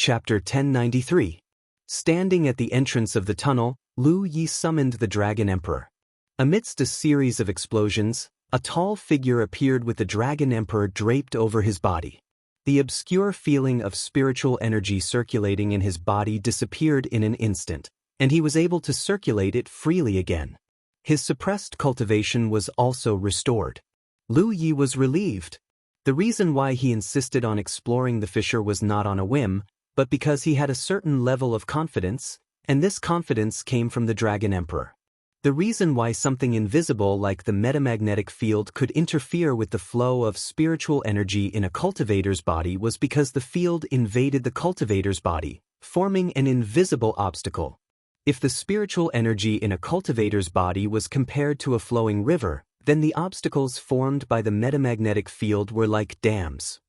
Chapter 1093. Standing at the entrance of the tunnel, Lu Yi summoned the Dragon Emperor. Amidst a series of explosions, a tall figure appeared with the Dragon Emperor draped over his body. The obscure feeling of spiritual energy circulating in his body disappeared in an instant, and he was able to circulate it freely again. His suppressed cultivation was also restored. Lu Yi was relieved. The reason why he insisted on exploring the fissure was not on a whim, but because he had a certain level of confidence, and this confidence came from the Dragon Emperor. The reason why something invisible like the metamagnetic field could interfere with the flow of spiritual energy in a cultivator's body was because the field invaded the cultivator's body, forming an invisible obstacle. If the spiritual energy in a cultivator's body was compared to a flowing river, then the obstacles formed by the metamagnetic field were like dams.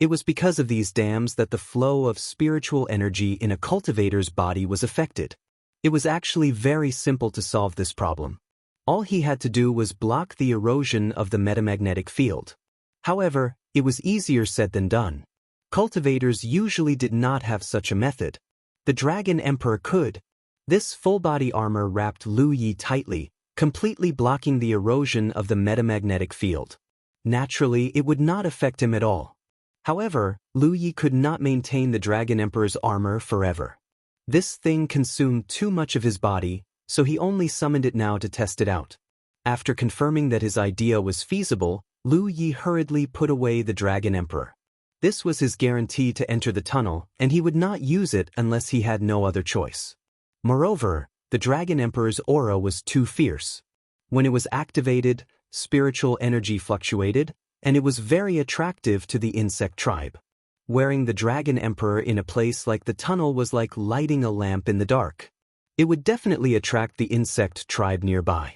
It was because of these dams that the flow of spiritual energy in a cultivator's body was affected. It was actually very simple to solve this problem. All he had to do was block the erosion of the metamagnetic field. However, it was easier said than done. Cultivators usually did not have such a method. The Dragon Emperor could. This full-body armor wrapped Lu Yi tightly, completely blocking the erosion of the metamagnetic field. Naturally, it would not affect him at all. However, Lu Yi could not maintain the Dragon Emperor's armor forever. This thing consumed too much of his body, so he only summoned it now to test it out. After confirming that his idea was feasible, Lu Yi hurriedly put away the Dragon Emperor. This was his guarantee to enter the tunnel, and he would not use it unless he had no other choice. Moreover, the Dragon Emperor's aura was too fierce. When it was activated, spiritual energy fluctuated, and it was very attractive to the insect tribe. Wearing the Dragon Emperor in a place like the tunnel was like lighting a lamp in the dark. It would definitely attract the insect tribe nearby.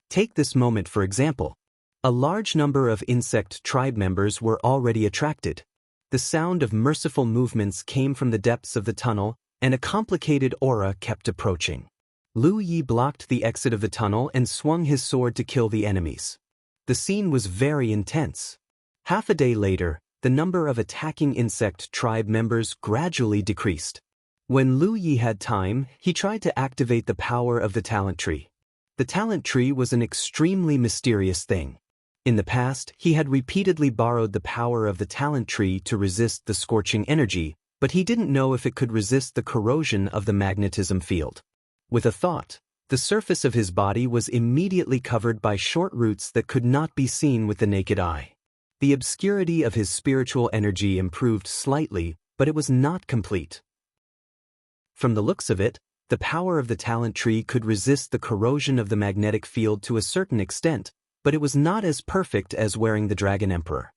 Take this moment for example. A large number of insect tribe members were already attracted. The sound of merciful movements came from the depths of the tunnel, and a complicated aura kept approaching. Lu Yi blocked the exit of the tunnel and swung his sword to kill the enemies. The scene was very intense. Half a day later, the number of attacking insect tribe members gradually decreased. When Lu Yi had time, he tried to activate the power of the talent tree. The talent tree was an extremely mysterious thing. In the past, he had repeatedly borrowed the power of the talent tree to resist the scorching energy, but he didn't know if it could resist the corrosion of the magnetism field. With a thought, the surface of his body was immediately covered by short roots that could not be seen with the naked eye. The obscurity of his spiritual energy improved slightly, but it was not complete. From the looks of it, the power of the talent tree could resist the corrosion of the magnetic field to a certain extent, but it was not as perfect as wearing the Dragon Emperor.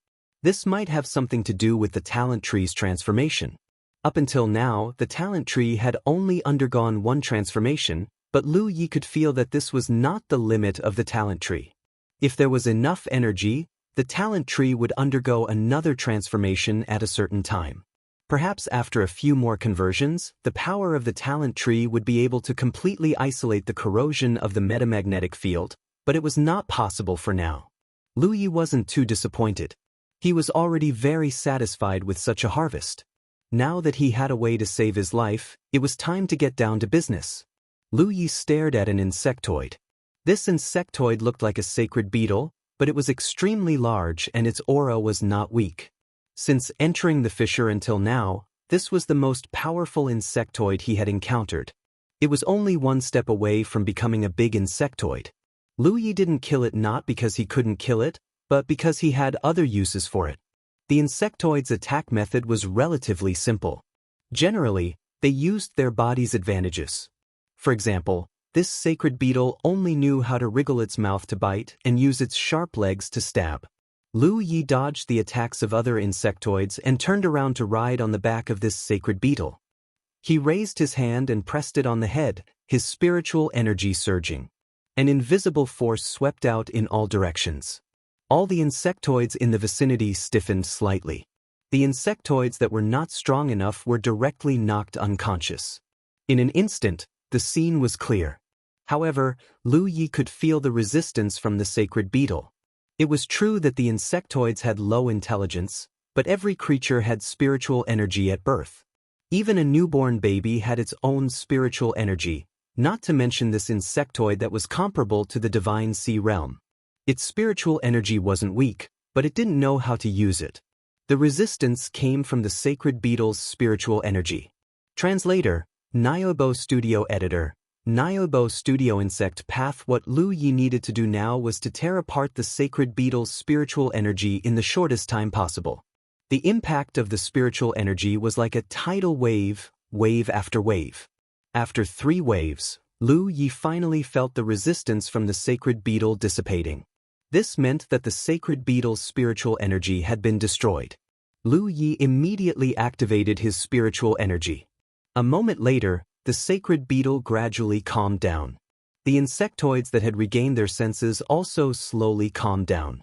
This might have something to do with the talent tree's transformation. Up until now, the talent tree had only undergone one transformation, but Lu Yi could feel that this was not the limit of the talent tree. If there was enough energy, the talent tree would undergo another transformation at a certain time. Perhaps after a few more conversions, the power of the talent tree would be able to completely isolate the corrosion of the metamagnetic field, but it was not possible for now. Lu Yi wasn't too disappointed. He was already very satisfied with such a harvest. Now that he had a way to save his life, it was time to get down to business. Lu Yi stared at an insectoid. This insectoid looked like a sacred beetle, but it was extremely large and its aura was not weak. Since entering the fissure until now, this was the most powerful insectoid he had encountered. It was only one step away from becoming a big insectoid. Lu Yi didn't kill it not because he couldn't kill it, but because he had other uses for it. The insectoid's attack method was relatively simple. Generally, they used their body's advantages. For example, this sacred beetle only knew how to wriggle its mouth to bite and use its sharp legs to stab. Lu Yi dodged the attacks of other insectoids and turned around to ride on the back of this sacred beetle. He raised his hand and pressed it on the head, his spiritual energy surging. An invisible force swept out in all directions. All the insectoids in the vicinity stiffened slightly. The insectoids that were not strong enough were directly knocked unconscious. In an instant, the scene was clear. However, Lu Yi could feel the resistance from the sacred beetle. It was true that the insectoids had low intelligence, but every creature had spiritual energy at birth. Even a newborn baby had its own spiritual energy, not to mention this insectoid that was comparable to the divine sea realm. Its spiritual energy wasn't weak, but it didn't know how to use it. The resistance came from the sacred beetle's spiritual energy. Translator, Nyobo Studio Editor, Nyobo Studio Insect Path. What Lu Yi needed to do now was to tear apart the sacred beetle's spiritual energy in the shortest time possible. The impact of the spiritual energy was like a tidal wave, wave after wave. After 3 waves, Lu Yi finally felt the resistance from the sacred beetle dissipating. This meant that the sacred beetle's spiritual energy had been destroyed. Lu Yi immediately activated his spiritual energy. A moment later, the sacred beetle gradually calmed down. The insectoids that had regained their senses also slowly calmed down.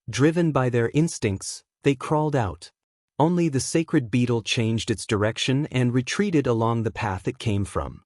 Driven by their instincts, they crawled out. Only the sacred beetle changed its direction and retreated along the path it came from.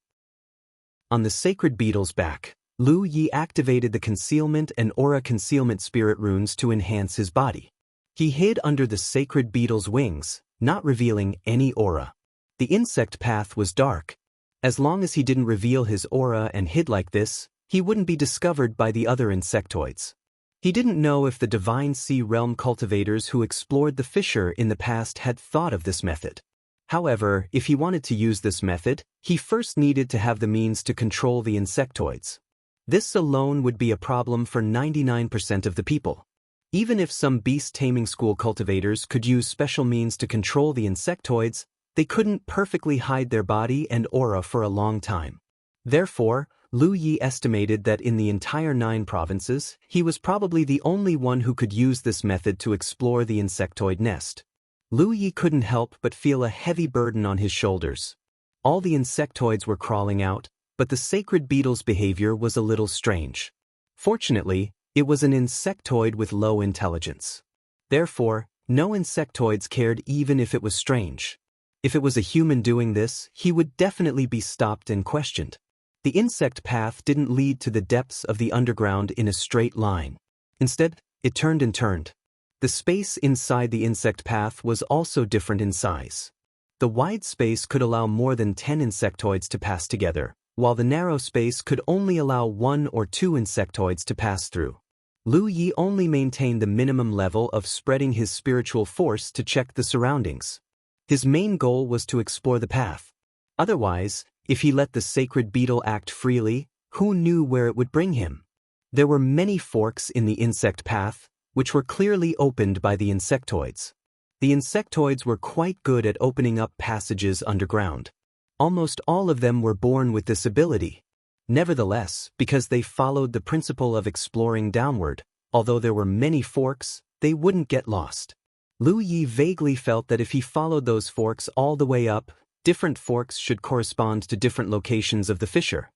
On the sacred beetle's back, Lu Yi activated the concealment and aura concealment spirit runes to enhance his body. He hid under the sacred beetle's wings, not revealing any aura. The insect path was dark. As long as he didn't reveal his aura and hid like this, he wouldn't be discovered by the other insectoids. He didn't know if the divine sea realm cultivators who explored the fissure in the past had thought of this method. However, if he wanted to use this method, he first needed to have the means to control the insectoids. This alone would be a problem for 99% of the people. Even if some beast-taming school cultivators could use special means to control the insectoids, they couldn't perfectly hide their body and aura for a long time. Therefore, Lu Yi estimated that in the entire 9 provinces, he was probably the only one who could use this method to explore the insectoid nest. Lu Yi couldn't help but feel a heavy burden on his shoulders. All the insectoids were crawling out, but the sacred beetle's behavior was a little strange. Fortunately, it was an insectoid with low intelligence. Therefore, no insectoids cared even if it was strange. If it was a human doing this, he would definitely be stopped and questioned. The insect path didn't lead to the depths of the underground in a straight line. Instead, it turned and turned. The space inside the insect path was also different in size. The wide space could allow more than 10 insectoids to pass together, while the narrow space could only allow 1 or 2 insectoids to pass through. Lu Yi only maintained the minimum level of spreading his spiritual force to check the surroundings. His main goal was to explore the path. Otherwise, if he let the sacred beetle act freely, who knew where it would bring him? There were many forks in the insect path, which were clearly opened by the insectoids. The insectoids were quite good at opening up passages underground. Almost all of them were born with this ability. Nevertheless, because they followed the principle of exploring downward, although there were many forks, they wouldn't get lost. Lu Yi vaguely felt that if he followed those forks all the way up, different forks should correspond to different locations of the fissure.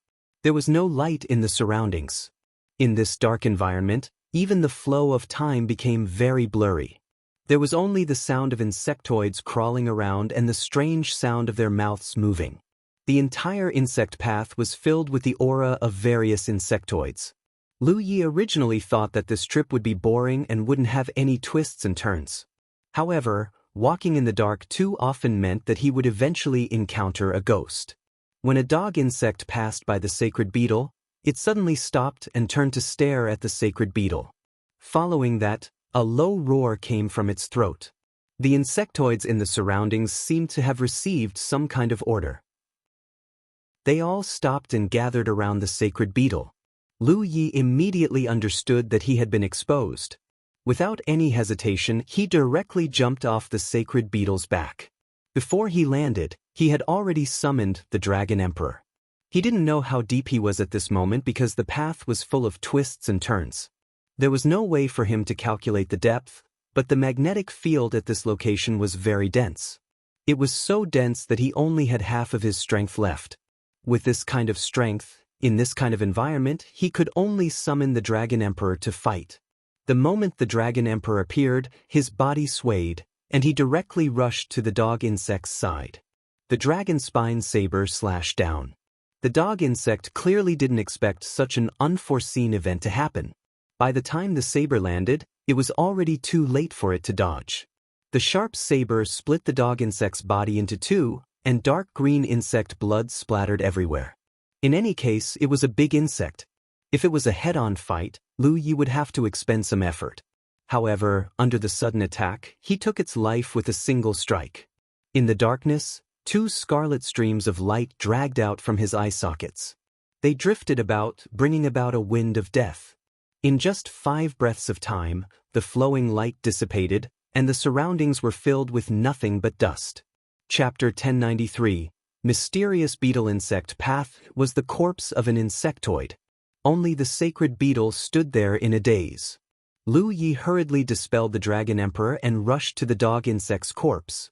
There was no light in the surroundings. In this dark environment, even the flow of time became very blurry. There was only the sound of insectoids crawling around and the strange sound of their mouths moving. The entire insect path was filled with the aura of various insectoids. Lu Yi originally thought that this trip would be boring and wouldn't have any twists and turns. However, walking in the dark too often meant that he would eventually encounter a ghost. When a dog insect passed by the sacred beetle, it suddenly stopped and turned to stare at the sacred beetle. Following that, a low roar came from its throat. The insectoids in the surroundings seemed to have received some kind of order. They all stopped and gathered around the sacred beetle. Lu Yi immediately understood that he had been exposed. Without any hesitation, he directly jumped off the sacred beetle's back. Before he landed, he had already summoned the Dragon Emperor. He didn't know how deep he was at this moment because the path was full of twists and turns. There was no way for him to calculate the depth, but the magnetic field at this location was very dense. It was so dense that he only had half of his strength left. With this kind of strength, in this kind of environment, he could only summon the Dragon Emperor to fight. The moment the Dragon Emperor appeared, his body swayed, and he directly rushed to the dog insect's side. The dragon spine saber slashed down. The dog insect clearly didn't expect such an unforeseen event to happen. By the time the saber landed, it was already too late for it to dodge. The sharp saber split the dog insect's body into 2, and dark green insect blood splattered everywhere. In any case, it was a big insect. If it was a head-on fight, Lu Yi would have to expend some effort. However, under the sudden attack, he took its life with a single strike. In the darkness, two scarlet streams of light dragged out from his eye sockets. They drifted about, bringing about a wind of death. In just 5 breaths of time, the flowing light dissipated, and the surroundings were filled with nothing but dust. Chapter 1093, Mysterious Beetle Insect Path, was the corpse of an insectoid. Only the sacred beetle stood there in a daze. Lu Yi hurriedly dispelled the Dragon Emperor and rushed to the dog insect's corpse.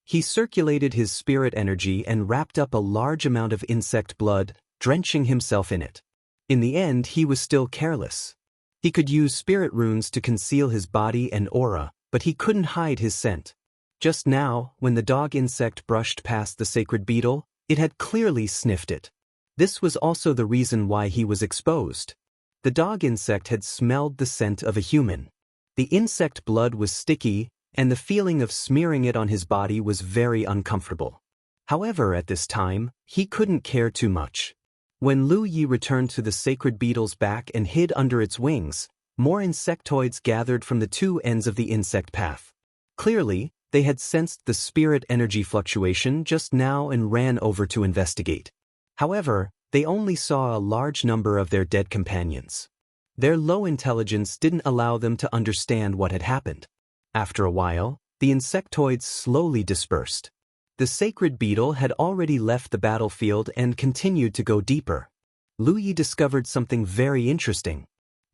He circulated his spirit energy and wrapped up a large amount of insect blood, drenching himself in it. In the end, he was still careless. He could use spirit runes to conceal his body and aura, but he couldn't hide his scent. Just now, when the dog insect brushed past the sacred beetle, it had clearly sniffed it. This was also the reason why he was exposed. The dog insect had smelled the scent of a human. The insect blood was sticky, and the feeling of smearing it on his body was very uncomfortable. However, at this time, he couldn't care too much. When Lu Yi returned to the sacred beetle's back and hid under its wings, more insectoids gathered from the two ends of the insect path. Clearly, they had sensed the spirit energy fluctuation just now and ran over to investigate. However, they only saw a large number of their dead companions. Their low intelligence didn't allow them to understand what had happened. After a while, the insectoids slowly dispersed. The sacred beetle had already left the battlefield and continued to go deeper. Lu Yi discovered something very interesting.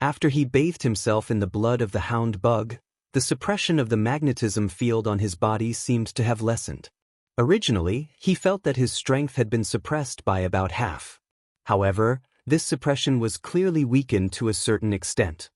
After he bathed himself in the blood of the hound bug, the suppression of the magnetism field on his body seemed to have lessened. Originally, he felt that his strength had been suppressed by about half. However, this suppression was clearly weakened to a certain extent.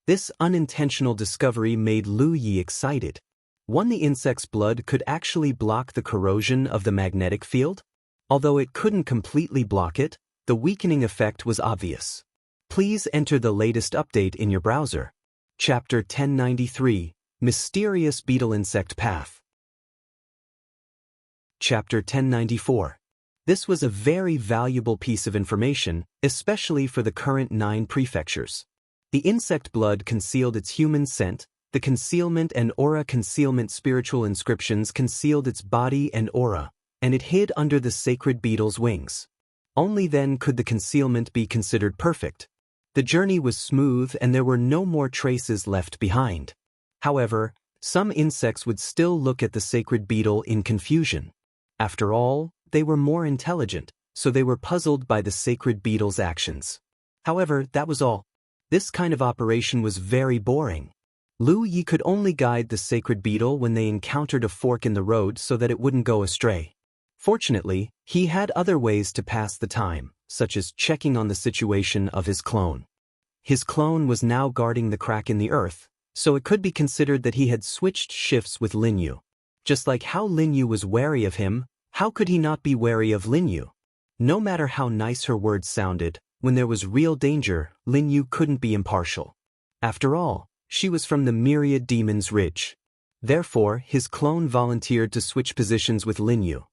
This unintentional discovery made Lu Yi excited. The insect's blood could actually block the corrosion of the magnetic field? Although it couldn't completely block it, the weakening effect was obvious. Please enter the latest update in your browser. Chapter 1093, Mysterious Beetle Insect Path. Chapter 1094. This was a very valuable piece of information, especially for the current 9 prefectures. The insect blood concealed its human scent, the concealment and aura concealment spiritual inscriptions concealed its body and aura, and it hid under the sacred beetle's wings. Only then could the concealment be considered perfect. The journey was smooth and there were no more traces left behind. However, some insects would still look at the sacred beetle in confusion. After all, they were more intelligent, so they were puzzled by the sacred beetle's actions. However, that was all. This kind of operation was very boring. Lu Yi could only guide the sacred beetle when they encountered a fork in the road so that it wouldn't go astray. Fortunately, he had other ways to pass the time, such as checking on the situation of his clone. His clone was now guarding the crack in the earth, so it could be considered that he had switched shifts with Lin Yu. Just like how Lin Yu was wary of him, how could he not be wary of Lin Yu? No matter how nice her words sounded, when there was real danger, Lin Yu couldn't be impartial. After all, she was from the Myriad Demon's Ridge. Therefore, his clone volunteered to switch positions with Lin Yu.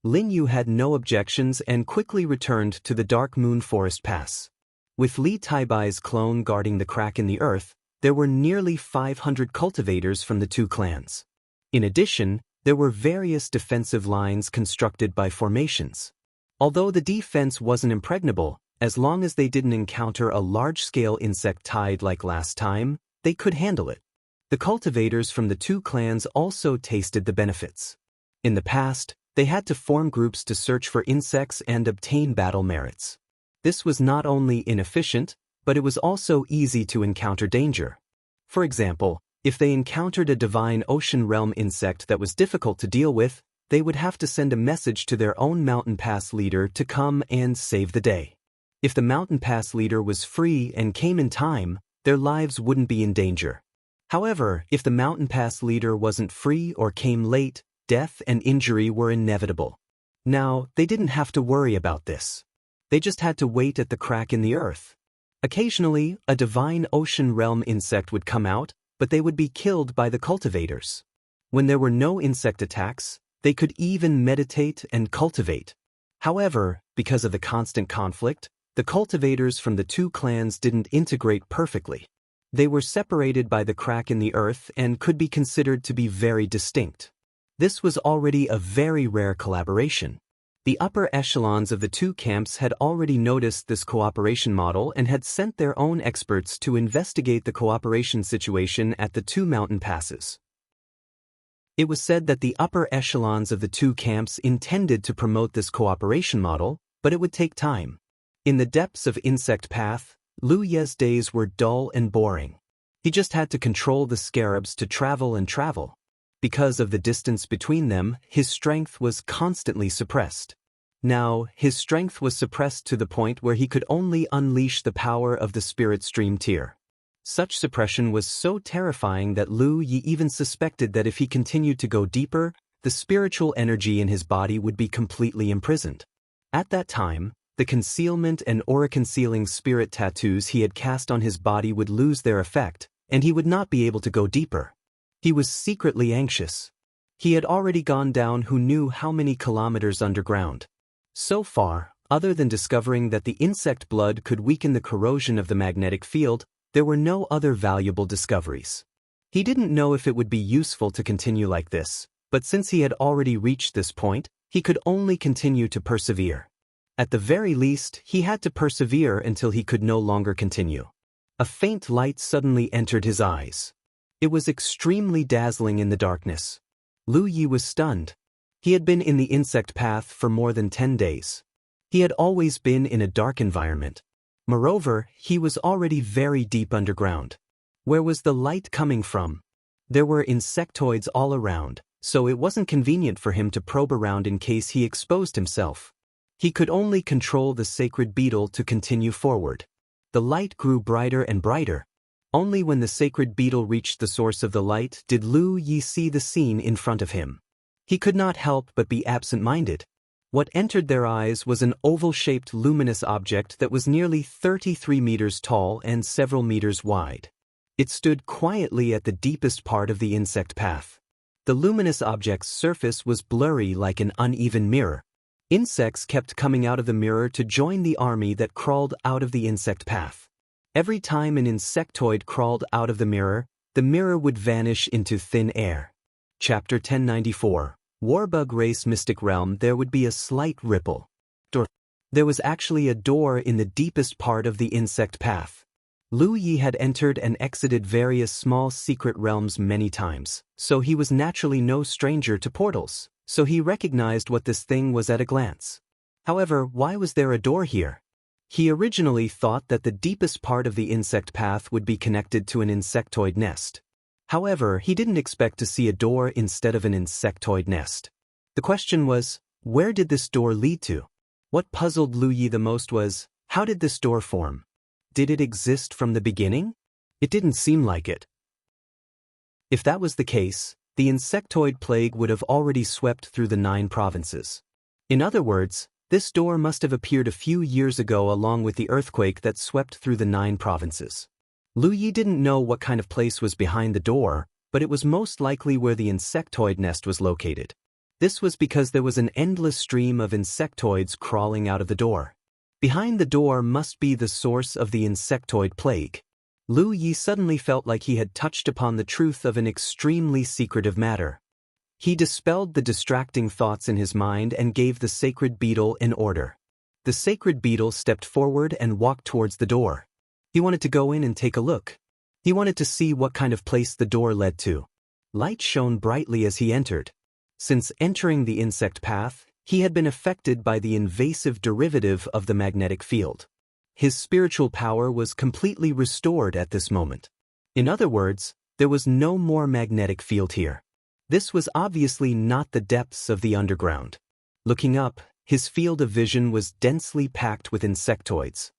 Lin Yu had no objections and quickly returned to the Dark Moon Forest Pass. With Li Taibai's clone guarding the crack in the earth, there were nearly 500 cultivators from the two clans. In addition, there were various defensive lines constructed by formations. Although the defense wasn't impregnable, as long as they didn't encounter a large-scale insect tide like last time, they could handle it. The cultivators from the two clans also tasted the benefits. In the past, they had to form groups to search for insects and obtain battle merits. This was not only inefficient, but it was also easy to encounter danger. For example, if they encountered a divine ocean realm insect that was difficult to deal with, they would have to send a message to their own mountain pass leader to come and save the day. If the mountain pass leader was free and came in time, their lives wouldn't be in danger. However, if the mountain pass leader wasn't free or came late, death and injury were inevitable. Now, they didn't have to worry about this. They just had to wait at the crack in the earth. Occasionally, a divine ocean realm insect would come out, but they would be killed by the cultivators. When there were no insect attacks, They could even meditate and cultivate. However, because of the constant conflict, the cultivators from the two clans didn't integrate perfectly. They were separated by the crack in the earth and could be considered to be very distinct. This was already a very rare collaboration. The upper echelons of the two camps had already noticed this cooperation model and had sent their own experts to investigate the cooperation situation at the two mountain passes. It was said that the upper echelons of the two camps intended to promote this cooperation model, but it would take time. In the depths of Insect Path, Lu Ye's days were dull and boring. He just had to control the scarabs to travel and travel. Because of the distance between them, his strength was constantly suppressed. Now, his strength was suppressed to the point where he could only unleash the power of the Spirit Stream tier. Such suppression was so terrifying that Lu Yi even suspected that if he continued to go deeper, the spiritual energy in his body would be completely imprisoned. At that time, the concealment and aura-concealing spirit tattoos he had cast on his body would lose their effect, and he would not be able to go deeper. He was secretly anxious. He had already gone down who knew how many kilometers underground. So far, other than discovering that the insect blood could weaken the corrosion of the magnetic field, there were no other valuable discoveries. He didn't know if it would be useful to continue like this, but since he had already reached this point, he could only continue to persevere. At the very least, he had to persevere until he could no longer continue. A faint light suddenly entered his eyes. It was extremely dazzling in the darkness. Lu Yi was stunned. He had been in the insect path for more than 10 days. He had always been in a dark environment. Moreover, he was already very deep underground. Where was the light coming from? There were insectoids all around, so it wasn't convenient for him to probe around in case he exposed himself. He could only control the sacred beetle to continue forward. The light grew brighter and brighter. Only when the sacred beetle reached the source of the light did Lu Yi see the scene in front of him. He could not help but be absent-minded. What entered their eyes was an oval-shaped luminous object that was nearly 33 meters tall and several meters wide. It stood quietly at the deepest part of the insect path. The luminous object's surface was blurry like an uneven mirror. Insects kept coming out of the mirror to join the army that crawled out of the insect path. Every time an insectoid crawled out of the mirror would vanish into thin air. Chapter 1094. Warbug Race Mystic Realm. There would be a slight ripple. There was actually a door in the deepest part of the insect path. Lu Yi had entered and exited various small secret realms many times, so he was naturally no stranger to portals, so he recognized what this thing was at a glance. However, why was there a door here? He originally thought that the deepest part of the insect path would be connected to an insectoid nest. However, he didn't expect to see a door instead of an insectoid nest. The question was, where did this door lead to? What puzzled Lu Yi the most was, how did this door form? Did it exist from the beginning? It didn't seem like it. If that was the case, the insectoid plague would have already swept through the 9 provinces. In other words, this door must have appeared a few years ago along with the earthquake that swept through the 9 provinces. Lu Yi didn't know what kind of place was behind the door, but it was most likely where the insectoid nest was located. This was because there was an endless stream of insectoids crawling out of the door. Behind the door must be the source of the insectoid plague. Lu Yi suddenly felt like he had touched upon the truth of an extremely secretive matter. He dispelled the distracting thoughts in his mind and gave the sacred beetle an order. The sacred beetle stepped forward and walked towards the door. He wanted to go in and take a look. He wanted to see what kind of place the door led to. Light shone brightly as he entered. Since entering the insect path, he had been affected by the invasive derivative of the magnetic field. His spiritual power was completely restored at this moment. In other words, there was no more magnetic field here. This was obviously not the depths of the underground. Looking up, his field of vision was densely packed with insectoids.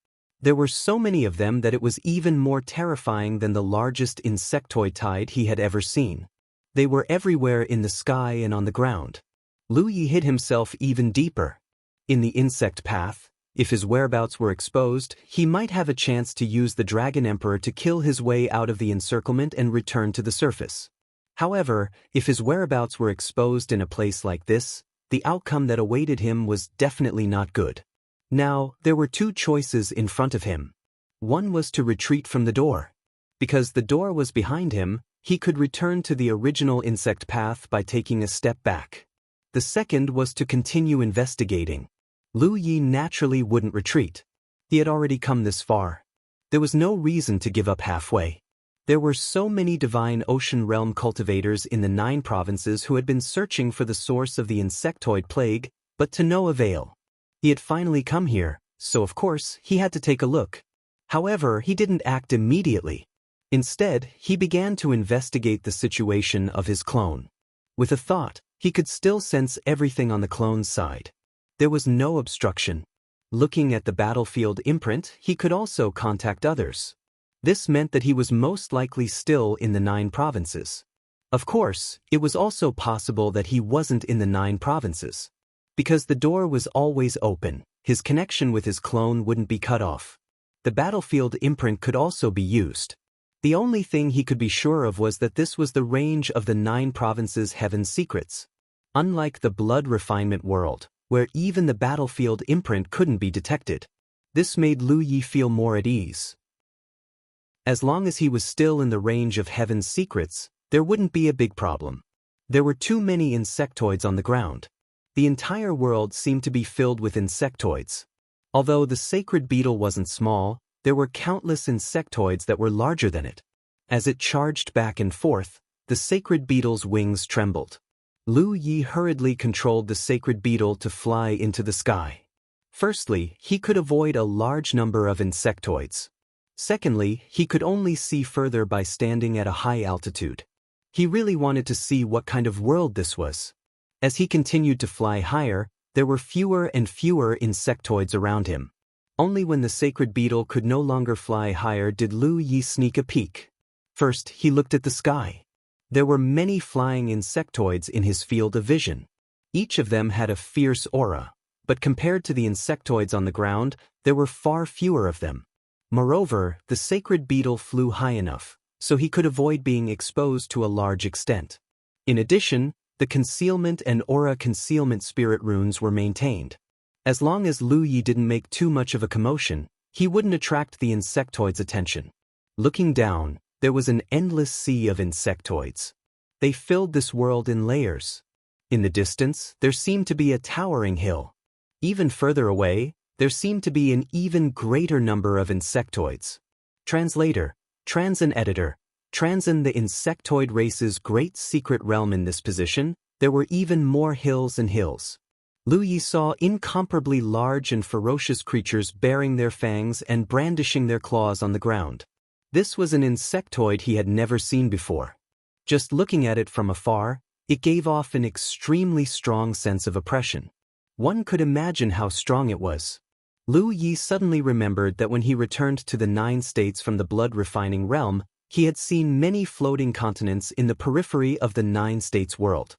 There were so many of them that it was even more terrifying than the largest insectoid tide he had ever seen. They were everywhere in the sky and on the ground. Lu Yi hid himself even deeper. In the insect path, if his whereabouts were exposed, he might have a chance to use the Dragon Emperor to kill his way out of the encirclement and return to the surface. However, if his whereabouts were exposed in a place like this, the outcome that awaited him was definitely not good. Now, there were two choices in front of him. One was to retreat from the door. Because the door was behind him, he could return to the original insect path by taking a step back. The second was to continue investigating. Lu Yi naturally wouldn't retreat. He had already come this far. There was no reason to give up halfway. There were so many divine ocean realm cultivators in the 9 provinces who had been searching for the source of the insectoid plague, but to no avail. He had finally come here, so of course he had to take a look. However, he didn't act immediately. Instead, he began to investigate the situation of his clone. With a thought, he could still sense everything on the clone's side. There was no obstruction. Looking at the battlefield imprint, he could also contact others. This meant that he was most likely still in the 9 provinces. Of course, it was also possible that he wasn't in the 9 provinces. Because the door was always open, his connection with his clone wouldn't be cut off. The battlefield imprint could also be used. The only thing he could be sure of was that this was the range of the 9 provinces' heaven secrets. Unlike the blood refinement world, where even the battlefield imprint couldn't be detected. This made Lu Yi feel more at ease. As long as he was still in the range of heaven's secrets, there wouldn't be a big problem. There were too many insectoids on the ground. The entire world seemed to be filled with insectoids. Although the sacred beetle wasn't small, there were countless insectoids that were larger than it. As it charged back and forth, the sacred beetle's wings trembled. Lu Yi hurriedly controlled the sacred beetle to fly into the sky. Firstly, he could avoid a large number of insectoids. Secondly, he could only see further by standing at a high altitude. He really wanted to see what kind of world this was. As he continued to fly higher, there were fewer and fewer insectoids around him. Only when the sacred beetle could no longer fly higher did Lu Yi sneak a peek. First, he looked at the sky. There were many flying insectoids in his field of vision. Each of them had a fierce aura, but compared to the insectoids on the ground, there were far fewer of them. Moreover, the sacred beetle flew high enough, so he could avoid being exposed to a large extent. In addition, the concealment and aura concealment spirit runes were maintained. As long as Lu Yi didn't make too much of a commotion, he wouldn't attract the insectoids' attention. Looking down, there was an endless sea of insectoids. They filled this world in layers. In the distance, there seemed to be a towering hill. Even further away, there seemed to be an even greater number of insectoids. Translator, Transin editor, Transin the insectoid race's great secret realm. In this position, there were even more hills and hills. Lu Yi saw incomparably large and ferocious creatures baring their fangs and brandishing their claws on the ground. This was an insectoid he had never seen before. Just looking at it from afar, it gave off an extremely strong sense of oppression. One could imagine how strong it was. Lu Yi suddenly remembered that when he returned to the 9 states from the blood-refining realm, he had seen many floating continents in the periphery of the 9 states world.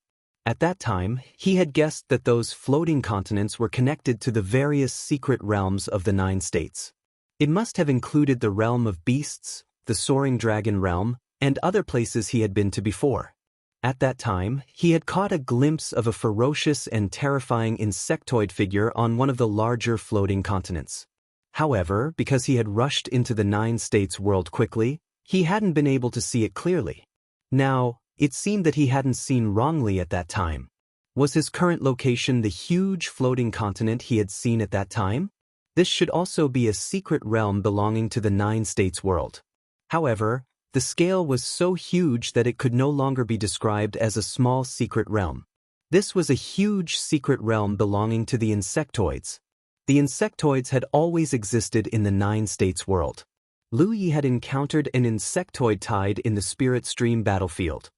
At that time, he had guessed that those floating continents were connected to the various secret realms of the 9 states. It must have included the realm of beasts, the soaring dragon realm, and other places he had been to before. At that time, he had caught a glimpse of a ferocious and terrifying insectoid figure on one of the larger floating continents. However, because he had rushed into the 9 states world quickly, he hadn't been able to see it clearly. Now, it seemed that he hadn't seen wrongly at that time. Was his current location the huge floating continent he had seen at that time? This should also be a secret realm belonging to the 9 states world. However, the scale was so huge that it could no longer be described as a small secret realm. This was a huge secret realm belonging to the insectoids. The insectoids had always existed in the 9 states world. Lu Yi had encountered an insectoid tide in the spirit stream battlefield.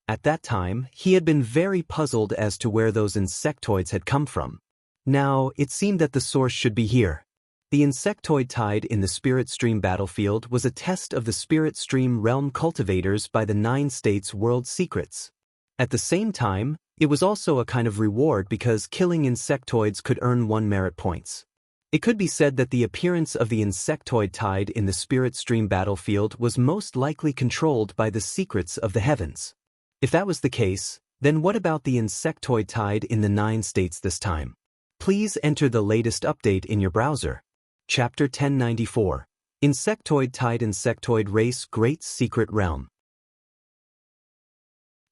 At that time, he had been very puzzled as to where those insectoids had come from. Now, it seemed that the source should be here. The insectoid tide in the spirit stream battlefield was a test of the spirit stream realm cultivators by the 9 states world secrets. At the same time, it was also a kind of reward because killing insectoids could earn 1 merit points. It could be said that the appearance of the insectoid tide in the spirit stream battlefield was most likely controlled by the secrets of the heavens. If that was the case, then what about the insectoid tide in the 9 states this time? Please enter the latest update in your browser. Chapter 1094. Insectoid Tide Insectoid Race Great Secret Realm.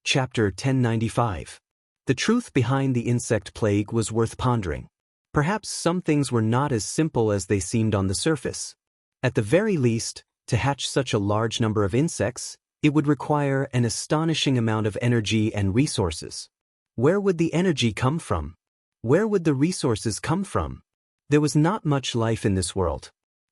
Chapter 1095. The truth behind the insect plague was worth pondering. Perhaps some things were not as simple as they seemed on the surface. At the very least, to hatch such a large number of insects, it would require an astonishing amount of energy and resources. Where would the energy come from? Where would the resources come from? There was not much life in this world.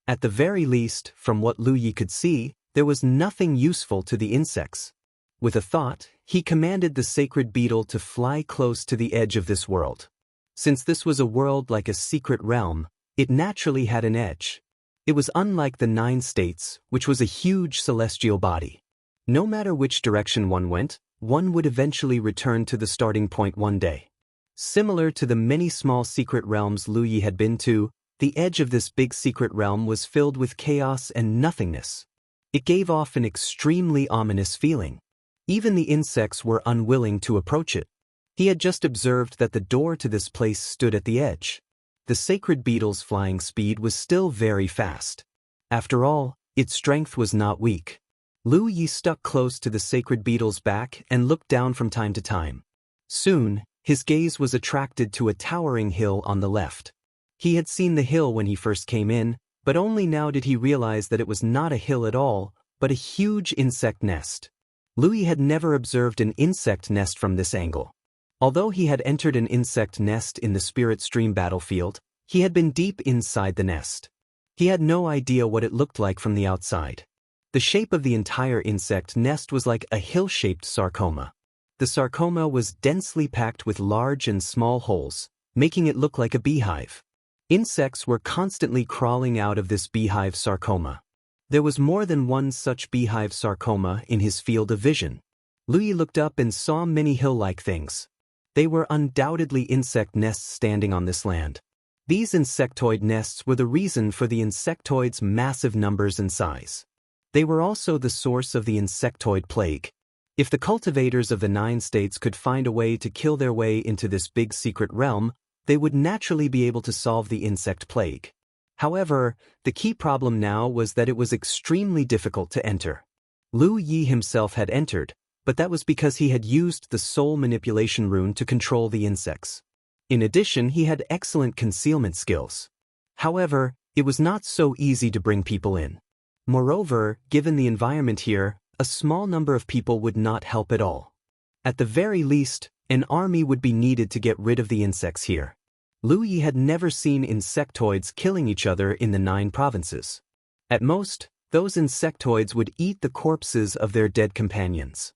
At the very least, from what Lu Yi could see, there was nothing useful to the insects. With a thought, he commanded the sacred beetle to fly close to the edge of this world. Since this was a world like a secret realm, it naturally had an edge. It was unlike the 9 states, which was a huge celestial body. No matter which direction one went, one would eventually return to the starting point one day. Similar to the many small secret realms Lu Yi had been to, the edge of this big secret realm was filled with chaos and nothingness. It gave off an extremely ominous feeling. Even the insects were unwilling to approach it. He had just observed that the door to this place stood at the edge. The sacred beetle's flying speed was still very fast. After all, its strength was not weak. Lu Yi stuck close to the sacred beetle's back and looked down from time to time. Soon, his gaze was attracted to a towering hill on the left. He had seen the hill when he first came in, but only now did he realize that it was not a hill at all, but a huge insect nest. Lu Yi had never observed an insect nest from this angle. Although he had entered an insect nest in the spirit stream battlefield, he had been deep inside the nest. He had no idea what it looked like from the outside. The shape of the entire insect nest was like a hill-shaped sarcoma. The sarcoma was densely packed with large and small holes, making it look like a beehive. Insects were constantly crawling out of this beehive sarcoma. There was more than one such beehive sarcoma in his field of vision. Lu Yi looked up and saw many hill-like things. They were undoubtedly insect nests standing on this land. These insectoid nests were the reason for the insectoids' massive numbers and size. They were also the source of the insectoid plague. If the cultivators of the 9 states could find a way to kill their way into this big secret realm, they would naturally be able to solve the insect plague. However, the key problem now was that it was extremely difficult to enter. Lu Yi himself had entered, but that was because he had used the soul manipulation rune to control the insects. In addition, he had excellent concealment skills. However, it was not so easy to bring people in. Moreover, given the environment here, a small number of people would not help at all. At the very least, an army would be needed to get rid of the insects here. Lu Yi had never seen insectoids killing each other in the 9 provinces. At most, those insectoids would eat the corpses of their dead companions.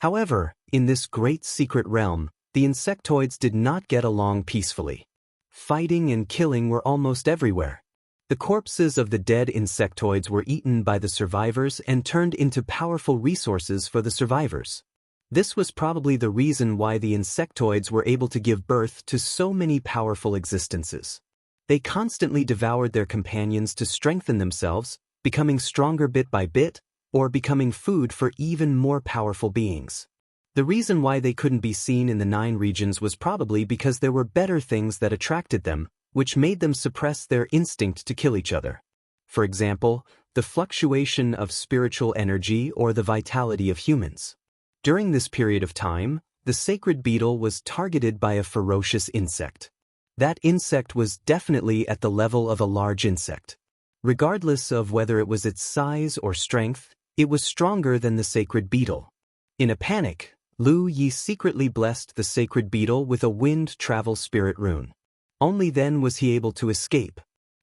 However, in this great secret realm, the insectoids did not get along peacefully. Fighting and killing were almost everywhere. The corpses of the dead insectoids were eaten by the survivors and turned into powerful resources for the survivors. This was probably the reason why the insectoids were able to give birth to so many powerful existences. They constantly devoured their companions to strengthen themselves, becoming stronger bit by bit, or becoming food for even more powerful beings. The reason why they couldn't be seen in the 9 regions was probably because there were better things that attracted them, which made them suppress their instinct to kill each other. For example, the fluctuation of spiritual energy or the vitality of humans. During this period of time, the sacred beetle was targeted by a ferocious insect. That insect was definitely at the level of a large insect. Regardless of whether it was its size or strength, it was stronger than the sacred beetle. In a panic, Lu Yi secretly blessed the sacred beetle with a wind travel spirit rune. Only then was he able to escape.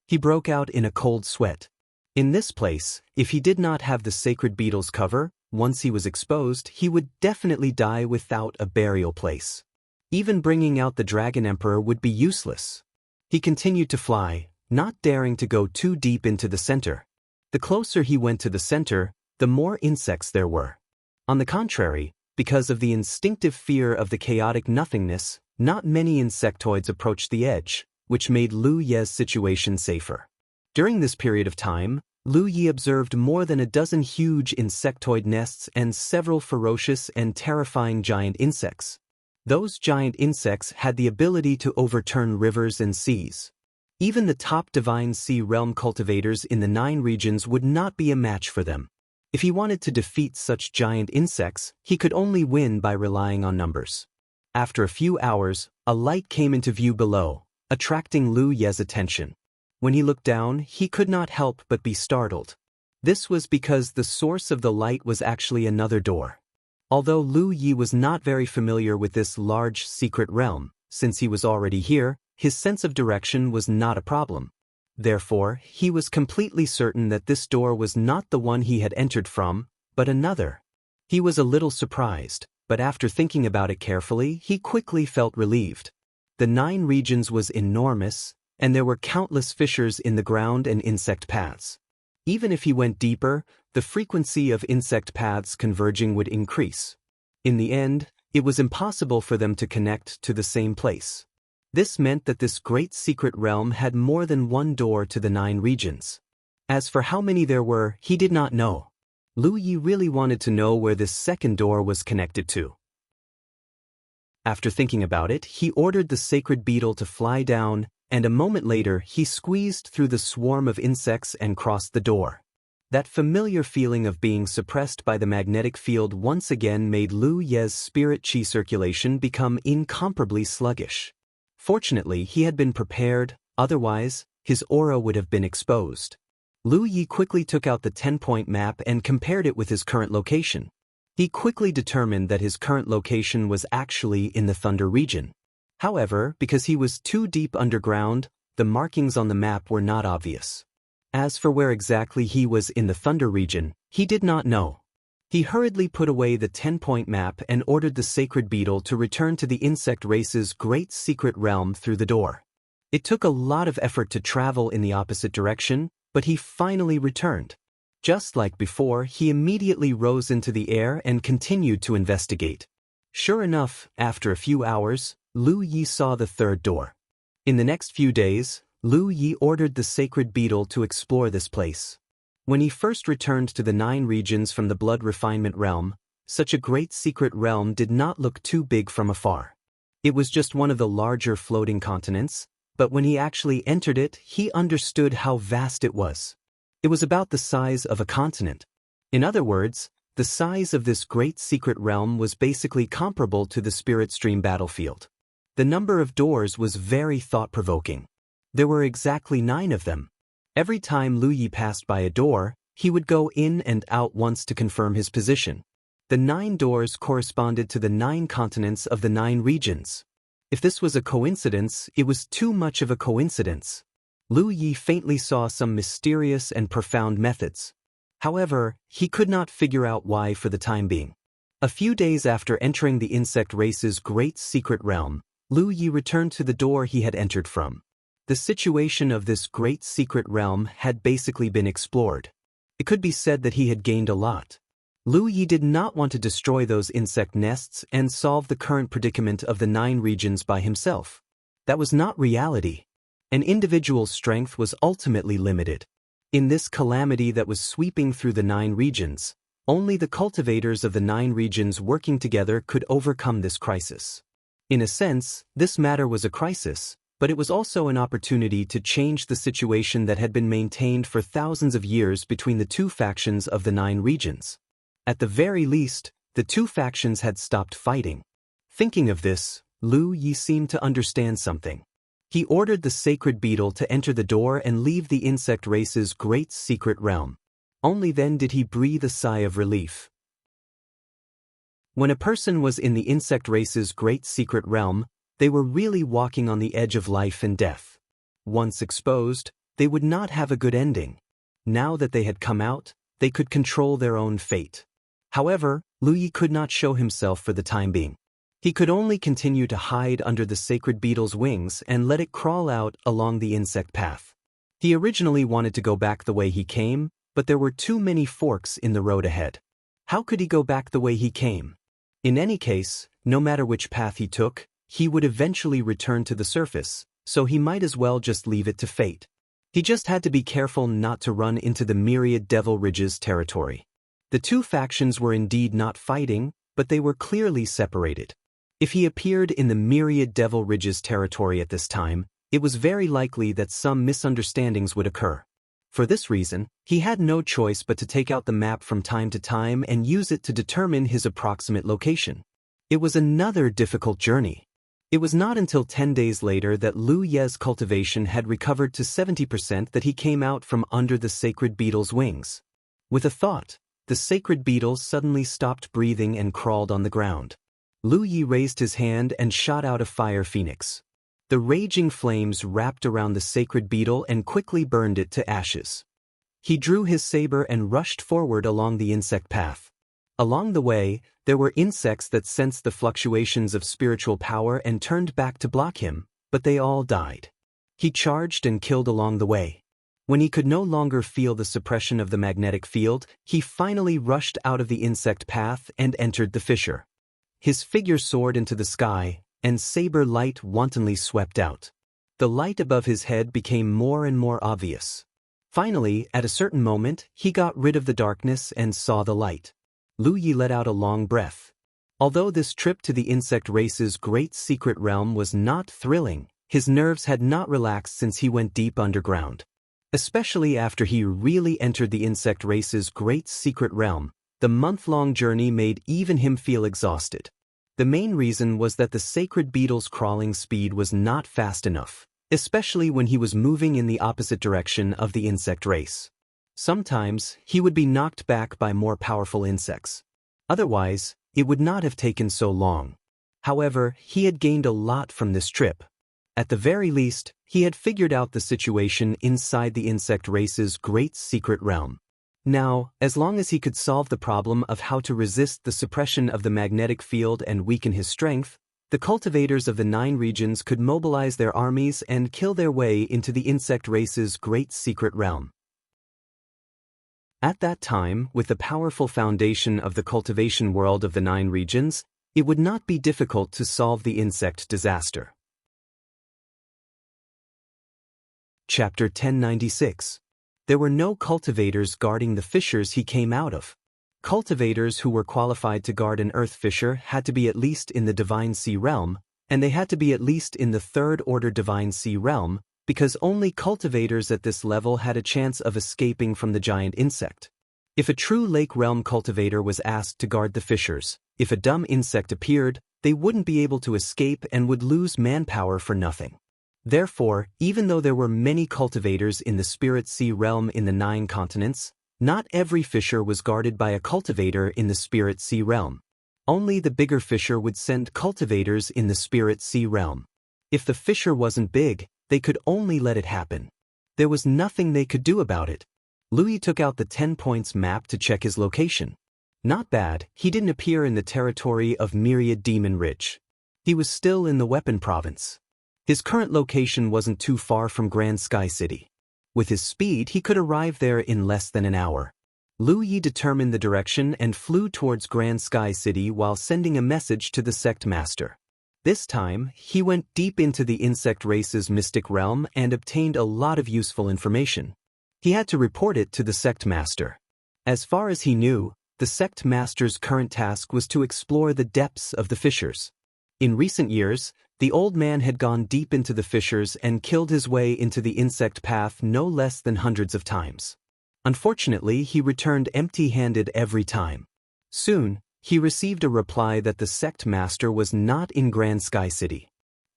He broke out in a cold sweat. In this place, if he did not have the sacred beetle's cover, once he was exposed, he would definitely die without a burial place. Even bringing out the Dragon Emperor would be useless. He continued to fly, not daring to go too deep into the center. The closer he went to the center, the more insects there were. On the contrary, because of the instinctive fear of the chaotic nothingness, not many insectoids approached the edge, which made Lu Ye's situation safer. During this period of time, Lu Yi observed more than a dozen huge insectoid nests and several ferocious and terrifying giant insects. Those giant insects had the ability to overturn rivers and seas. Even the top divine sea realm cultivators in the 9 regions would not be a match for them. If he wanted to defeat such giant insects, he could only win by relying on numbers. After a few hours, a light came into view below, attracting Lu Ye's attention. When he looked down, he could not help but be startled. This was because the source of the light was actually another door. Although Lu Yi was not very familiar with this large secret realm, since he was already here, his sense of direction was not a problem. Therefore, he was completely certain that this door was not the one he had entered from, but another. He was a little surprised, but after thinking about it carefully, he quickly felt relieved. The 9 regions was enormous, and there were countless fissures in the ground and insect paths. Even if he went deeper, the frequency of insect paths converging would increase. In the end, it was impossible for them to connect to the same place. This meant that this great secret realm had more than one door to the 9 regions. As for how many there were, he did not know. Lu Yi really wanted to know where this second door was connected to. After thinking about it, he ordered the sacred beetle to fly down, and a moment later he squeezed through the swarm of insects and crossed the door. That familiar feeling of being suppressed by the magnetic field once again made Lu Ye's spirit chi circulation become incomparably sluggish. Fortunately, he had been prepared, otherwise, his aura would have been exposed. Lu Yi quickly took out the 10-point map and compared it with his current location. He quickly determined that his current location was actually in the Thunder region. However, because he was too deep underground, the markings on the map were not obvious. As for where exactly he was in the Thunder region, he did not know. He hurriedly put away the 10-point map and ordered the sacred beetle to return to the insect race's great secret realm through the door. It took a lot of effort to travel in the opposite direction, but he finally returned. Just like before, he immediately rose into the air and continued to investigate. Sure enough, after a few hours, Lu Yi saw the third door. In the next few days, Lu Yi ordered the sacred beetle to explore this place. When he first returned to the 9 regions from the blood refinement realm, such a great secret realm did not look too big from afar. It was just one of the larger floating continents, but when he actually entered it, he understood how vast it was. It was about the size of a continent. In other words, the size of this great secret realm was basically comparable to the Spirit Stream battlefield. The number of doors was very thought-provoking. There were exactly 9 of them. Every time Lu Yi passed by a door, he would go in and out once to confirm his position. The 9 doors corresponded to the 9 continents of the 9 regions. If this was a coincidence, it was too much of a coincidence. Lu Yi faintly saw some mysterious and profound methods. However, he could not figure out why for the time being. A few days after entering the insect race's great secret realm, Lu Yi returned to the door he had entered from. The situation of this great secret realm had basically been explored. It could be said that he had gained a lot. Lu Yi did not want to destroy those insect nests and solve the current predicament of the 9 regions by himself. That was not reality. An individual's strength was ultimately limited. In this calamity that was sweeping through the 9 regions, only the cultivators of the 9 regions working together could overcome this crisis. In a sense, this matter was a crisis, but it was also an opportunity to change the situation that had been maintained for thousands of years between the 2 factions of the 9 regions. At the very least, the 2 factions had stopped fighting. Thinking of this, Lu Yi seemed to understand something. He ordered the sacred beetle to enter the door and leave the insect race's great secret realm. Only then did he breathe a sigh of relief. When a person was in the insect race's great secret realm, they were really walking on the edge of life and death. Once exposed, they would not have a good ending. Now that they had come out, they could control their own fate. However, Lu Yi could not show himself for the time being. He could only continue to hide under the sacred beetle's wings and let it crawl out along the insect path. He originally wanted to go back the way he came, but there were too many forks in the road ahead. How could he go back the way he came? In any case, no matter which path he took, he would eventually return to the surface, so he might as well just leave it to fate. He just had to be careful not to run into the myriad Devil Ridges territory. The two factions were indeed not fighting, but they were clearly separated. If he appeared in the myriad Devil Ridges territory at this time, it was very likely that some misunderstandings would occur. For this reason, he had no choice but to take out the map from time to time and use it to determine his approximate location. It was another difficult journey. It was not until 10 days later that Lu Ye's cultivation had recovered to 70% that he came out from under the sacred beetle's wings. With a thought, the sacred beetle suddenly stopped breathing and crawled on the ground. Lu Yi raised his hand and shot out a fire phoenix. The raging flames wrapped around the sacred beetle and quickly burned it to ashes. He drew his saber and rushed forward along the insect path. Along the way, there were insects that sensed the fluctuations of spiritual power and turned back to block him, but they all died. He charged and killed along the way. When he could no longer feel the suppression of the magnetic field, he finally rushed out of the insect path and entered the fissure. His figure soared into the sky, and saber light wantonly swept out. The light above his head became more and more obvious. Finally, at a certain moment, he got rid of the darkness and saw the light. Lu Yi let out a long breath. Although this trip to the insect race's great secret realm was not thrilling, his nerves had not relaxed since he went deep underground. Especially after he really entered the insect race's great secret realm, the month-long journey made even him feel exhausted. The main reason was that the sacred beetle's crawling speed was not fast enough, especially when he was moving in the opposite direction of the insect race. Sometimes, he would be knocked back by more powerful insects. Otherwise, it would not have taken so long. However, he had gained a lot from this trip. At the very least, he had figured out the situation inside the insect race's great secret realm. Now, as long as he could solve the problem of how to resist the suppression of the magnetic field and weaken his strength, the cultivators of the 9 regions could mobilize their armies and kill their way into the insect race's great secret realm. At that time, with the powerful foundation of the cultivation world of the 9 regions, it would not be difficult to solve the insect disaster. Chapter 1096. There were no cultivators guarding the fissures he came out of. Cultivators who were qualified to guard an earth fissure had to be at least in the Divine Sea realm, and they had to be at least in the 3rd order Divine Sea realm, because only cultivators at this level had a chance of escaping from the giant insect. If a true lake realm cultivator was asked to guard the fissures, if a dumb insect appeared, they wouldn't be able to escape and would lose manpower for nothing. Therefore, even though there were many cultivators in the Spirit Sea realm in the 9 continents, not every fissure was guarded by a cultivator in the Spirit Sea realm. Only the bigger fissure would send cultivators in the Spirit Sea realm. If the fissure wasn't big, they could only let it happen. There was nothing they could do about it. Louis took out the 10 points map to check his location. Not bad, he didn't appear in the territory of Myriad Demon Ridge. He was still in the Weapon Province. His current location wasn't too far from Grand Sky City. With his speed, he could arrive there in less than an hour. Lu Yi determined the direction and flew towards Grand Sky City while sending a message to the Sect Master. This time, he went deep into the insect race's mystic realm and obtained a lot of useful information. He had to report it to the Sect Master. As far as he knew, the Sect Master's current task was to explore the depths of the fissures. In recent years, the old man had gone deep into the fissures and killed his way into the insect path no less than hundreds of times. Unfortunately, he returned empty-handed every time. Soon, he received a reply that the Sect Master was not in Grand Sky City.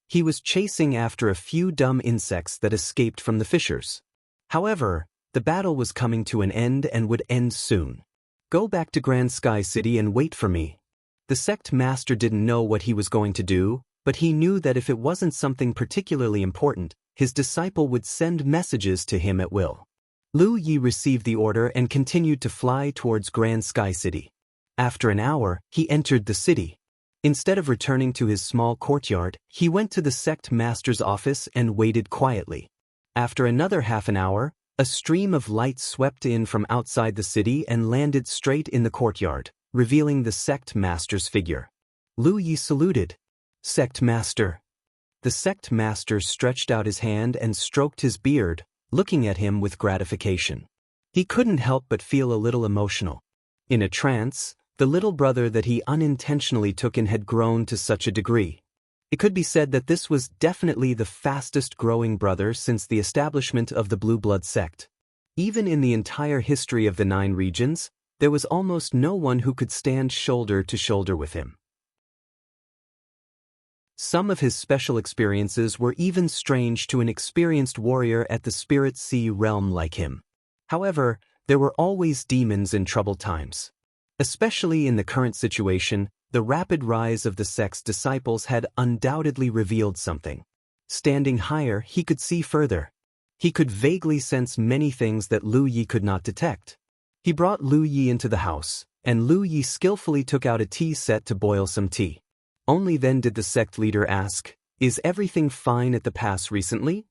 He was chasing after a few dumb insects that escaped from the fissures. However, the battle was coming to an end and would end soon. Go back to Grand Sky City and wait for me. The Sect Master didn't know what he was going to do, but he knew that if it wasn't something particularly important, his disciple would send messages to him at will. Lu Yi received the order and continued to fly towards Grand Sky City. After an hour, he entered the city. Instead of returning to his small courtyard, he went to the Sect Master's office and waited quietly. After another half an hour, a stream of light swept in from outside the city and landed straight in the courtyard, revealing the Sect Master's figure. Lu Yi saluted. "Sect Master." The sect master stretched out his hand and stroked his beard, looking at him with gratification. He couldn't help but feel a little emotional. In a trance, the little brother that he unintentionally took in had grown to such a degree. It could be said that this was definitely the fastest growing brother since the establishment of the Blue Blood sect. Even in the entire history of the 9 regions, there was almost no one who could stand shoulder to shoulder with him. Some of his special experiences were even strange to an experienced warrior at the Spirit Sea realm like him. However, there were always demons in troubled times. Especially in the current situation, the rapid rise of the sect's disciples had undoubtedly revealed something. Standing higher, he could see further. He could vaguely sense many things that Lu Yi could not detect. He brought Lu Yi into the house, and Lu Yi skillfully took out a tea set to boil some tea. Only then did the sect leader ask, "Is everything fine at the pass recently?"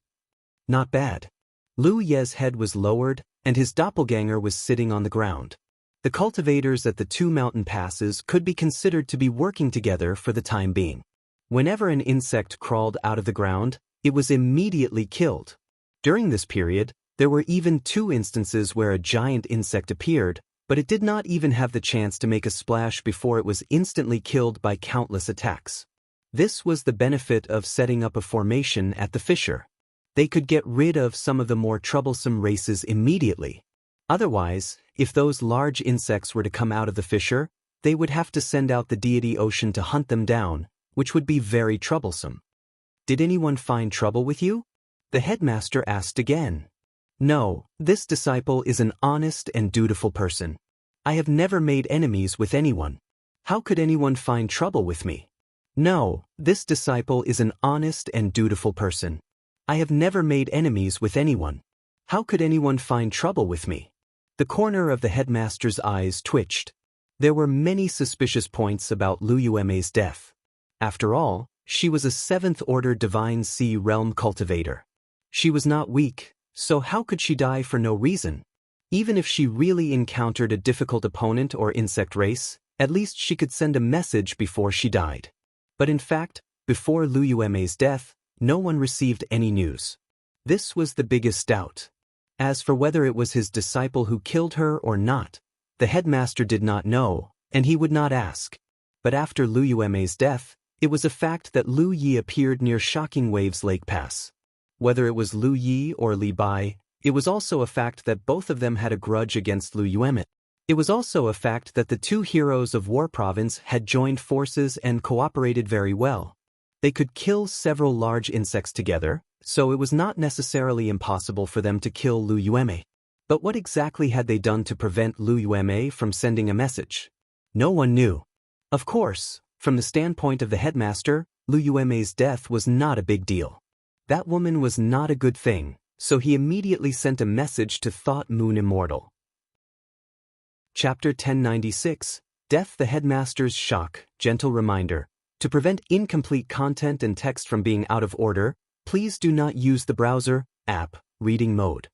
"Not bad." Lu Ye's head was lowered, and his doppelganger was sitting on the ground. The cultivators at the 2 mountain passes could be considered to be working together for the time being. Whenever an insect crawled out of the ground, it was immediately killed. During this period, there were even 2 instances where a giant insect appeared, but it did not even have the chance to make a splash before it was instantly killed by countless attacks. This was the benefit of setting up a formation at the fissure. They could get rid of some of the more troublesome races immediately. Otherwise, if those large insects were to come out of the fissure, they would have to send out the deity ocean to hunt them down, which would be very troublesome. "Did anyone find trouble with you?" the headmaster asked again. "No, this disciple is an honest and dutiful person. I have never made enemies with anyone. How could anyone find trouble with me?" "No, this disciple is an honest and dutiful person. I have never made enemies with anyone. How could anyone find trouble with me?" The corner of the headmaster's eyes twitched. There were many suspicious points about Lu Yueme's death. After all, she was a 7th-order Divine Sea Realm cultivator. She was not weak, so how could she die for no reason? Even if she really encountered a difficult opponent or insect race, at least she could send a message before she died. But in fact, before Lu Yueme's death, no one received any news. This was the biggest doubt. As for whether it was his disciple who killed her or not, the headmaster did not know, and he would not ask. But after Lu Yueme's death, it was a fact that Lu Yi appeared near Shocking Waves Lake Pass. Whether it was Lu Yi or Li Bai, it was also a fact that both of them had a grudge against Lu Yueme. It was also a fact that the 2 heroes of War Province had joined forces and cooperated very well. They could kill several large insects together, so it was not necessarily impossible for them to kill Lu Yueme. But what exactly had they done to prevent Lu Yueme from sending a message? No one knew. Of course, from the standpoint of the headmaster, Lu Yueme's death was not a big deal. That woman was not a good thing, so he immediately sent a message to Thought Moon Immortal. Chapter 1096, Death. The headmaster's shock, gentle reminder. To prevent incomplete content and text from being out of order, please do not use the browser, app, reading mode.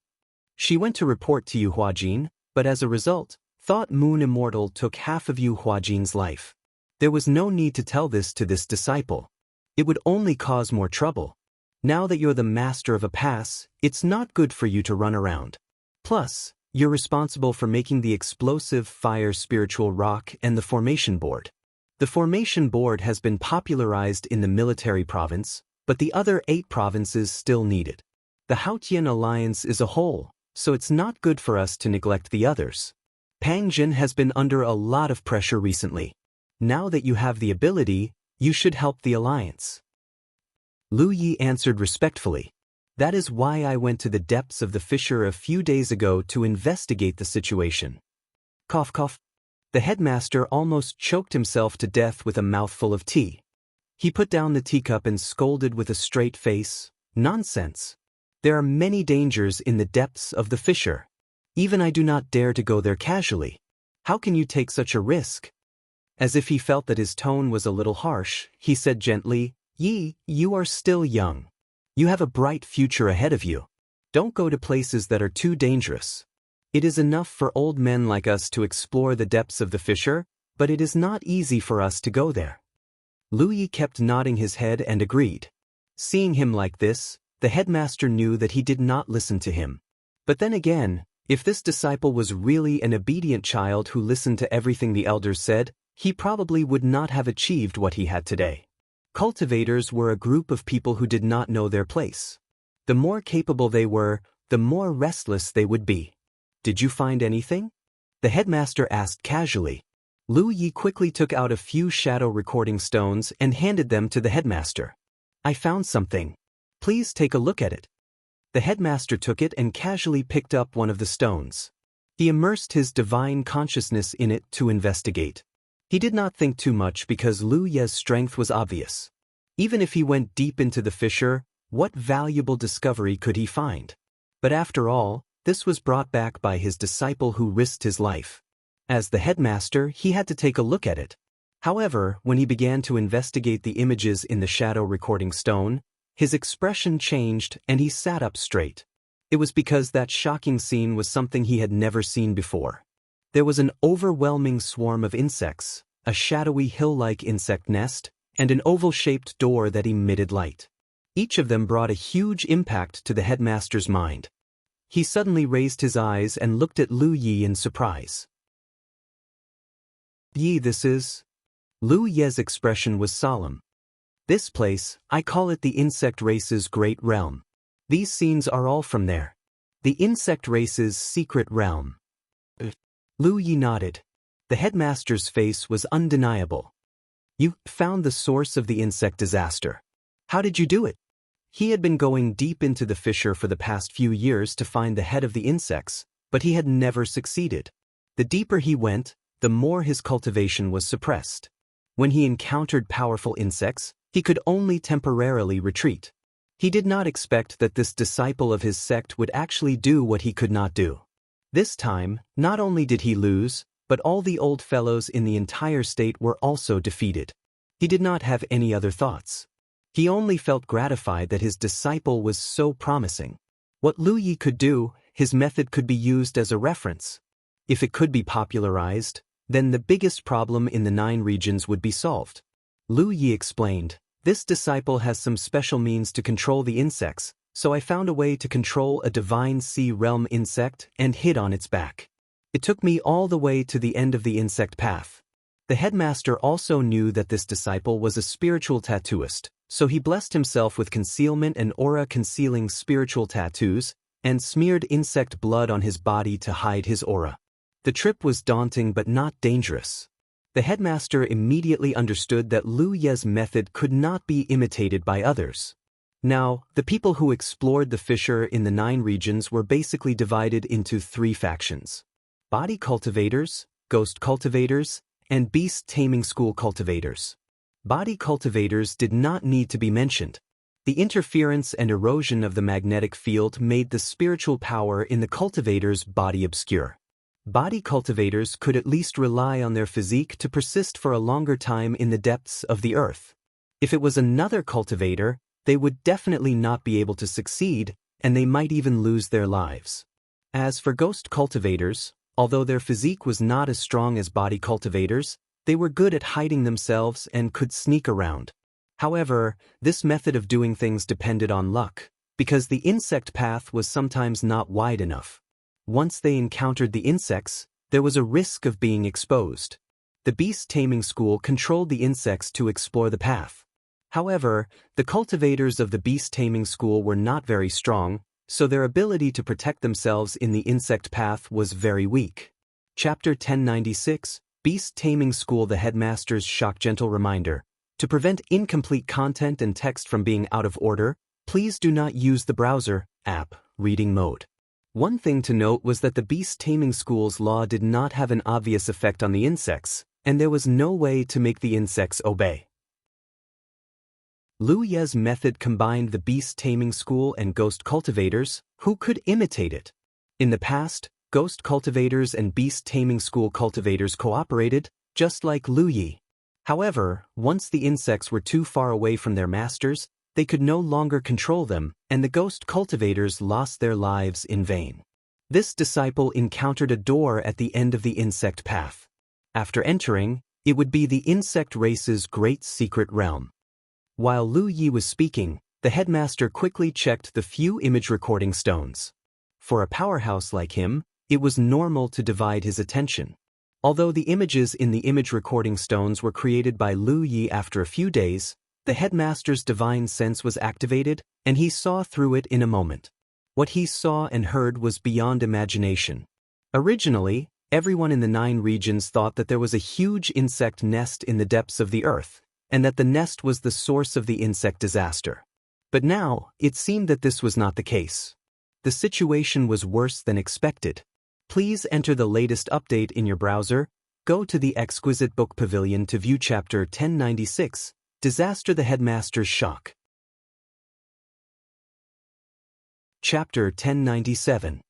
She went to report to Yu Huajin, but as a result, Thought Moon Immortal took half of Yu Huajin's life. There was no need to tell this to this disciple. It would only cause more trouble. Now that you're the master of a pass, it's not good for you to run around. Plus, you're responsible for making the explosive fire spiritual rock and the formation board. The formation board has been popularized in the military province, but the other 8 provinces still need it. The Haotian alliance is a whole, so it's not good for us to neglect the others. Pangjin has been under a lot of pressure recently. Now that you have the ability, you should help the alliance. Lu Yi answered respectfully. That is why I went to the depths of the fissure a few days ago to investigate the situation. Cough cough. The headmaster almost choked himself to death with a mouthful of tea. He put down the teacup and scolded with a straight face, "Nonsense. There are many dangers in the depths of the fissure. Even I do not dare to go there casually. How can you take such a risk?" As if he felt that his tone was a little harsh, he said gently, "Yi, you are still young. You have a bright future ahead of you. Don't go to places that are too dangerous. It is enough for old men like us to explore the depths of the fissure, but it is not easy for us to go there." Lu Yi kept nodding his head and agreed. Seeing him like this, the headmaster knew that he did not listen to him. But then again, if this disciple was really an obedient child who listened to everything the elders said, he probably would not have achieved what he had today. Cultivators were a group of people who did not know their place. The more capable they were, the more restless they would be. Did you find anything? The headmaster asked casually. Lu Yi quickly took out a few shadow recording stones and handed them to the headmaster. I found something. Please take a look at it. The headmaster took it and casually picked up one of the stones. He immersed his divine consciousness in it to investigate. He did not think too much because Lu Ye's strength was obvious. Even if he went deep into the fissure, what valuable discovery could he find? But after all, this was brought back by his disciple who risked his life. As the headmaster, he had to take a look at it. However, when he began to investigate the images in the shadow recording stone, his expression changed and he sat up straight. It was because that shocking scene was something he had never seen before. There was an overwhelming swarm of insects, a shadowy hill-like insect nest, and an oval-shaped door that emitted light. Each of them brought a huge impact to the headmaster's mind. He suddenly raised his eyes and looked at Lu Yi in surprise. Yi, this is? Lu Ye's expression was solemn. This place, I call it the insect race's great realm. These scenes are all from there. The insect race's secret realm. Lu Yi nodded. The headmaster's face was undeniable. You found the source of the insect disaster. How did you do it? He had been going deep into the fissure for the past few years to find the head of the insects, but he had never succeeded. The deeper he went, the more his cultivation was suppressed. When he encountered powerful insects, he could only temporarily retreat. He did not expect that this disciple of his sect would actually do what he could not do. This time, not only did he lose, but all the old fellows in the entire state were also defeated. He did not have any other thoughts. He only felt gratified that his disciple was so promising. What Lu Yi could do, his method could be used as a reference. If it could be popularized, then the biggest problem in the 9 regions would be solved. Lu Yi explained, this disciple has some special means to control the insects, so I found a way to control a divine sea realm insect and hid on its back. It took me all the way to the end of the insect path. The headmaster also knew that this disciple was a spiritual tattooist, so he blessed himself with concealment and aura-concealing spiritual tattoos, and smeared insect blood on his body to hide his aura. The trip was daunting but not dangerous. The headmaster immediately understood that Lu Ye's method could not be imitated by others. Now, the people who explored the fissure in the 9 regions were basically divided into 3 factions: body cultivators, ghost cultivators, and beast taming school cultivators. Body cultivators did not need to be mentioned. The interference and erosion of the magnetic field made the spiritual power in the cultivator's body obscure. Body cultivators could at least rely on their physique to persist for a longer time in the depths of the earth. If it was another cultivator, they would definitely not be able to succeed, and they might even lose their lives. As for ghost cultivators, although their physique was not as strong as body cultivators, they were good at hiding themselves and could sneak around. However, this method of doing things depended on luck, because the insect path was sometimes not wide enough. Once they encountered the insects, there was a risk of being exposed. The beast taming school controlled the insects to explore the path. However, the cultivators of the beast taming school were not very strong, so their ability to protect themselves in the insect path was very weak. Chapter 1096, Beast Taming School. The headmaster's gentle reminder. To prevent incomplete content and text from being out of order, please do not use the browser app reading mode. One thing to note was that the beast taming school's law did not have an obvious effect on the insects, and there was no way to make the insects obey. Lu Ye's method combined the beast taming school and ghost cultivators, who could imitate it. In the past, ghost cultivators and beast taming school cultivators cooperated, just like Lu Yi. However, once the insects were too far away from their masters, they could no longer control them, and the ghost cultivators lost their lives in vain. This disciple encountered a door at the end of the insect path. After entering, it would be the insect race's great secret realm. While Lu Yi was speaking, the headmaster quickly checked the few image recording stones. For a powerhouse like him, it was normal to divide his attention. Although the images in the image recording stones were created by Lu Yi after a few days, the headmaster's divine sense was activated, and he saw through it in a moment. What he saw and heard was beyond imagination. Originally, everyone in the 9 regions thought that there was a huge insect nest in the depths of the earth, and that the nest was the source of the insect disaster. But now, it seemed that this was not the case. The situation was worse than expected. Please enter the latest update in your browser. Go to the Exquisite Book Pavilion to view Chapter 1096, Disaster the Headmaster's Shock. Chapter 1097.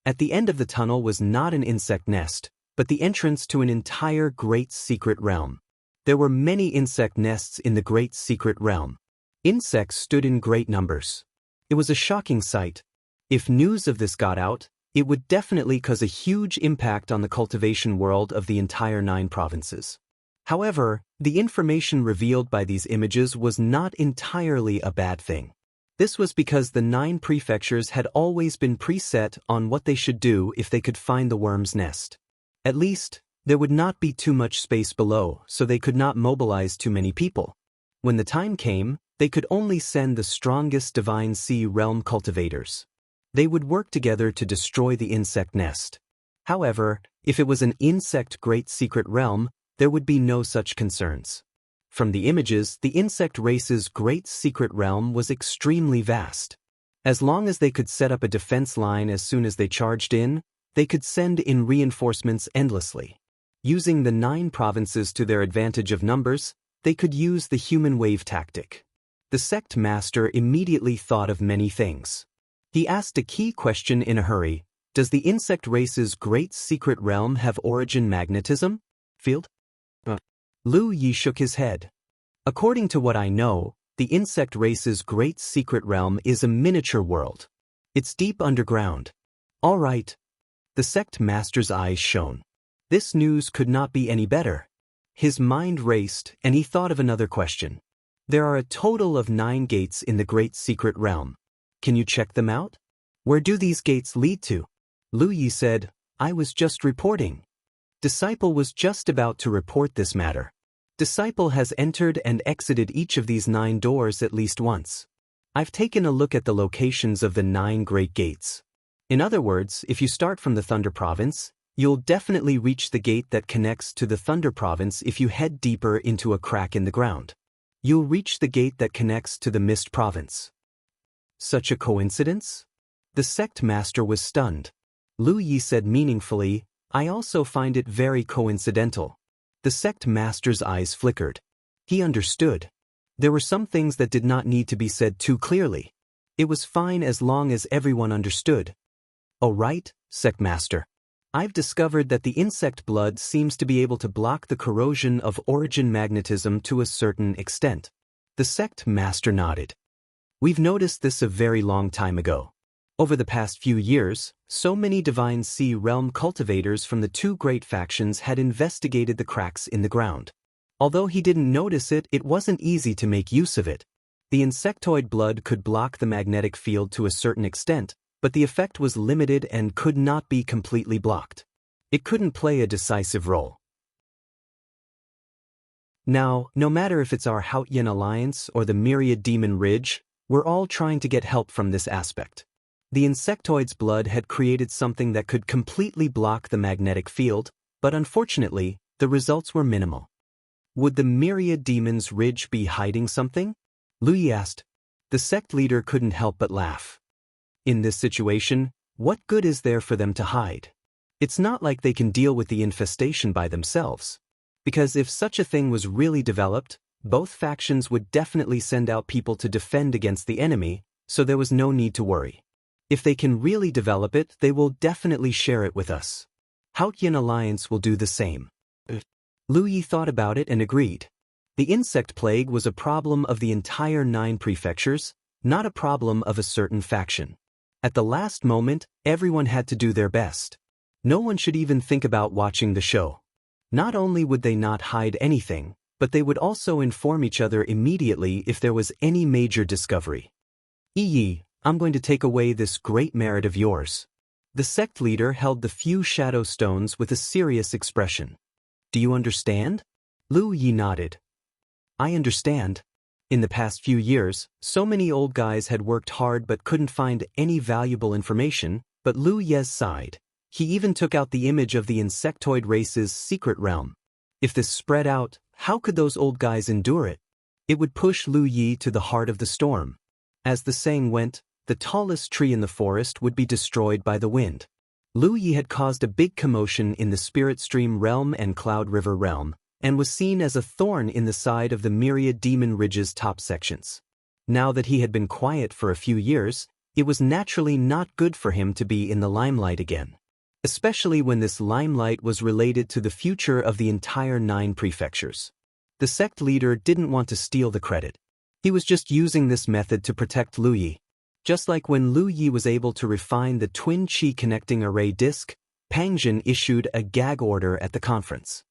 At the end of the tunnel was not an insect nest, but the entrance to an entire great secret realm. There were many insect nests in the great secret realm. Insects stood in great numbers. It was a shocking sight. If news of this got out, it would definitely cause a huge impact on the cultivation world of the entire 9 provinces. However, the information revealed by these images was not entirely a bad thing. This was because the 9 prefectures had always been preset on what they should do if they could find the worm's nest. At least, there would not be too much space below, so they could not mobilize too many people. When the time came, they could only send the strongest Divine Sea Realm cultivators. They would work together to destroy the insect nest. However, if it was an insect great secret realm, there would be no such concerns. From the images, the insect race's great secret realm was extremely vast. As long as they could set up a defense line as soon as they charged in, they could send in reinforcements endlessly. Using the 9 provinces to their advantage of numbers, they could use the human wave tactic. The sect master immediately thought of many things. He asked a key question in a hurry. Does the insect race's great secret realm have origin magnetism? Field? Lu Yi shook his head. According to what I know, the insect race's great secret realm is a miniature world. It's deep underground. All right. The sect master's eyes shone. This news could not be any better. His mind raced, and he thought of another question. There are a total of 9 gates in the great secret realm. Can you check them out? Where do these gates lead to? Lu Yi said, I was just reporting. Disciple was just about to report this matter. Disciple has entered and exited each of these 9 doors at least once. I've taken a look at the locations of the 9 great gates. In other words, if you start from the Thunder Province, you'll definitely reach the gate that connects to the Thunder Province if you head deeper into a crack in the ground. You'll reach the gate that connects to the Mist Province. Such a coincidence? The sect master was stunned. Lu Yi said meaningfully, I also find it very coincidental. The sect master's eyes flickered. He understood. There were some things that did not need to be said too clearly. It was fine as long as everyone understood. Oh right, sect master. I've discovered that the insect blood seems to be able to block the corrosion of origin magnetism to a certain extent. The sect master nodded. We've noticed this a very long time ago. Over the past few years, so many Divine Sea Realm cultivators from the 2 great factions had investigated the cracks in the ground. Although he didn't notice it, it wasn't easy to make use of it. The insectoid blood could block the magnetic field to a certain extent, but the effect was limited and could not be completely blocked. It couldn't play a decisive role. Now, no matter if it's our Haotian Alliance or the Myriad Demon Ridge, we're all trying to get help from this aspect. The insectoid's blood had created something that could completely block the magnetic field, but unfortunately, the results were minimal. Would the Myriad Demon's Ridge be hiding something? Lu Yi asked. The sect leader couldn't help but laugh. In this situation, what good is there for them to hide? It's not like they can deal with the infestation by themselves. Because if such a thing was really developed, both factions would definitely send out people to defend against the enemy, so there was no need to worry. If they can really develop it, they will definitely share it with us. Haotian Alliance will do the same. Lu Yi thought about it and agreed. The insect plague was a problem of the entire 9 prefectures, not a problem of a certain faction. At the last moment, everyone had to do their best. No one should even think about watching the show. Not only would they not hide anything, but they would also inform each other immediately if there was any major discovery. Yi, I'm going to take away this great merit of yours. The sect leader held the few shadow stones with a serious expression. Do you understand? Lu Yi nodded. I understand. In the past few years, so many old guys had worked hard but couldn't find any valuable information, but Lu Ye sighed. He even took out the image of the insectoid race's secret realm. If this spread out, how could those old guys endure it? It would push Lu Yi to the heart of the storm. As the saying went, the tallest tree in the forest would be destroyed by the wind. Lu Yi had caused a big commotion in the Spirit Stream realm and Cloud River realm, and was seen as a thorn in the side of the myriad Demon Ridge's top sections. Now that he had been quiet for a few years, it was naturally not good for him to be in the limelight again. Especially when this limelight was related to the future of the entire 9 prefectures. The sect leader didn't want to steal the credit. He was just using this method to protect Lu Yi. Just like when Lu Yi was able to refine the twin chi connecting array disk, Pangjin issued a gag order at the conference.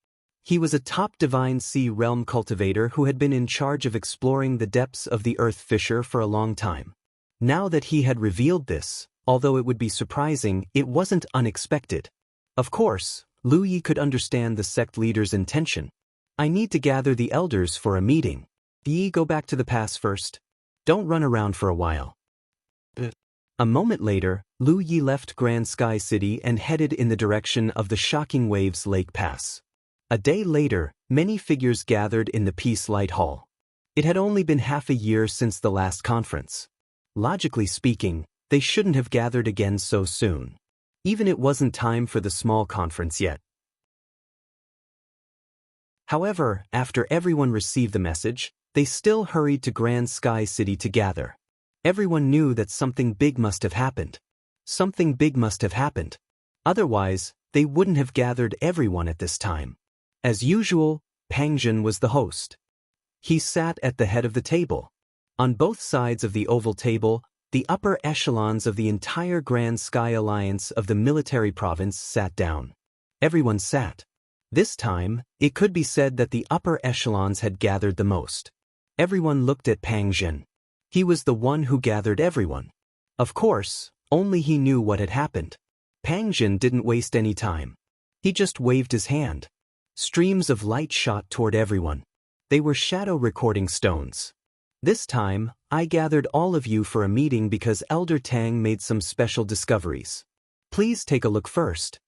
He was a top Divine Sea realm cultivator who had been in charge of exploring the depths of the Earth Fissure for a long time. Now that he had revealed this, although it would be surprising, it wasn't unexpected. Of course, Lu Yi could understand the sect leader's intention. I need to gather the elders for a meeting. Yi, go back to the pass first. Don't run around for a while. A moment later, Lu Yi left Grand Sky City and headed in the direction of the Shocking Waves Lake Pass. A day later, many figures gathered in the Peace Light Hall. It had only been half a year since the last conference. Logically speaking, they shouldn't have gathered again so soon. Even it wasn't time for the small conference yet. However, after everyone received the message, they still hurried to Grand Sky City to gather. Everyone knew that something big must have happened. Something big must have happened. Otherwise, they wouldn't have gathered everyone at this time. As usual, Pangjin was the host. He sat at the head of the table. On both sides of the oval table, the upper echelons of the entire Grand Sky Alliance of the military province sat down. Everyone sat. This time, it could be said that the upper echelons had gathered the most. Everyone looked at Pangjin. He was the one who gathered everyone. Of course, only he knew what had happened. Pangjin didn't waste any time. He just waved his hand. Streams of light shot toward everyone. They were shadow recording stones. This time, I gathered all of you for a meeting because Elder Tang made some special discoveries. Please take a look first.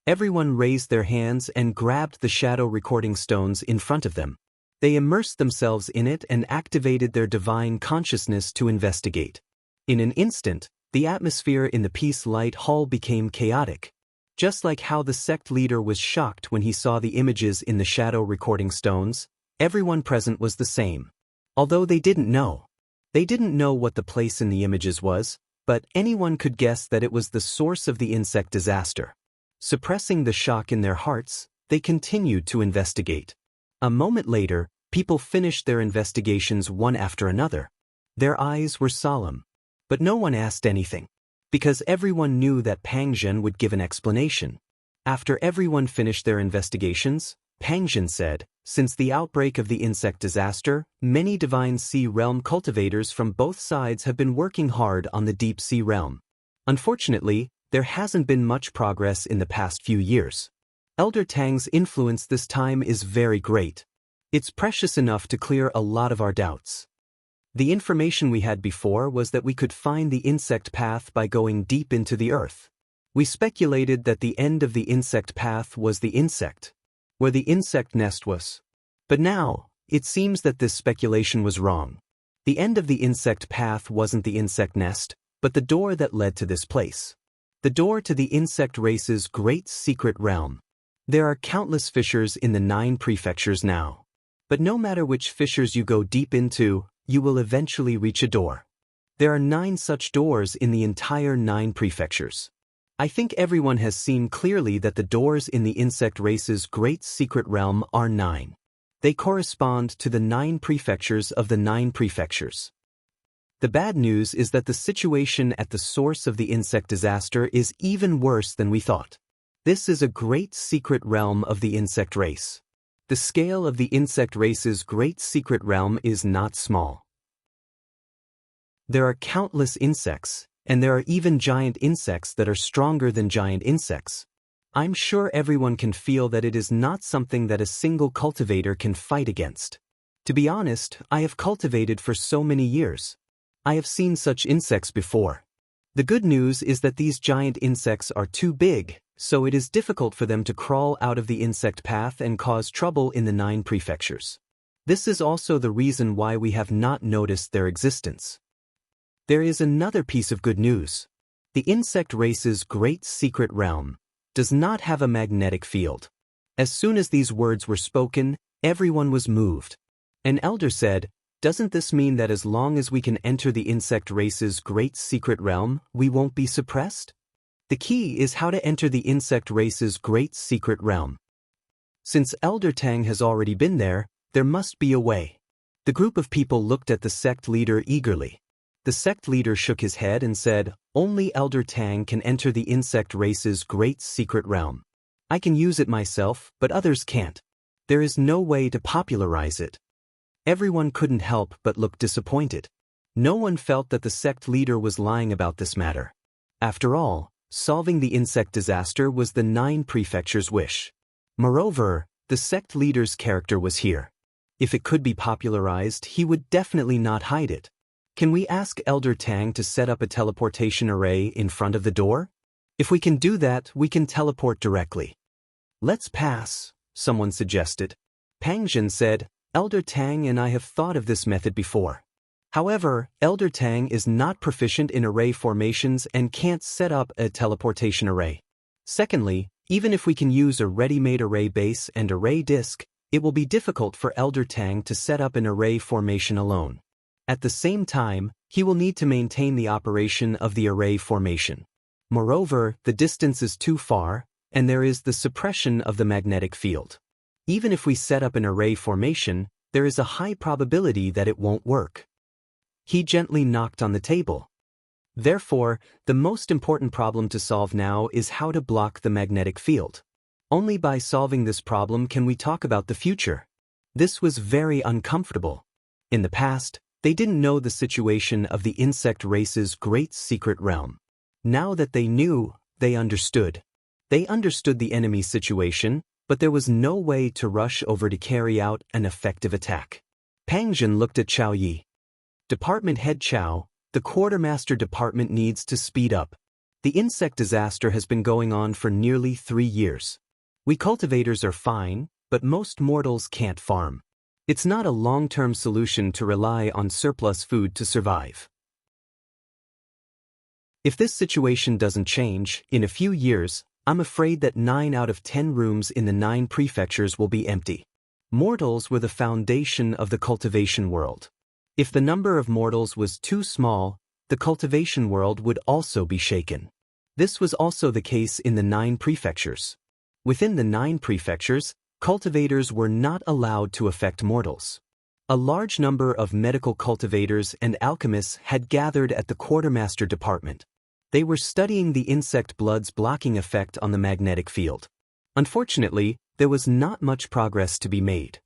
Everyone raised their hands and grabbed the shadow recording stones in front of them. They immersed themselves in it and activated their divine consciousness to investigate. In an instant, the atmosphere in the Peace Light Hall became chaotic. Just like how the sect leader was shocked when he saw the images in the shadow recording stones, everyone present was the same. Although they didn't know. They didn't know what the place in the images was, but anyone could guess that it was the source of the insect disaster. Suppressing the shock in their hearts, they continued to investigate. A moment later, people finished their investigations one after another. Their eyes were solemn. But no one asked anything. Because everyone knew that Pangjin would give an explanation. After everyone finished their investigations, Pangjin said, since the outbreak of the insect disaster, many Divine Sea Realm cultivators from both sides have been working hard on the Deep Sea Realm. Unfortunately, there hasn't been much progress in the past few years. Elder Tang's influence this time is very great. It's precious enough to clear a lot of our doubts. The information we had before was that we could find the insect path by going deep into the earth. We speculated that the end of the insect path was the insect, where the insect nest was. But now, it seems that this speculation was wrong. The end of the insect path wasn't the insect nest, but the door that led to this place. The door to the insect race's great secret realm. There are countless fissures in the 9 prefectures now. But no matter which fissures you go deep into, you will eventually reach a door. There are 9 such doors in the entire 9 prefectures. I think everyone has seen clearly that the doors in the insect race's great secret realm are 9. They correspond to the 9 prefectures of the 9 prefectures. The bad news is that the situation at the source of the insect disaster is even worse than we thought. This is a great secret realm of the insect race. The scale of the insect race's great secret realm is not small. There are countless insects, and there are even giant insects that are stronger than giant insects. I'm sure everyone can feel that it is not something that a single cultivator can fight against. To be honest, I have cultivated for so many years. I have seen such insects before. The good news is that these giant insects are too big, so it is difficult for them to crawl out of the insect path and cause trouble in the 9 prefectures. This is also the reason why we have not noticed their existence. There is another piece of good news. The insect race's great secret realm does not have a magnetic field. As soon as these words were spoken, everyone was moved. An elder said, "Doesn't this mean that as long as we can enter the insect race's great secret realm, we won't be suppressed?" The key is how to enter the insect race's great secret realm. Since Elder Tang has already been there must be a way. The group of people looked at the sect leader eagerly. The sect leader shook his head and said, "Only Elder Tang can enter the insect race's great secret realm. I can use it myself, but others can't. There is no way to popularize it." Everyone couldn't help but look disappointed. No one felt that the sect leader was lying about this matter. After all, solving the insect disaster was the 9 prefectures' wish. Moreover, the sect leader's character was here. If it could be popularized, he would definitely not hide it. Can we ask Elder Tang to set up a teleportation array in front of the door? If we can do that, we can teleport directly. Let's pass, someone suggested. Pangjin said, "Elder Tang and I have thought of this method before. However, Elder Tang is not proficient in array formations and can't set up a teleportation array. Secondly, even if we can use a ready-made array base and array disk, it will be difficult for Elder Tang to set up an array formation alone. At the same time, he will need to maintain the operation of the array formation. Moreover, the distance is too far, and there is the suppression of the magnetic field. Even if we set up an array formation, there is a high probability that it won't work." He gently knocked on the table. Therefore, the most important problem to solve now is how to block the magnetic field. Only by solving this problem can we talk about the future. This was very uncomfortable. In the past, they didn't know the situation of the insect race's great secret realm. Now that they knew, they understood. They understood the enemy's situation, but there was no way to rush over to carry out an effective attack. Pangjin looked at Chao Yi. "Department Head Chao, the Quartermaster Department needs to speed up. The insect disaster has been going on for nearly 3 years. We cultivators are fine, but most mortals can't farm. It's not a long-term solution to rely on surplus food to survive. If this situation doesn't change, in a few years, I'm afraid that 9 out of 10 rooms in the 9 prefectures will be empty." Mortals were the foundation of the cultivation world. If the number of mortals was too small, the cultivation world would also be shaken. This was also the case in the 9 prefectures. Within the 9 prefectures, cultivators were not allowed to affect mortals. A large number of medical cultivators and alchemists had gathered at the Quartermaster Department. They were studying the insect blood's blocking effect on the magnetic field. Unfortunately, there was not much progress to be made.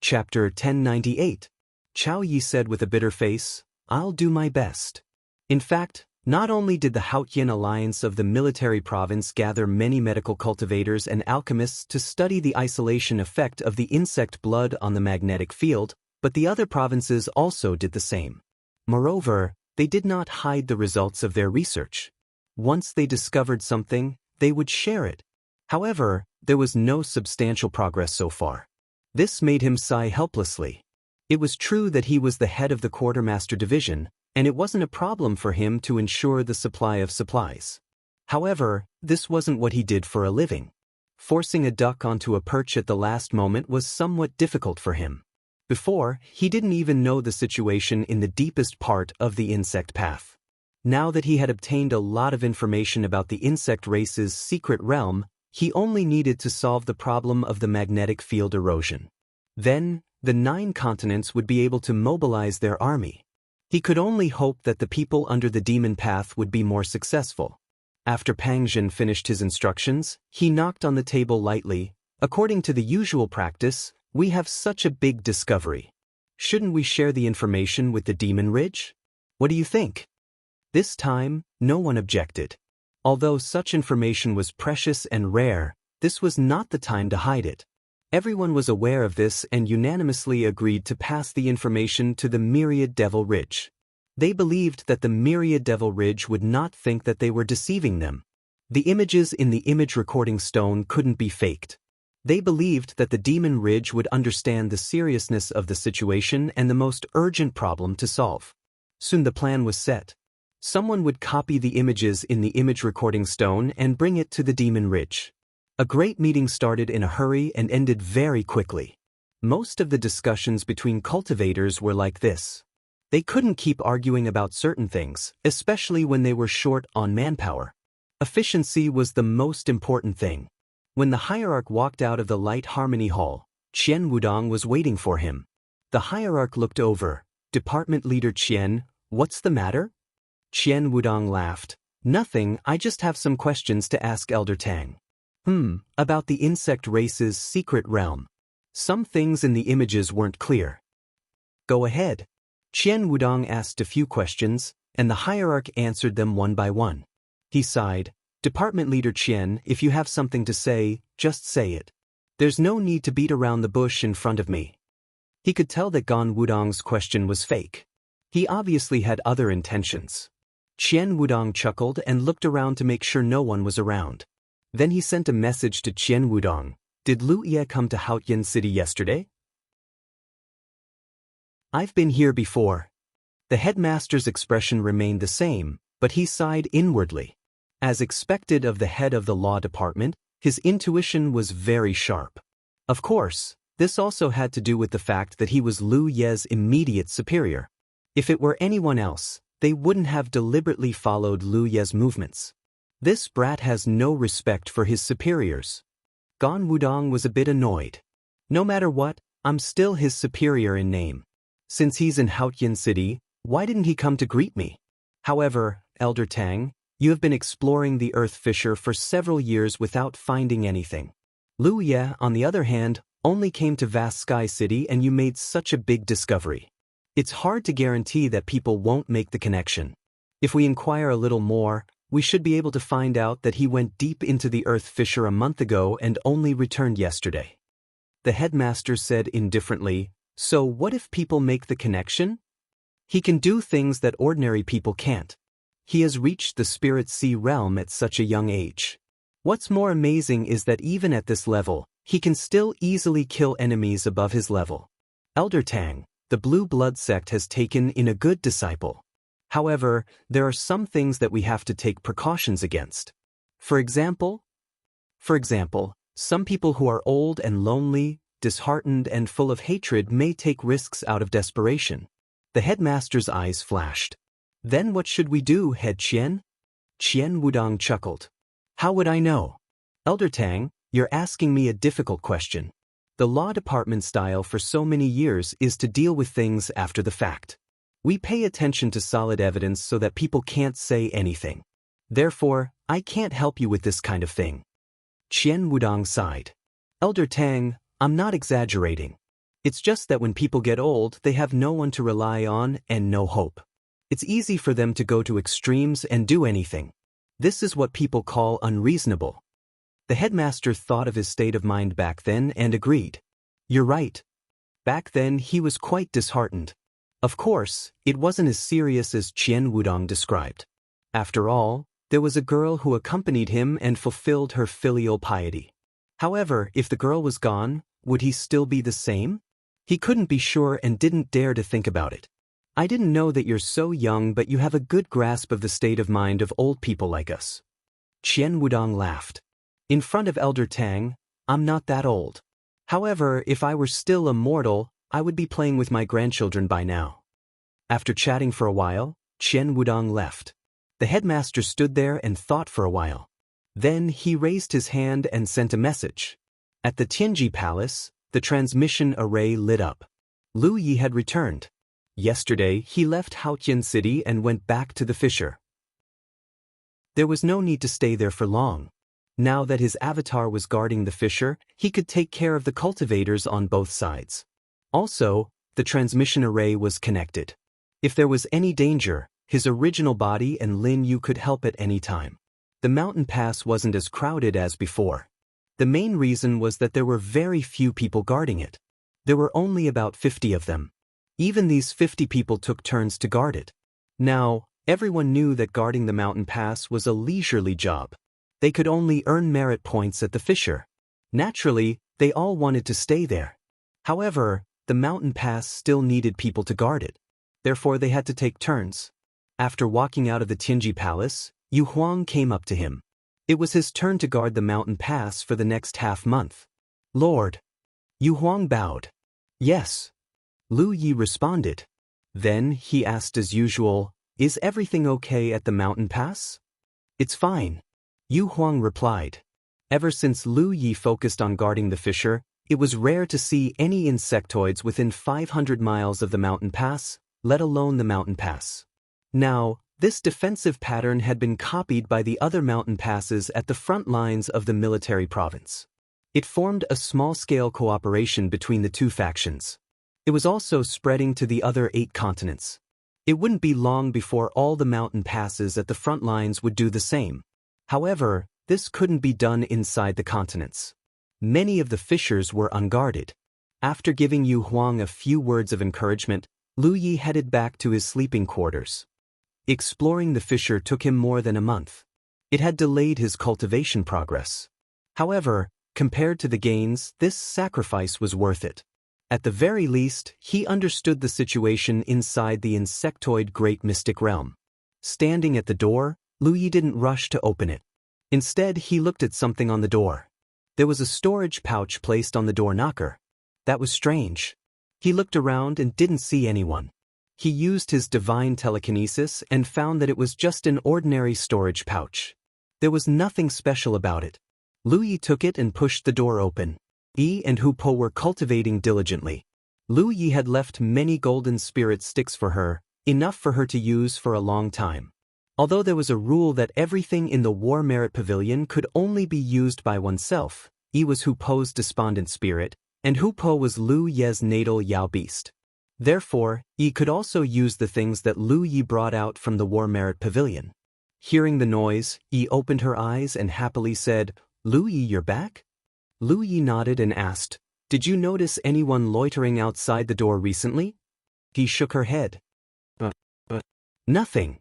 Chapter 1098. Chao Yi said with a bitter face, "I'll do my best." In fact, not only did the Haotian Alliance of the military province gather many medical cultivators and alchemists to study the isolation effect of the insect blood on the magnetic field, but the other provinces also did the same. Moreover, they did not hide the results of their research. Once they discovered something, they would share it. However, there was no substantial progress so far. This made him sigh helplessly. It was true that he was the head of the Quartermaster Division, and it wasn't a problem for him to ensure the supply of supplies. However, this wasn't what he did for a living. Forcing a duck onto a perch at the last moment was somewhat difficult for him. Before, he didn't even know the situation in the deepest part of the insect path. Now that he had obtained a lot of information about the insect race's secret realm, he only needed to solve the problem of the magnetic field erosion. Then, the 9 continents would be able to mobilize their army. He could only hope that the people under the demon path would be more successful. After Pangjin finished his instructions, he knocked on the table lightly. According to the usual practice, We have such a big discovery. Shouldn't we share the information with the Demon Ridge? What do you think? This time, no one objected. Although such information was precious and rare, this was not the time to hide it. Everyone was aware of this and unanimously agreed to pass the information to the Myriad Devil Ridge. They believed that the Myriad Devil Ridge would not think that they were deceiving them. The images in the image recording stone couldn't be faked. They believed that the Demon Ridge would understand the seriousness of the situation and the most urgent problem to solve. Soon the plan was set. Someone would copy the images in the image recording stone and bring it to the Demon Ridge. A great meeting started in a hurry and ended very quickly. Most of the discussions between cultivators were like this. They couldn't keep arguing about certain things, especially when they were short on manpower. Efficiency was the most important thing. When the hierarch walked out of the Light Harmony Hall, Qian Wudong was waiting for him. The hierarch looked over. Department Leader Qian, what's the matter? Qian Wudong laughed. Nothing, I just have some questions to ask Elder Tang. About the insect race's secret realm. Some things in the images weren't clear. Go ahead. Qian Wudong asked a few questions, and the hierarch answered them one by one. He sighed. Department Leader Qian, if you have something to say, just say it. There's no need to beat around the bush in front of me. He could tell that Gan Wudong's question was fake. He obviously had other intentions. Qian Wudong chuckled and looked around to make sure no one was around. Then he sent a message to Qian Wudong. Did Lu Ye come to Haotian City yesterday? I've been here before. The headmaster's expression remained the same, but he sighed inwardly. As expected of the head of the law department, his intuition was very sharp. Of course, this also had to do with the fact that he was Lu Ye's immediate superior. If it were anyone else, they wouldn't have deliberately followed Lu Ye's movements. This brat has no respect for his superiors. Gan Wudong was a bit annoyed. No matter what, I'm still his superior in name. Since he's in Haotian City, why didn't he come to greet me? However, Elder Tang, you have been exploring the Earth Fissure for several years without finding anything. Lu Ye, on the other hand, only came to Vast Sky City and you made such a big discovery. It's hard to guarantee that people won't make the connection. If we inquire a little more, we should be able to find out that he went deep into the Earth Fissure a month ago and only returned yesterday. The headmaster said indifferently, so what if people make the connection? He can do things that ordinary people can't. He has reached the Spirit Sea realm at such a young age. What's more amazing is that even at this level, he can still easily kill enemies above his level. Elder Tang, the Blue Blood sect has taken in a good disciple. However, there are some things that we have to take precautions against. For example, some people who are old and lonely, disheartened and full of hatred may take risks out of desperation. The headmaster's eyes flashed. Then what should we do, Head Qian? Qian Wudong chuckled. How would I know? Elder Tang, you're asking me a difficult question. The law department style for so many years is to deal with things after the fact. We pay attention to solid evidence so that people can't say anything. Therefore, I can't help you with this kind of thing. Qian Wudong sighed. Elder Tang, I'm not exaggerating. It's just that when people get old, they have no one to rely on and no hope. It's easy for them to go to extremes and do anything. This is what people call unreasonable. The headmaster thought of his state of mind back then and agreed. You're right. Back then he was quite disheartened. Of course, it wasn't as serious as Qian Wudong described. After all, there was a girl who accompanied him and fulfilled her filial piety. However, if the girl was gone, would he still be the same? He couldn't be sure and didn't dare to think about it. I didn't know that you're so young, but you have a good grasp of the state of mind of old people like us. Qian Wudong laughed. In front of Elder Tang, I'm not that old. However, if I were still immortal, I would be playing with my grandchildren by now. After chatting for a while, Qian Wudong left. The headmaster stood there and thought for a while. Then he raised his hand and sent a message. At the Tianji Palace, the transmission array lit up. Lu Yi had returned. Yesterday, he left Haotian City and went back to the fissure. There was no need to stay there for long. Now that his avatar was guarding the fissure, he could take care of the cultivators on both sides. Also, the transmission array was connected. If there was any danger, his original body and Lin Yu could help at any time. The mountain pass wasn't as crowded as before. The main reason was that there were very few people guarding it. There were only about 50 of them. Even these 50 people took turns to guard it. Now, everyone knew that guarding the mountain pass was a leisurely job. They could only earn merit points at the fissure. Naturally, they all wanted to stay there. However, the mountain pass still needed people to guard it. Therefore, they had to take turns. After walking out of the Tianji Palace, Yu Huang came up to him. It was his turn to guard the mountain pass for the next half-month. Lord. Yu Huang bowed. Yes. Lu Yi responded. Then he asked as usual, is everything okay at the mountain pass? It's fine. Yu Huang replied. Ever since Lu Yi focused on guarding the fissure, it was rare to see any insectoids within 500 miles of the mountain pass, let alone the mountain pass. Now, this defensive pattern had been copied by the other mountain passes at the front lines of the military province. It formed a small-scale cooperation between the two factions. It was also spreading to the other 8 continents. It wouldn't be long before all the mountain passes at the front lines would do the same. However, this couldn't be done inside the continents. Many of the fissures were unguarded. After giving Yu Huang a few words of encouragement, Lu Yi headed back to his sleeping quarters. Exploring the fissure took him more than a month. It had delayed his cultivation progress. However, compared to the gains, this sacrifice was worth it. At the very least, he understood the situation inside the insectoid Great Mystic Realm. Standing at the door, Lu Yi didn't rush to open it. Instead, he looked at something on the door. There was a storage pouch placed on the door knocker. That was strange. He looked around and didn't see anyone. He used his divine telekinesis and found that it was just an ordinary storage pouch. There was nothing special about it. Lu Yi took it and pushed the door open. Yi and Hu Po were cultivating diligently. Lu Yi had left many golden spirit sticks for her, enough for her to use for a long time. Although there was a rule that everything in the War Merit Pavilion could only be used by oneself, Yi was Hu Po's despondent spirit, and Hu Po was Lu Ye's natal Yao beast. Therefore, Yi could also use the things that Lu Yi brought out from the War Merit Pavilion. Hearing the noise, Yi opened her eyes and happily said, Lu Yi, you're back? Lu Yi nodded and asked, did you notice anyone loitering outside the door recently? He shook her head. Nothing.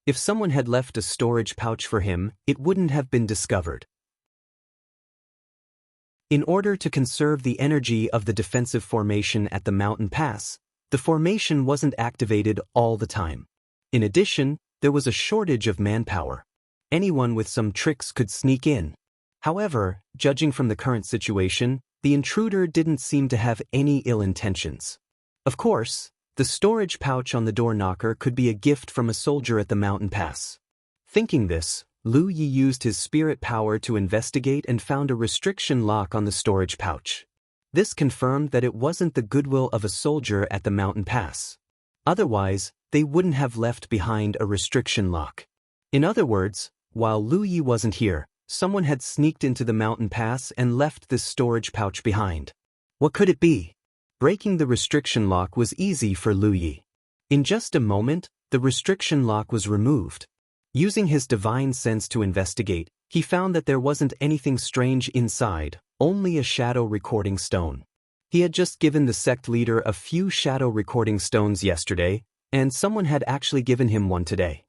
If someone had left a storage pouch for him, it wouldn't have been discovered. In order to conserve the energy of the defensive formation at the mountain pass, the formation wasn't activated all the time. In addition, there was a shortage of manpower. Anyone with some tricks could sneak in. However, judging from the current situation, the intruder didn't seem to have any ill intentions. Of course, the storage pouch on the door knocker could be a gift from a soldier at the mountain pass. Thinking this, Lu Yi used his spirit power to investigate and found a restriction lock on the storage pouch. This confirmed that it wasn't the goodwill of a soldier at the mountain pass. Otherwise, they wouldn't have left behind a restriction lock. In other words, while Lu Yi wasn't here, someone had sneaked into the mountain pass and left this storage pouch behind. What could it be? Breaking the restriction lock was easy for Lu Yi. In just a moment, the restriction lock was removed. Using his divine sense to investigate, he found that there wasn't anything strange inside, only a shadow recording stone. He had just given the sect leader a few shadow recording stones yesterday, and someone had actually given him one today.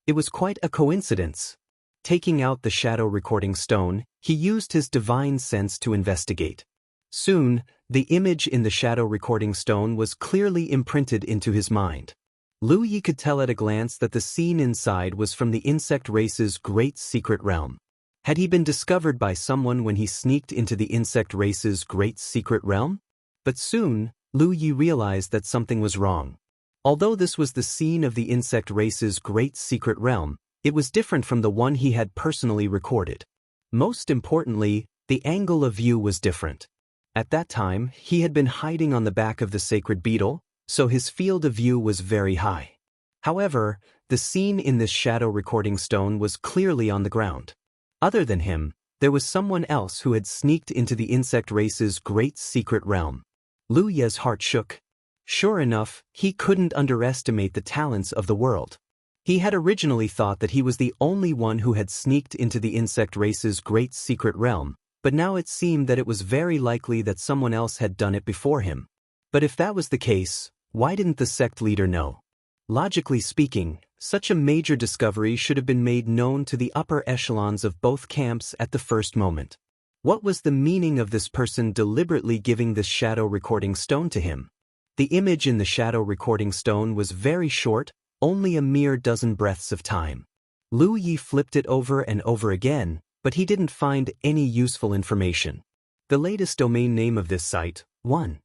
It was quite a coincidence. Taking out the shadow recording stone, he used his divine sense to investigate. Soon, the image in the shadow recording stone was clearly imprinted into his mind. Lu Yi could tell at a glance that the scene inside was from the insect race's great secret realm. Had he been discovered by someone when he sneaked into the insect race's great secret realm? But soon, Lu Yi realized that something was wrong. Although this was the scene of the insect race's great secret realm, it was different from the one he had personally recorded. Most importantly, the angle of view was different. At that time, he had been hiding on the back of the sacred beetle, so his field of view was very high. However, the scene in this shadow recording stone was clearly on the ground. Other than him, There was someone else who had sneaked into the insect race's great secret realm. Lu Ye's heart shook. Sure enough, he couldn't underestimate the talents of the world. He had originally thought that he was the only one who had sneaked into the insect race's great secret realm, but now it seemed that it was very likely that someone else had done it before him. But if that was the case, why didn't the sect leader know? Logically speaking, such a major discovery should have been made known to the upper echelons of both camps at the first moment. What was the meaning of this person deliberately giving this shadow recording stone to him? The image in the shadow recording stone was very short, only a mere dozen breaths of time. Lu Yi flipped it over and over again, but he didn't find any useful information. The latest domain name of this site, 1.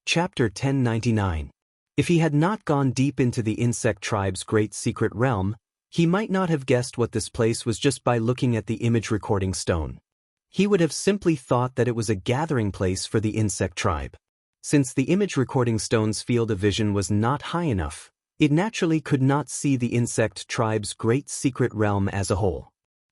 Chapter 1099. If he had not gone deep into the insect tribe's great secret realm, he might not have guessed what this place was just by looking at the image recording stone. He would have simply thought that it was a gathering place for the insect tribe. Since the image recording stone's field of vision was not high enough, it naturally could not see the insect tribe's great secret realm as a whole.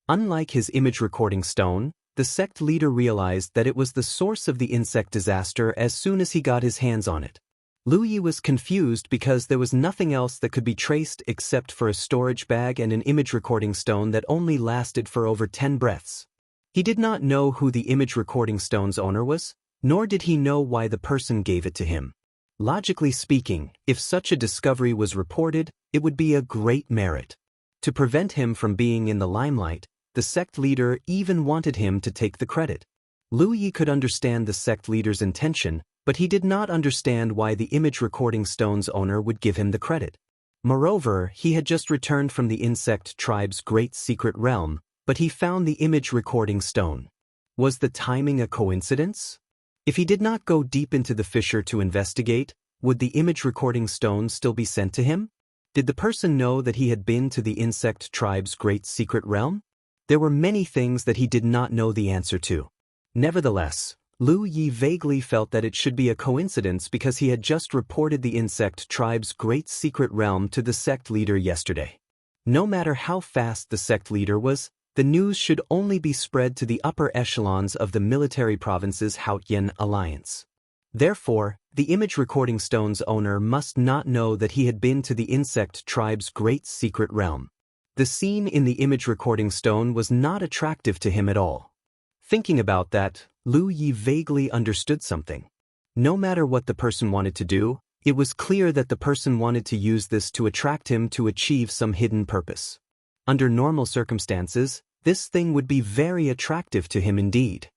Unlike his image recording stone, the sect leader realized that it was the source of the insect disaster as soon as he got his hands on it. Lu Yi was confused because there was nothing else that could be traced except for a storage bag and an image recording stone that only lasted for over 10 breaths. He did not know who the image recording stone's owner was, nor did he know why the person gave it to him. Logically speaking, if such a discovery was reported, it would be a great merit. To prevent him from being in the limelight, the sect leader even wanted him to take the credit. Lu Yi could understand the sect leader's intention, but he did not understand why the image recording stone's owner would give him the credit. Moreover, he had just returned from the insect tribe's great secret realm, but he found the image recording stone. Was the timing a coincidence? If he did not go deep into the fissure to investigate, would the image recording stone still be sent to him? Did the person know that he had been to the insect tribe's great secret realm? There were many things that he did not know the answer to. Nevertheless, Lu Yi vaguely felt that it should be a coincidence because he had just reported the insect tribe's great secret realm to the sect leader yesterday. No matter how fast the sect leader was, the news should only be spread to the upper echelons of the military province's Haotian alliance. Therefore, the image recording stone's owner must not know that he had been to the insect tribe's great secret realm. The scene in the image recording stone was not attractive to him at all. Thinking about that, Lu Yi vaguely understood something. No matter what the person wanted to do, it was clear that the person wanted to use this to attract him to achieve some hidden purpose. Under normal circumstances, this thing would be very attractive to him indeed.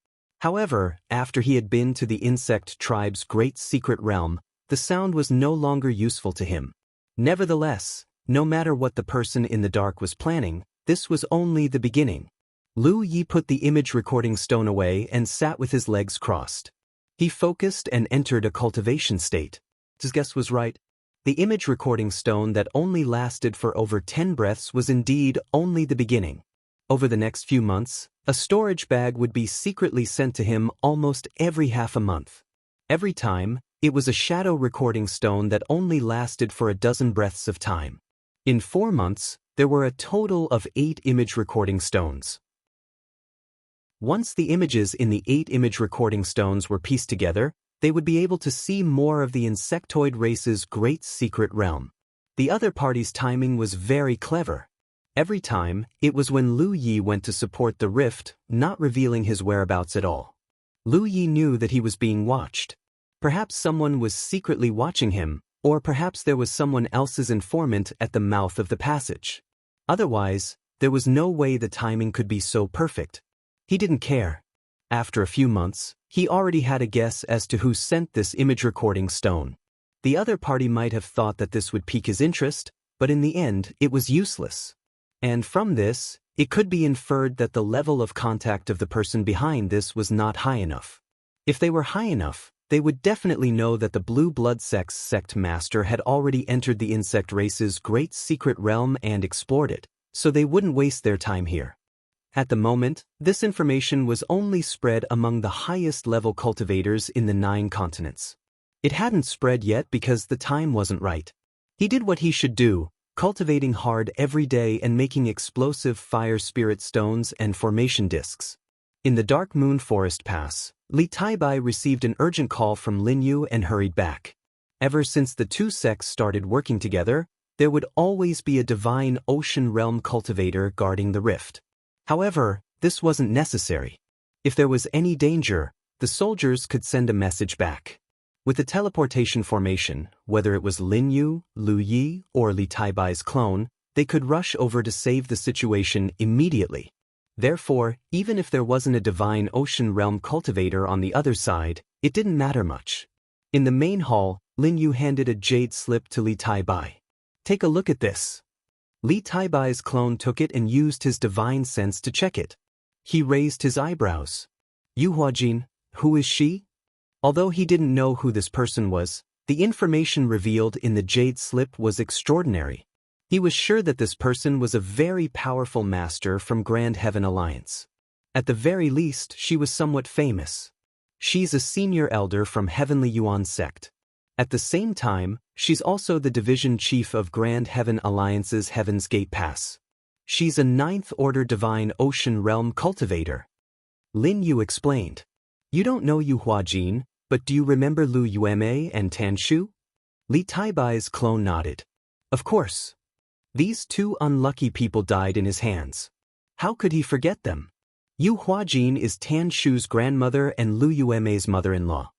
However, after he had been to the insect tribe's great secret realm, the sound was no longer useful to him. Nevertheless, no matter what the person in the dark was planning, this was only the beginning. Lu Yi put the image recording stone away and sat with his legs crossed. He focused and entered a cultivation state. His guess was right. The image recording stone that only lasted for over 10 breaths was indeed only the beginning. Over the next few months, a storage bag would be secretly sent to him almost every half a month. Every time, it was a shadow recording stone that only lasted for a dozen breaths of time. In 4 months, there were a total of 8 image recording stones. Once the images in the 8 image recording stones were pieced together, they would be able to see more of the insectoid race's great secret realm. The other party's timing was very clever. Every time, it was when Lu Yi went to support the rift, not revealing his whereabouts at all. Lu Yi knew that he was being watched. Perhaps someone was secretly watching him, or perhaps there was someone else's informant at the mouth of the passage. Otherwise, there was no way the timing could be so perfect. He didn't care. After a few months, he already had a guess as to who sent this image recording stone. The other party might have thought that this would pique his interest, but in the end, it was useless. And from this, it could be inferred that the level of contact of the person behind this was not high enough. If they were high enough, they would definitely know that the blue blood sect master had already entered the insect race's great secret realm and explored it, so they wouldn't waste their time here. At the moment, this information was only spread among the highest level cultivators in the 9 continents. It hadn't spread yet because the time wasn't right. He did what he should do, cultivating hard every day and making explosive fire spirit stones and formation discs. In the Dark Moon Forest Pass, Li Taibai received an urgent call from Lin Yu and hurried back. Ever since the two sects started working together, there would always be a divine ocean realm cultivator guarding the rift. However, this wasn't necessary. If there was any danger, the soldiers could send a message back. With the teleportation formation, whether it was Lin Yu, Lu Yi, or Li Taibai's clone, they could rush over to save the situation immediately. Therefore, even if there wasn't a divine ocean realm cultivator on the other side, it didn't matter much. In the main hall, Lin Yu handed a jade slip to Li Taibai. Take a look at this. Li Taibai's clone took it and used his divine sense to check it. He raised his eyebrows. Yu Huajin, who is she? Although he didn't know who this person was, the information revealed in the jade slip was extraordinary. He was sure that this person was a very powerful master from Grand Heaven Alliance. At the very least, she was somewhat famous. She's a senior elder from Heavenly Yuan sect. At the same time, she's also the division chief of Grand Heaven Alliance's Heaven's Gate Pass. She's a 9th Order Divine Ocean Realm cultivator. Lin Yu explained. You don't know Yu Huajin, but do you remember Lu Yueme and Tan Shu? Li Taibai's clone nodded. Of course. These two unlucky people died in his hands. How could he forget them? Yu Huajin is Tan Shu's grandmother and Lu Yueme's mother-in-law.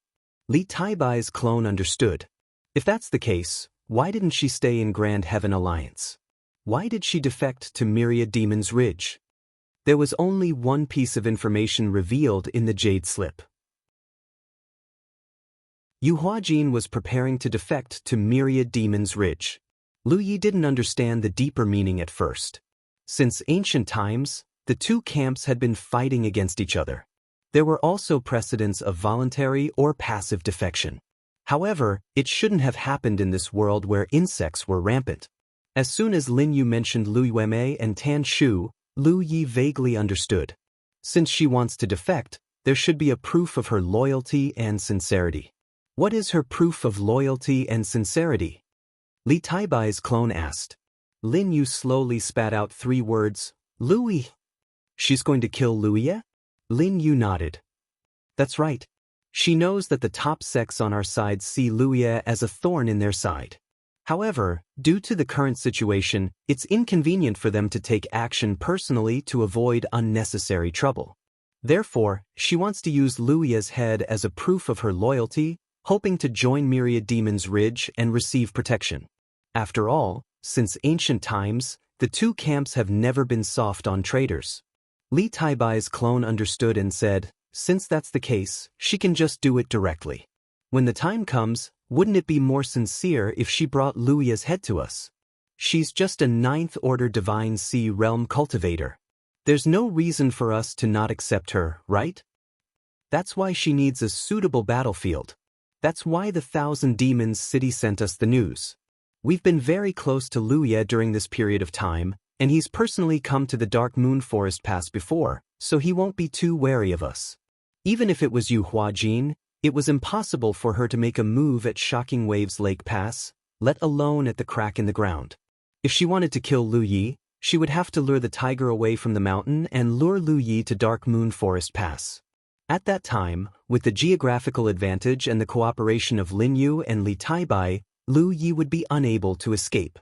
Li Taibai's clone understood. If that's the case, why didn't she stay in Grand Heaven Alliance? Why did she defect to Myriad Demon's Ridge? There was only one piece of information revealed in the jade slip. Yu Huajin was preparing to defect to Myriad Demon's Ridge. Lu Yi didn't understand the deeper meaning at first. Since ancient times, the two camps had been fighting against each other. There were also precedents of voluntary or passive defection. However, it shouldn't have happened in this world where insects were rampant. As soon as Lin Yu mentioned Lu Yueme and Tan Shu, Lu Yi vaguely understood. Since she wants to defect, there should be a proof of her loyalty and sincerity. What is her proof of loyalty and sincerity? Li Taibai's clone asked. Lin Yu slowly spat out 3 words, Louis. She's going to kill Luia? Lin Yu nodded. That's right. She knows that the top sects on our side see Luia as a thorn in their side. However, due to the current situation, it's inconvenient for them to take action personally to avoid unnecessary trouble. Therefore, she wants to use Luia's head as a proof of her loyalty, hoping to join Myriad Demon's Ridge and receive protection. After all, since ancient times, the two camps have never been soft on traitors. Li Taibai's clone understood and said, since that's the case, she can just do it directly. When the time comes, wouldn't it be more sincere if she brought Luia's head to us? She's just a 9th Order Divine Sea Realm cultivator. There's no reason for us to not accept her, right? That's why she needs a suitable battlefield. That's why the 1,000 Demons City sent us the news. We've been very close to Luia during this period of time, and he's personally come to the Dark Moon Forest Pass before, so he won't be too wary of us. Even if it was Yu Huajin, it was impossible for her to make a move at Shocking Waves Lake Pass, let alone at the crack in the ground. If she wanted to kill Lu Yi, she would have to lure the tiger away from the mountain and lure Lu Yi to Dark Moon Forest Pass. At that time, with the geographical advantage and the cooperation of Lin Yu and Li Taibai, Lu Yi would be unable to escape.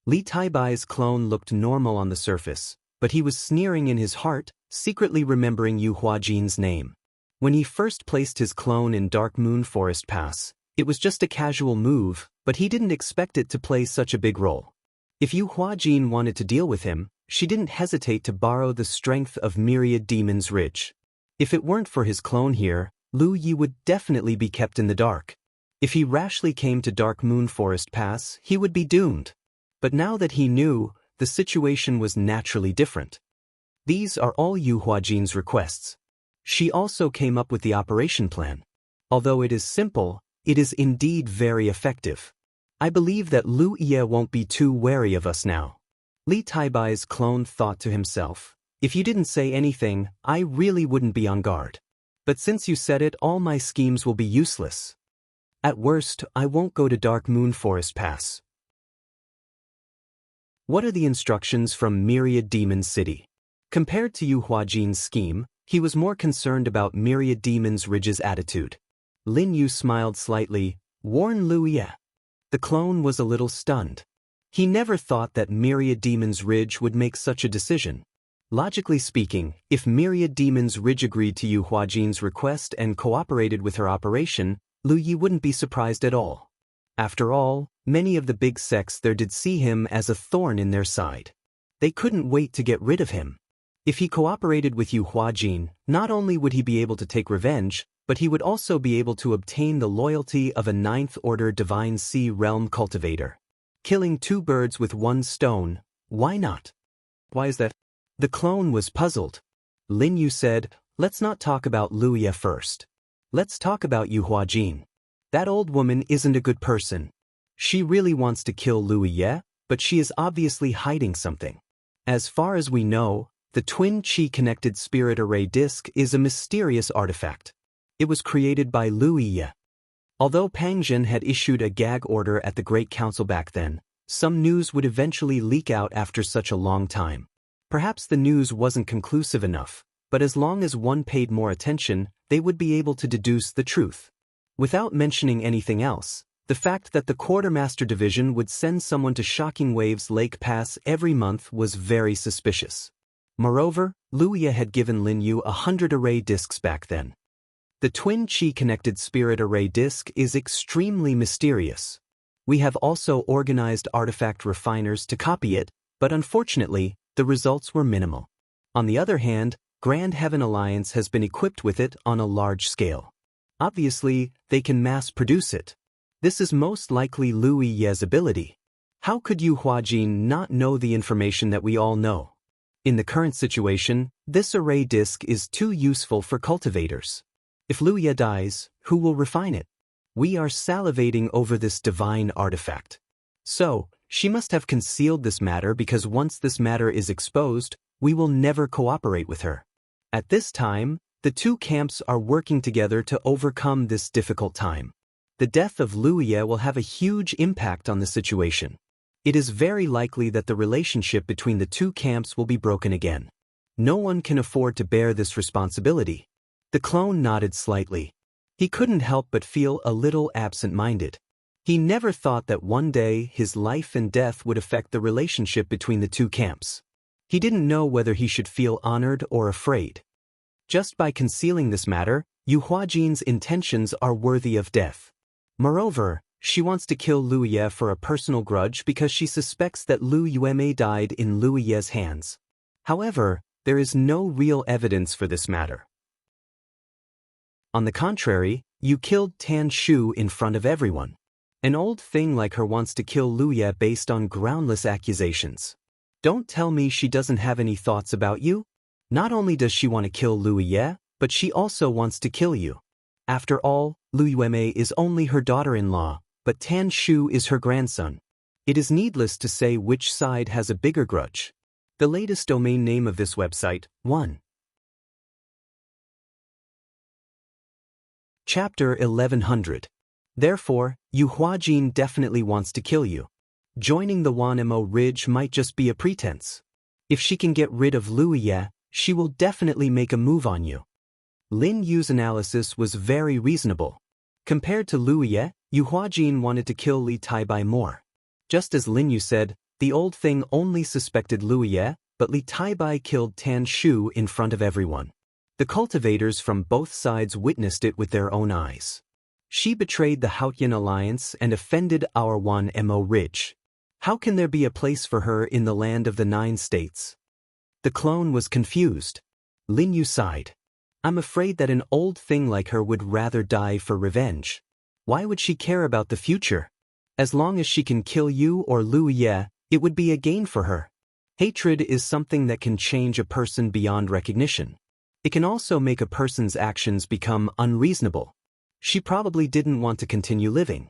Li Taibai's clone looked normal on the surface, but he was sneering in his heart, secretly remembering Yu Huajin's name. When he first placed his clone in Dark Moon Forest Pass, it was just a casual move, but he didn't expect it to play such a big role. If Yu Huajin wanted to deal with him, she didn't hesitate to borrow the strength of Myriad Demon's Ridge. If it weren't for his clone here, Lu Yi would definitely be kept in the dark. If he rashly came to Dark Moon Forest Pass, he would be doomed. But now that he knew, the situation was naturally different. These are all Yu Huajin's requests. She also came up with the operation plan. Although it is simple, it is indeed very effective. I believe that Lu Ye won't be too wary of us now. Li Taibai's clone thought to himself, if you didn't say anything, I really wouldn't be on guard. But since you said it, all my schemes will be useless. At worst, I won't go to Dark Moon Forest Pass. What are the instructions from Myriad Demon City? Compared to Yu Huajin's scheme, he was more concerned about Myriad Demon's Ridge's attitude. Lin Yu smiled slightly. Warn Lu Ye. The clone was a little stunned. He never thought that Myriad Demon's Ridge would make such a decision. Logically speaking, if Myriad Demon's Ridge agreed to Yu Huajin's request and cooperated with her operation, Lu Yi wouldn't be surprised at all. After all, many of the big sects there did see him as a thorn in their side. They couldn't wait to get rid of him. If he cooperated with Yu Huajin, not only would he be able to take revenge, but he would also be able to obtain the loyalty of a ninth-order Divine Sea Realm cultivator. Killing two birds with one stone, why not? Why is that? The clone was puzzled. Lin Yu said, let's not talk about Lu Ye first. Let's talk about Yu Huajin. That old woman isn't a good person. She really wants to kill Lu Ye, but she is obviously hiding something. As far as we know, the twin chi-connected spirit array disk is a mysterious artifact. It was created by Lu Ye. Although Pang Zhen had issued a gag order at the Great Council back then, some news would eventually leak out after such a long time. Perhaps the news wasn't conclusive enough, but as long as one paid more attention, they would be able to deduce the truth. Without mentioning anything else, the fact that the Quartermaster Division would send someone to Shocking Waves Lake Pass every month was very suspicious. Moreover, Lu Ye had given Lin Yu 100 array discs back then. The twin chi-connected spirit array disk is extremely mysterious. We have also organized artifact refiners to copy it, but unfortunately, the results were minimal. On the other hand, Grand Heaven Alliance has been equipped with it on a large scale. Obviously, they can mass-produce it. This is most likely Lu Ye's ability. How could Yu Huajin not know the information that we all know? In the current situation, this array disk is too useful for cultivators. If Lu Ye dies, who will refine it? We are salivating over this divine artifact. So, she must have concealed this matter because once this matter is exposed, we will never cooperate with her. At this time, the two camps are working together to overcome this difficult time. The death of Lu Ye will have a huge impact on the situation. It is very likely that the relationship between the two camps will be broken again. No one can afford to bear this responsibility. The clone nodded slightly. He couldn't help but feel a little absent-minded. He never thought that one day his life and death would affect the relationship between the two camps. He didn't know whether he should feel honored or afraid. Just by concealing this matter, Yu Huajin's intentions are worthy of death. Moreover, she wants to kill Lu Ye for a personal grudge because she suspects that Lu Yueme died in Lu Ye's hands. However, there is no real evidence for this matter. On the contrary, you killed Tan Shu in front of everyone. An old thing like her wants to kill Lu Ye based on groundless accusations. Don't tell me she doesn't have any thoughts about you? Not only does she want to kill Lu Ye, but she also wants to kill you. After all, Lu Yueme is only her daughter-in-law, but Tan Shu is her grandson. It is needless to say which side has a bigger grudge. The latest domain name of this website, 1. Chapter 1100. Therefore, Yu Huajin definitely wants to kill you. Joining the Wanmo Ridge might just be a pretense. If she can get rid of Lu Ye, she will definitely make a move on you. Lin Yu's analysis was very reasonable. Compared to Lu Ye, Yu Huajin wanted to kill Li Taibai more. Just as Lin Yu said, the old thing only suspected Lu Ye, but Li Taibai killed Tan Shu in front of everyone. The cultivators from both sides witnessed it with their own eyes. She betrayed the Haotian alliance and offended our Wanmo Ridge. How can there be a place for her in the land of the 9 states? The clone was confused. Lin Yu sighed. I'm afraid that an old thing like her would rather die for revenge. Why would she care about the future? As long as she can kill you or Lu Ye, it would be a gain for her. Hatred is something that can change a person beyond recognition. It can also make a person's actions become unreasonable. She probably didn't want to continue living.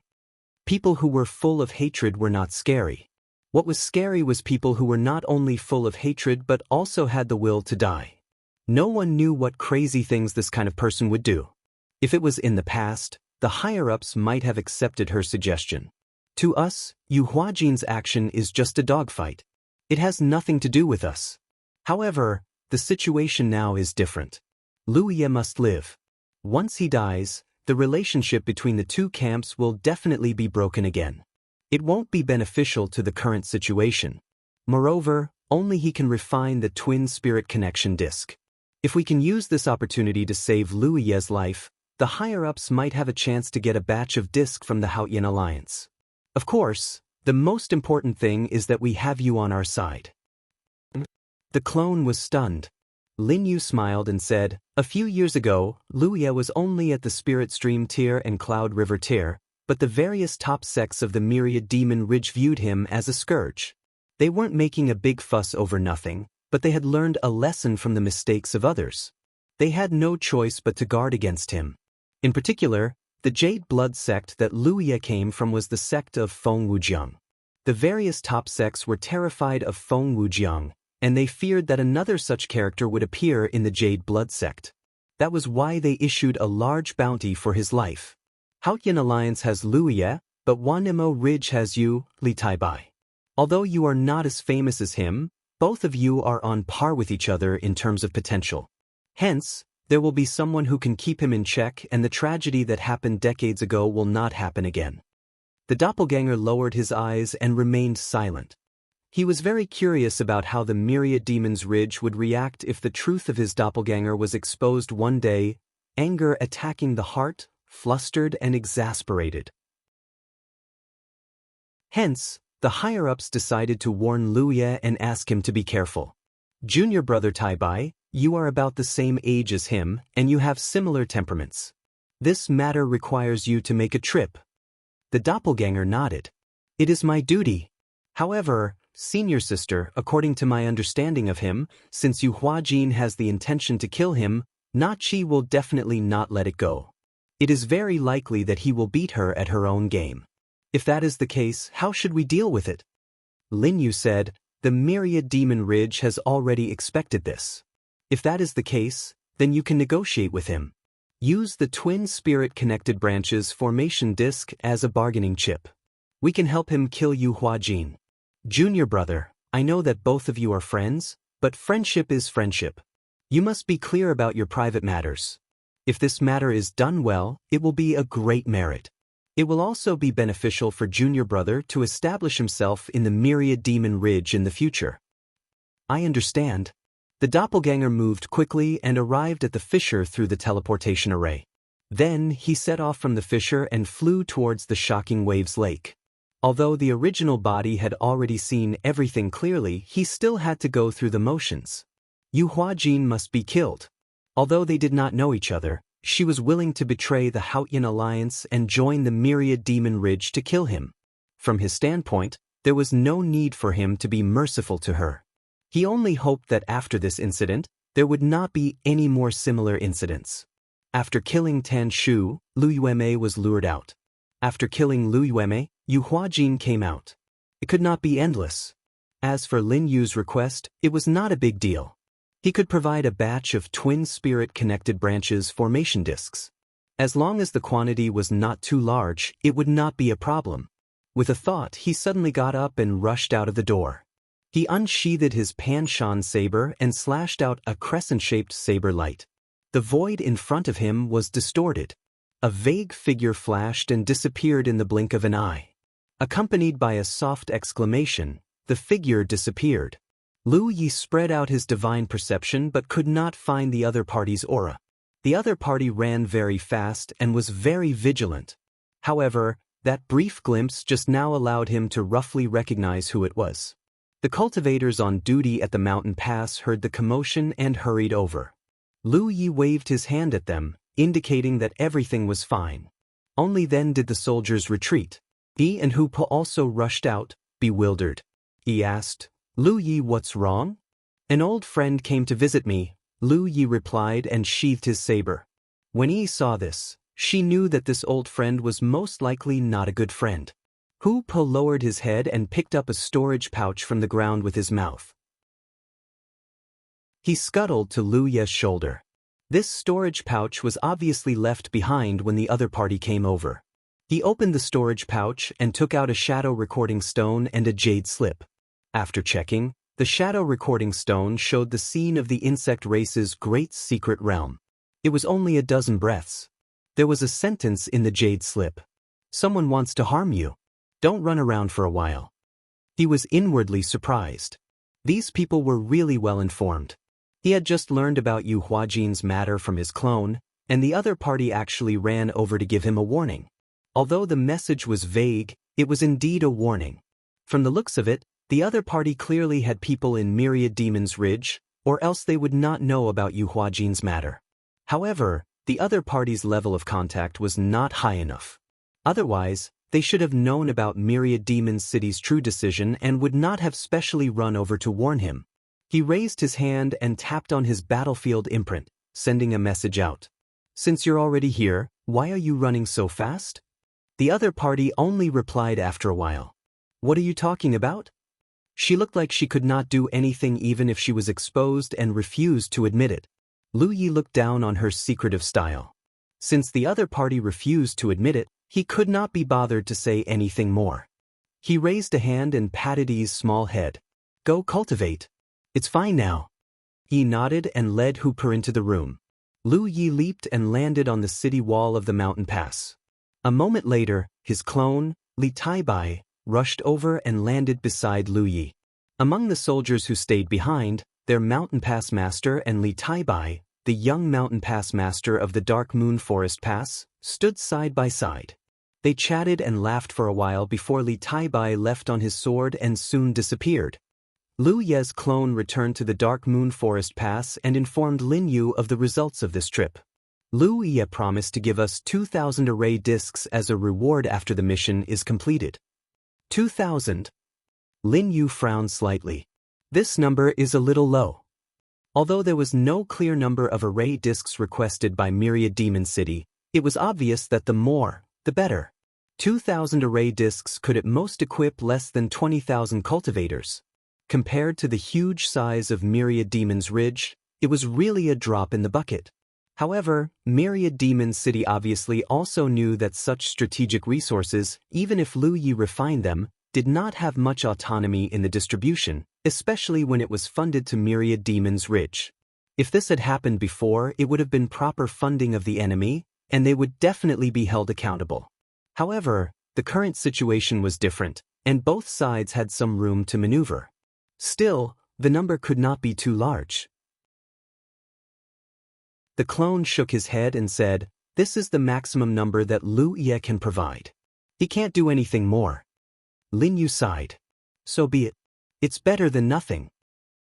People who were full of hatred were not scary. What was scary was people who were not only full of hatred but also had the will to die. No one knew what crazy things this kind of person would do. If it was in the past, the higher-ups might have accepted her suggestion. To us, Yu Huajin's action is just a dogfight. It has nothing to do with us. However, the situation now is different. Lu Ye must live. Once he dies, the relationship between the two camps will definitely be broken again. It won't be beneficial to the current situation. Moreover, only he can refine the twin spirit connection disc. If we can use this opportunity to save Lu Ye's life, the higher-ups might have a chance to get a batch of disc from the Haoyan Alliance. Of course, the most important thing is that we have you on our side. The clone was stunned. Lin Yu smiled and said, "A few years ago, Lu Ye was only at the Spirit Stream tier and Cloud River tier, but the various top sects of the Myriad Demon Ridge viewed him as a scourge. They weren't making a big fuss over nothing, but they had learned a lesson from the mistakes of others. They had no choice but to guard against him. In particular, the Jade Blood sect that Lu Ye came from was the sect of Feng Wujiang. The various top sects were terrified of Feng Wujiang, and they feared that another such character would appear in the Jade Blood sect. That was why they issued a large bounty for his life. Haoyan Alliance has Lu Ye, but Wanimo Ridge has you, Li Taibai. Although you are not as famous as him, both of you are on par with each other in terms of potential. Hence, there will be someone who can keep him in check, and the tragedy that happened decades ago will not happen again." The doppelganger lowered his eyes and remained silent. He was very curious about how the Myriad Demon's Ridge would react if the truth of his doppelganger was exposed one day, anger attacking the heart, flustered and exasperated. Hence, the higher-ups decided to warn Lu Ye and ask him to be careful. "Junior brother Taibai, you are about the same age as him, and you have similar temperaments. This matter requires you to make a trip." The doppelganger nodded. "It is my duty. However, senior sister, according to my understanding of him, since Yu Huajin has the intention to kill him, Nachi will definitely not let it go. It is very likely that he will beat her at her own game. If that is the case, how should we deal with it?" Lin Yu said, "The Myriad Demon Ridge has already expected this. If that is the case, then you can negotiate with him. Use the twin spirit-connected branches formation disc as a bargaining chip. We can help him kill Yu Huajin. Junior brother, I know that both of you are friends, but friendship is friendship. You must be clear about your private matters. If this matter is done well, it will be a great merit. It will also be beneficial for junior brother to establish himself in the Myriad Demon Ridge in the future." "I understand." The doppelganger moved quickly and arrived at the fissure through the teleportation array. Then he set off from the fissure and flew towards the Shocking Waves Lake. Although the original body had already seen everything clearly, he still had to go through the motions. Yu Huajin must be killed. Although they did not know each other, she was willing to betray the Haoyan Alliance and join the Myriad Demon Ridge to kill him. From his standpoint, there was no need for him to be merciful to her. He only hoped that after this incident, there would not be any more similar incidents. After killing Tan Shu, Lu Yueme was lured out. After killing Lu Yueme, Yu Huajin came out. It could not be endless. As for Lin Yu's request, it was not a big deal. He could provide a batch of twin spirit-connected branches formation discs. As long as the quantity was not too large, it would not be a problem. With a thought, he suddenly got up and rushed out of the door. He unsheathed his Panshan saber and slashed out a crescent-shaped saber light. The void in front of him was distorted. A vague figure flashed and disappeared in the blink of an eye. Accompanied by a soft exclamation, the figure disappeared. Lu Yi spread out his divine perception but could not find the other party's aura. The other party ran very fast and was very vigilant. However, that brief glimpse just now allowed him to roughly recognize who it was. The cultivators on duty at the mountain pass heard the commotion and hurried over. Lu Yi waved his hand at them, indicating that everything was fine. Only then did the soldiers retreat. He and Hu Po also rushed out, bewildered. He asked, "Lu Yi, what's wrong?" "An old friend came to visit me," Lu Yi replied and sheathed his saber. When Yi saw this, she knew that this old friend was most likely not a good friend. Hu Po lowered his head and picked up a storage pouch from the ground with his mouth. He scuttled to Lu Ye's shoulder. This storage pouch was obviously left behind when the other party came over. He opened the storage pouch and took out a shadow recording stone and a jade slip. After checking, the shadow recording stone showed the scene of the insect race's great secret realm. It was only a dozen breaths. There was a sentence in the jade slip. Someone wants to harm you. Don't run around for a while. He was inwardly surprised. These people were really well informed. He had just learned about Yu Huajin's matter from his clone, and the other party actually ran over to give him a warning. Although the message was vague, it was indeed a warning. From the looks of it, the other party clearly had people in Myriad Demon's Ridge, or else they would not know about Yu Huajin's matter. However, the other party's level of contact was not high enough. Otherwise, they should have known about Myriad Demon City's true decision and would not have specially run over to warn him. He raised his hand and tapped on his battlefield imprint, sending a message out. Since you're already here, why are you running so fast? The other party only replied after a while. What are you talking about? She looked like she could not do anything even if she was exposed and refused to admit it. Lu Yi looked down on her secretive style. Since the other party refused to admit it, he could not be bothered to say anything more. He raised a hand and patted Yi's small head. Go cultivate. It's fine now. Yi nodded and led Hooper into the room. Lu Yi leaped and landed on the city wall of the mountain pass. A moment later, his clone, Li Taibai, rushed over and landed beside Lu Yi. Among the soldiers who stayed behind, their mountain pass master and Li Taibai, the young mountain pass master of the Dark Moon Forest Pass, stood side by side. They chatted and laughed for a while before Li Taibai left on his sword and soon disappeared. Lu Ye's clone returned to the Dark Moon Forest Pass and informed Lin Yu of the results of this trip. Lu Ye promised to give us 2,000 array discs as a reward after the mission is completed. 2,000? Lin Yu frowned slightly. This number is a little low. Although there was no clear number of array discs requested by Myriad Demon City, it was obvious that the more, the better. 2,000 array discs could at most equip less than 20,000 cultivators. Compared to the huge size of Myriad Demon's Ridge, it was really a drop in the bucket. However, Myriad Demon City obviously also knew that such strategic resources, even if Lu Yi refined them, did not have much autonomy in the distribution, especially when it was funded to Myriad Demon's Ridge. If this had happened before, it would have been proper funding of the enemy, and they would definitely be held accountable. However, the current situation was different, and both sides had some room to maneuver. Still, the number could not be too large. The clone shook his head and said, "This is the maximum number that Lu Ye can provide. He can't do anything more." Lin Yu sighed. So be it. It's better than nothing.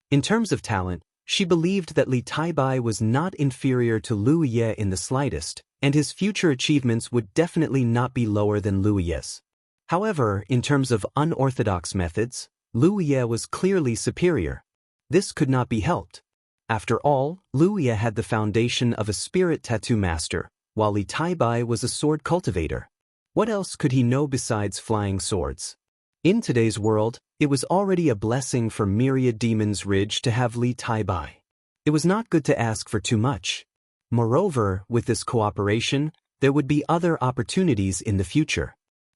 In terms of talent, she believed that Li Taibai was not inferior to Lu Ye in the slightest, and his future achievements would definitely not be lower than Lu Ye's. However, in terms of unorthodox methods, Lu Ye was clearly superior. This could not be helped. After all, Lu Ye had the foundation of a spirit tattoo master, while Li Taibai was a sword cultivator. What else could he know besides flying swords? In today's world, it was already a blessing for Myriad Demon's Ridge to have Li Taibai. It was not good to ask for too much. Moreover, with this cooperation, there would be other opportunities in the future.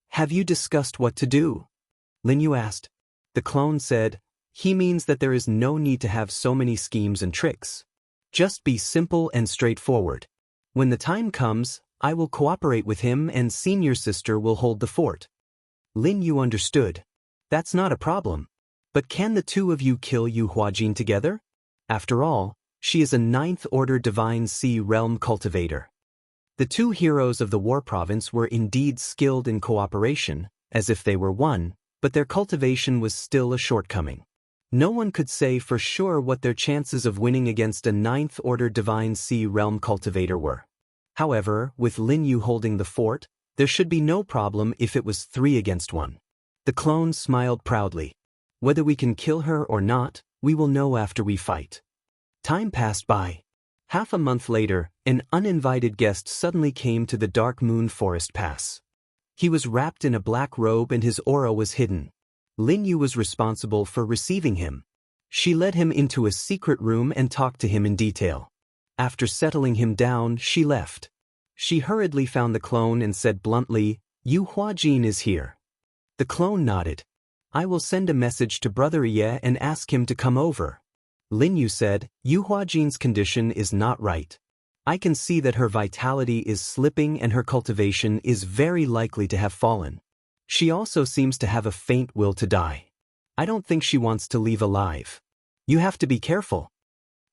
Have you discussed what to do? Lin Yu asked. The clone said, he means that there is no need to have so many schemes and tricks. Just be simple and straightforward. When the time comes, I will cooperate with him and senior sister will hold the fort. Lin Yu understood. That's not a problem. But can the two of you kill Yu Huajin together? After all, she is a 9th Order Divine Sea Realm cultivator. The two heroes of the War Province were indeed skilled in cooperation, as if they were one, but their cultivation was still a shortcoming. No one could say for sure what their chances of winning against a 9th Order Divine Sea Realm cultivator were. However, with Lin Yu holding the fort, there should be no problem if it was 3 against 1. The clone smiled proudly. Whether we can kill her or not, we will know after we fight. Time passed by. Half a month later, an uninvited guest suddenly came to the Dark Moon Forest Pass. He was wrapped in a black robe and his aura was hidden. Lin Yu was responsible for receiving him. She led him into a secret room and talked to him in detail. After settling him down, she left. She hurriedly found the clone and said bluntly, Yu Huajin is here. The clone nodded. I will send a message to Brother Ye and ask him to come over. Lin Yu said, Yu Huajin's condition is not right. I can see that her vitality is slipping and her cultivation is very likely to have fallen. She also seems to have a faint will to die. I don't think she wants to leave alive. You have to be careful.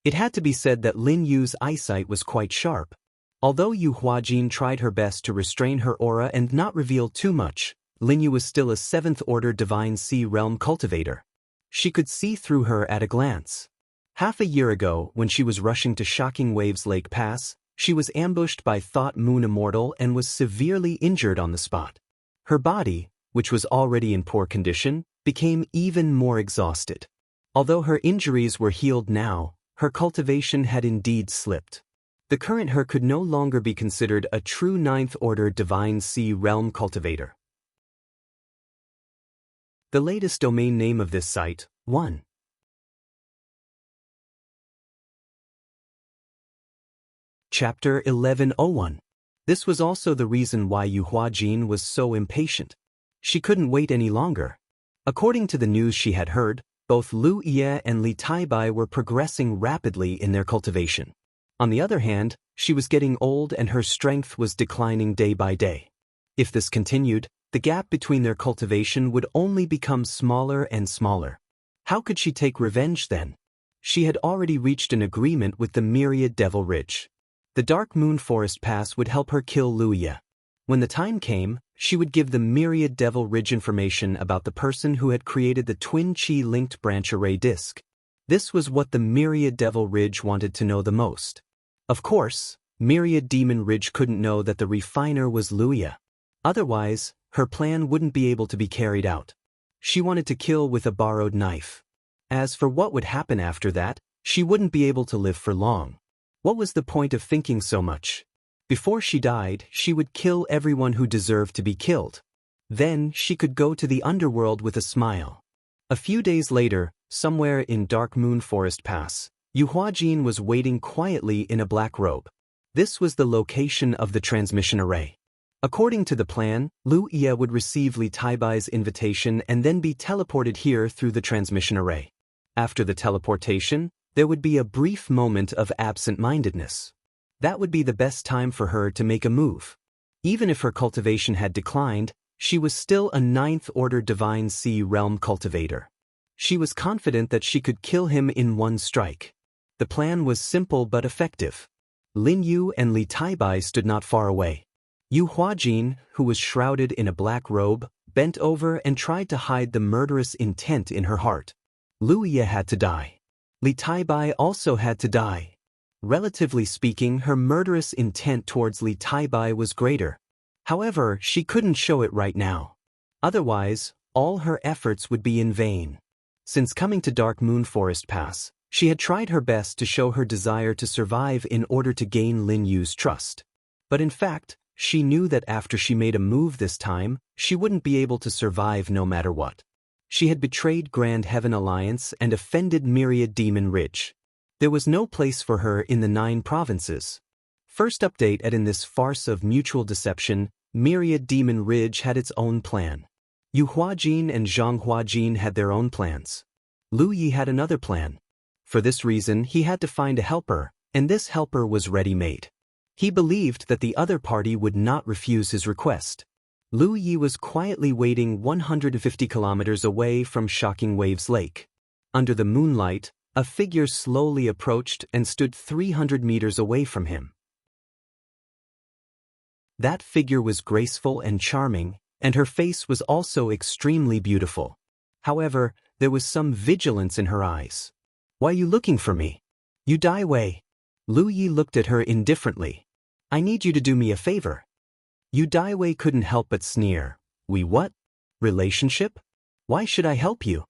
It had to be said that Lin Yu's eyesight was quite sharp. Although Yu Huajin tried her best to restrain her aura and not reveal too much, Lin Yu was still a 7th-order Divine Sea Realm cultivator. She could see through her at a glance. Half a year ago, when she was rushing to Shocking Waves Lake Pass, she was ambushed by Thought Moon Immortal and was severely injured on the spot. Her body, which was already in poor condition, became even more exhausted. Although her injuries were healed now, her cultivation had indeed slipped. The current her could no longer be considered a true 9th-order Divine Sea Realm cultivator. The latest domain name of this site, 1. Chapter 1101. This was also the reason why Yu Huajin was so impatient. She couldn't wait any longer. According to the news she had heard, both Lu Ye and Li Taibai were progressing rapidly in their cultivation. On the other hand, she was getting old and her strength was declining day by day. If this continued, the gap between their cultivation would only become smaller and smaller. How could she take revenge then? She had already reached an agreement with the Myriad Devil Ridge. The Dark Moon Forest Pass would help her kill Lu Ye. When the time came, she would give the Myriad Devil Ridge information about the person who had created the Twin Chi-linked branch array disk. This was what the Myriad Devil Ridge wanted to know the most. Of course, Myriad Demon Ridge couldn't know that the refiner was Lu Ye. Otherwise, her plan wouldn't be able to be carried out. She wanted to kill with a borrowed knife. As for what would happen after that, she wouldn't be able to live for long. What was the point of thinking so much? Before she died, she would kill everyone who deserved to be killed. Then she could go to the underworld with a smile. A few days later, somewhere in Dark Moon Forest Pass, Yu Huajin was waiting quietly in a black robe. This was the location of the transmission array. According to the plan, Lu Ye would receive Li Taibai's invitation and then be teleported here through the transmission array. After the teleportation, there would be a brief moment of absent-mindedness. That would be the best time for her to make a move. Even if her cultivation had declined, she was still a 9th-order Divine Sea Realm cultivator. She was confident that she could kill him in one strike. The plan was simple but effective. Lin Yu and Li Taibai stood not far away. Yu Huajin, who was shrouded in a black robe, bent over and tried to hide the murderous intent in her heart. Lu Ye had to die. Li Taibai also had to die. Relatively speaking, her murderous intent towards Li Taibai was greater. However, she couldn't show it right now. Otherwise, all her efforts would be in vain. Since coming to Dark Moon Forest Pass, she had tried her best to show her desire to survive in order to gain Lin Yu's trust. But in fact, she knew that after she made a move this time, she wouldn't be able to survive no matter what. She had betrayed Grand Heaven Alliance and offended Myriad Demon Ridge. There was no place for her in the 9 provinces. First update in this farce of mutual deception, Myriad Demon Ridge had its own plan. Yu Huajin and Zhang Huajin had their own plans. Lu Ye had another plan. For this reason, he had to find a helper, and this helper was ready-made. He believed that the other party would not refuse his request. Lu Ye was quietly waiting 150 kilometers away from Shocking Waves Lake. Under the moonlight, a figure slowly approached and stood 300 meters away from him. That figure was graceful and charming, and her face was also extremely beautiful. However, there was some vigilance in her eyes. "Why are you looking for me? You die Wei." Lu Ye looked at her indifferently. "I need you to do me a favor." Yu Daiwei couldn't help but sneer. "We what? Relationship? Why should I help you?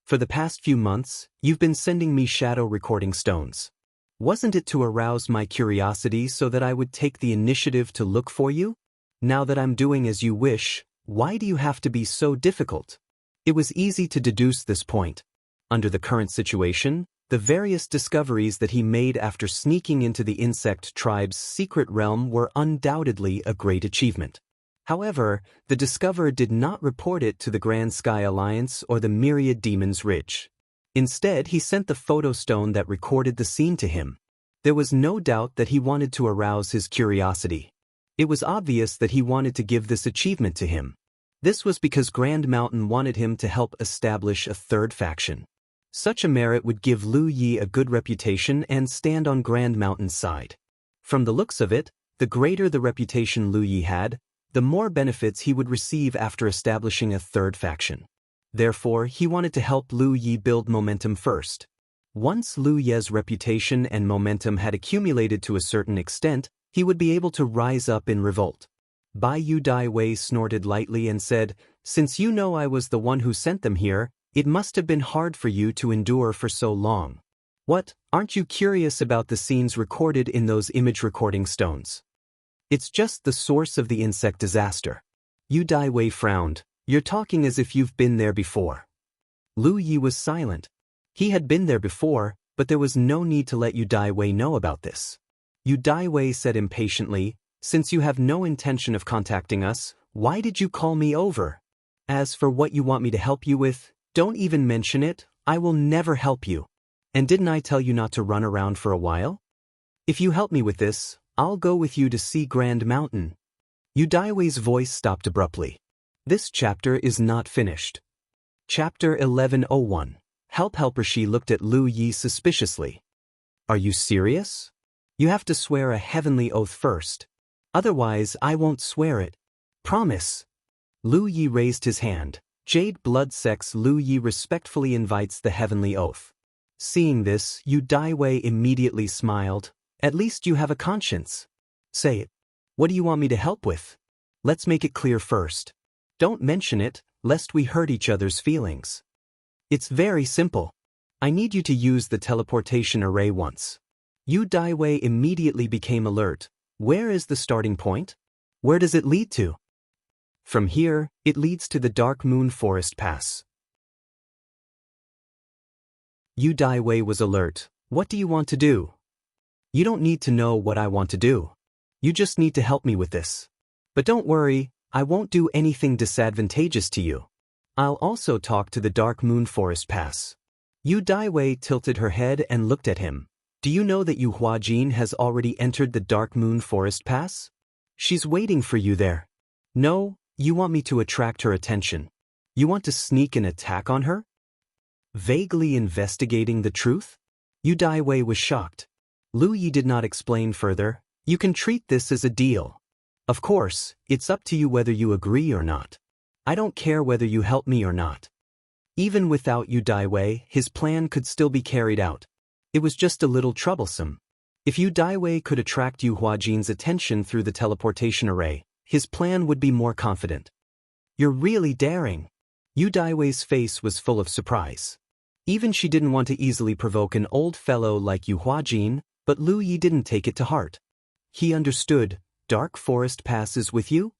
For the past few months, you've been sending me shadow recording stones. Wasn't it to arouse my curiosity so that I would take the initiative to look for you? Now that I'm doing as you wish, why do you have to be so difficult?" It was easy to deduce this point. Under the current situation, the various discoveries that he made after sneaking into the insect tribe's secret realm were undoubtedly a great achievement. However, the Discoverer did not report it to the Grand Sky Alliance or the Myriad Demons Ridge. Instead, he sent the photostone that recorded the scene to him. There was no doubt that he wanted to arouse his curiosity. It was obvious that he wanted to give this achievement to him. This was because Grand Mountain wanted him to help establish a third faction. Such a merit would give Lu Yi a good reputation and stand on Grand Mountain's side. From the looks of it, the greater the reputation Lu Yi had, the more benefits he would receive after establishing a third faction. Therefore, he wanted to help Lu Yi build momentum first. Once Lu Yi's reputation and momentum had accumulated to a certain extent, he would be able to rise up in revolt. Bai Yu Dai Wei snorted lightly and said, "Since you know I was the one who sent them here, it must have been hard for you to endure for so long. What, aren't you curious about the scenes recorded in those image recording stones? It's just the source of the insect disaster." Yu Dai Wei frowned. "You're talking as if you've been there before." Lu Yi was silent. He had been there before, but there was no need to let Yu Dai Wei know about this. Yu Dai Wei said impatiently, "Since you have no intention of contacting us, why did you call me over? As for what you want me to help you with, don't even mention it, I will never help you. And didn't I tell you not to run around for a while? If you help me with this, I'll go with you to see Grand Mountain." Yu Dai Wei's voice stopped abruptly. This chapter is not finished. Chapter 1101. Helper. She looked at Lu Yi suspiciously. "Are you serious? You have to swear a heavenly oath first. Otherwise, I won't swear it. Promise." Lu Yi raised his hand. Jade blood sex. Lu Yi respectfully invites the heavenly oath. Seeing this, Yu Dai Wei immediately smiled. "At least you have a conscience. Say it. What do you want me to help with? Let's make it clear first. Don't mention it, lest we hurt each other's feelings. It's very simple. I need you to use the teleportation array once." Yu Dai Wei immediately became alert. "Where is the starting point? Where does it lead to?" "From here, it leads to the Dark Moon Forest Pass." Yu Dai Wei was alert. "What do you want to do?" "You don't need to know what I want to do. You just need to help me with this. But don't worry, I won't do anything disadvantageous to you. I'll also talk to the Dark Moon Forest Pass." Yu Dai Wei tilted her head and looked at him. "Do you know that Yu Huajin has already entered the Dark Moon Forest Pass? She's waiting for you there." "No, you want me to attract her attention. You want to sneak an attack on her?" Vaguely investigating the truth? Yu Dai Wei was shocked. Lu Yi did not explain further. "You can treat this as a deal. Of course, it's up to you whether you agree or not. I don't care whether you help me or not." Even without Yu Dai Wei, his plan could still be carried out. It was just a little troublesome. If Yu Dai Wei could attract Yu Huajin's attention through the teleportation array, his plan would be more confident. "You're really daring." Yu Dai Wei's face was full of surprise. Even she didn't want to easily provoke an old fellow like Yu Huajin, but Lu Yi didn't take it to heart. He understood. Dark Forest passes with you?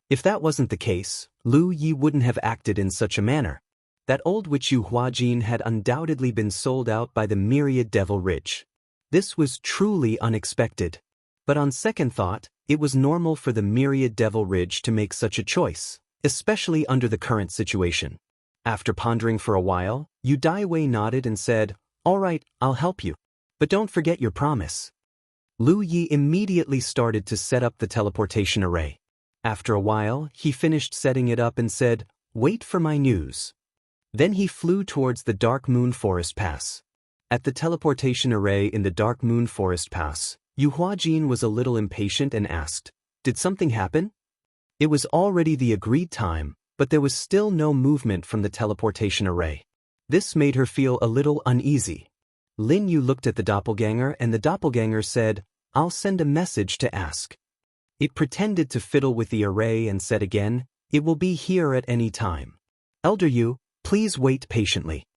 If that wasn't the case, Lu Yi wouldn't have acted in such a manner. That old witch Yu Huajin had undoubtedly been sold out by the Myriad Devil Ridge. This was truly unexpected. But on second thought, it was normal for the Myriad Devil Ridge to make such a choice, especially under the current situation. After pondering for a while, Yu Dai Wei nodded and said, "All right, I'll help you. But don't forget your promise." Lu Yi immediately started to set up the teleportation array. After a while, he finished setting it up and said, "Wait for my news." Then he flew towards the Dark Moon Forest Pass. At the teleportation array in the Dark Moon Forest Pass, Yu Huajin was a little impatient and asked, "Did something happen?" It was already the agreed time, but there was still no movement from the teleportation array. This made her feel a little uneasy. Lin Yu looked at the doppelganger and the doppelganger said, "I'll send a message to ask." It pretended to fiddle with the array and said again, "It will be here at any time. Elder Yu, please wait patiently."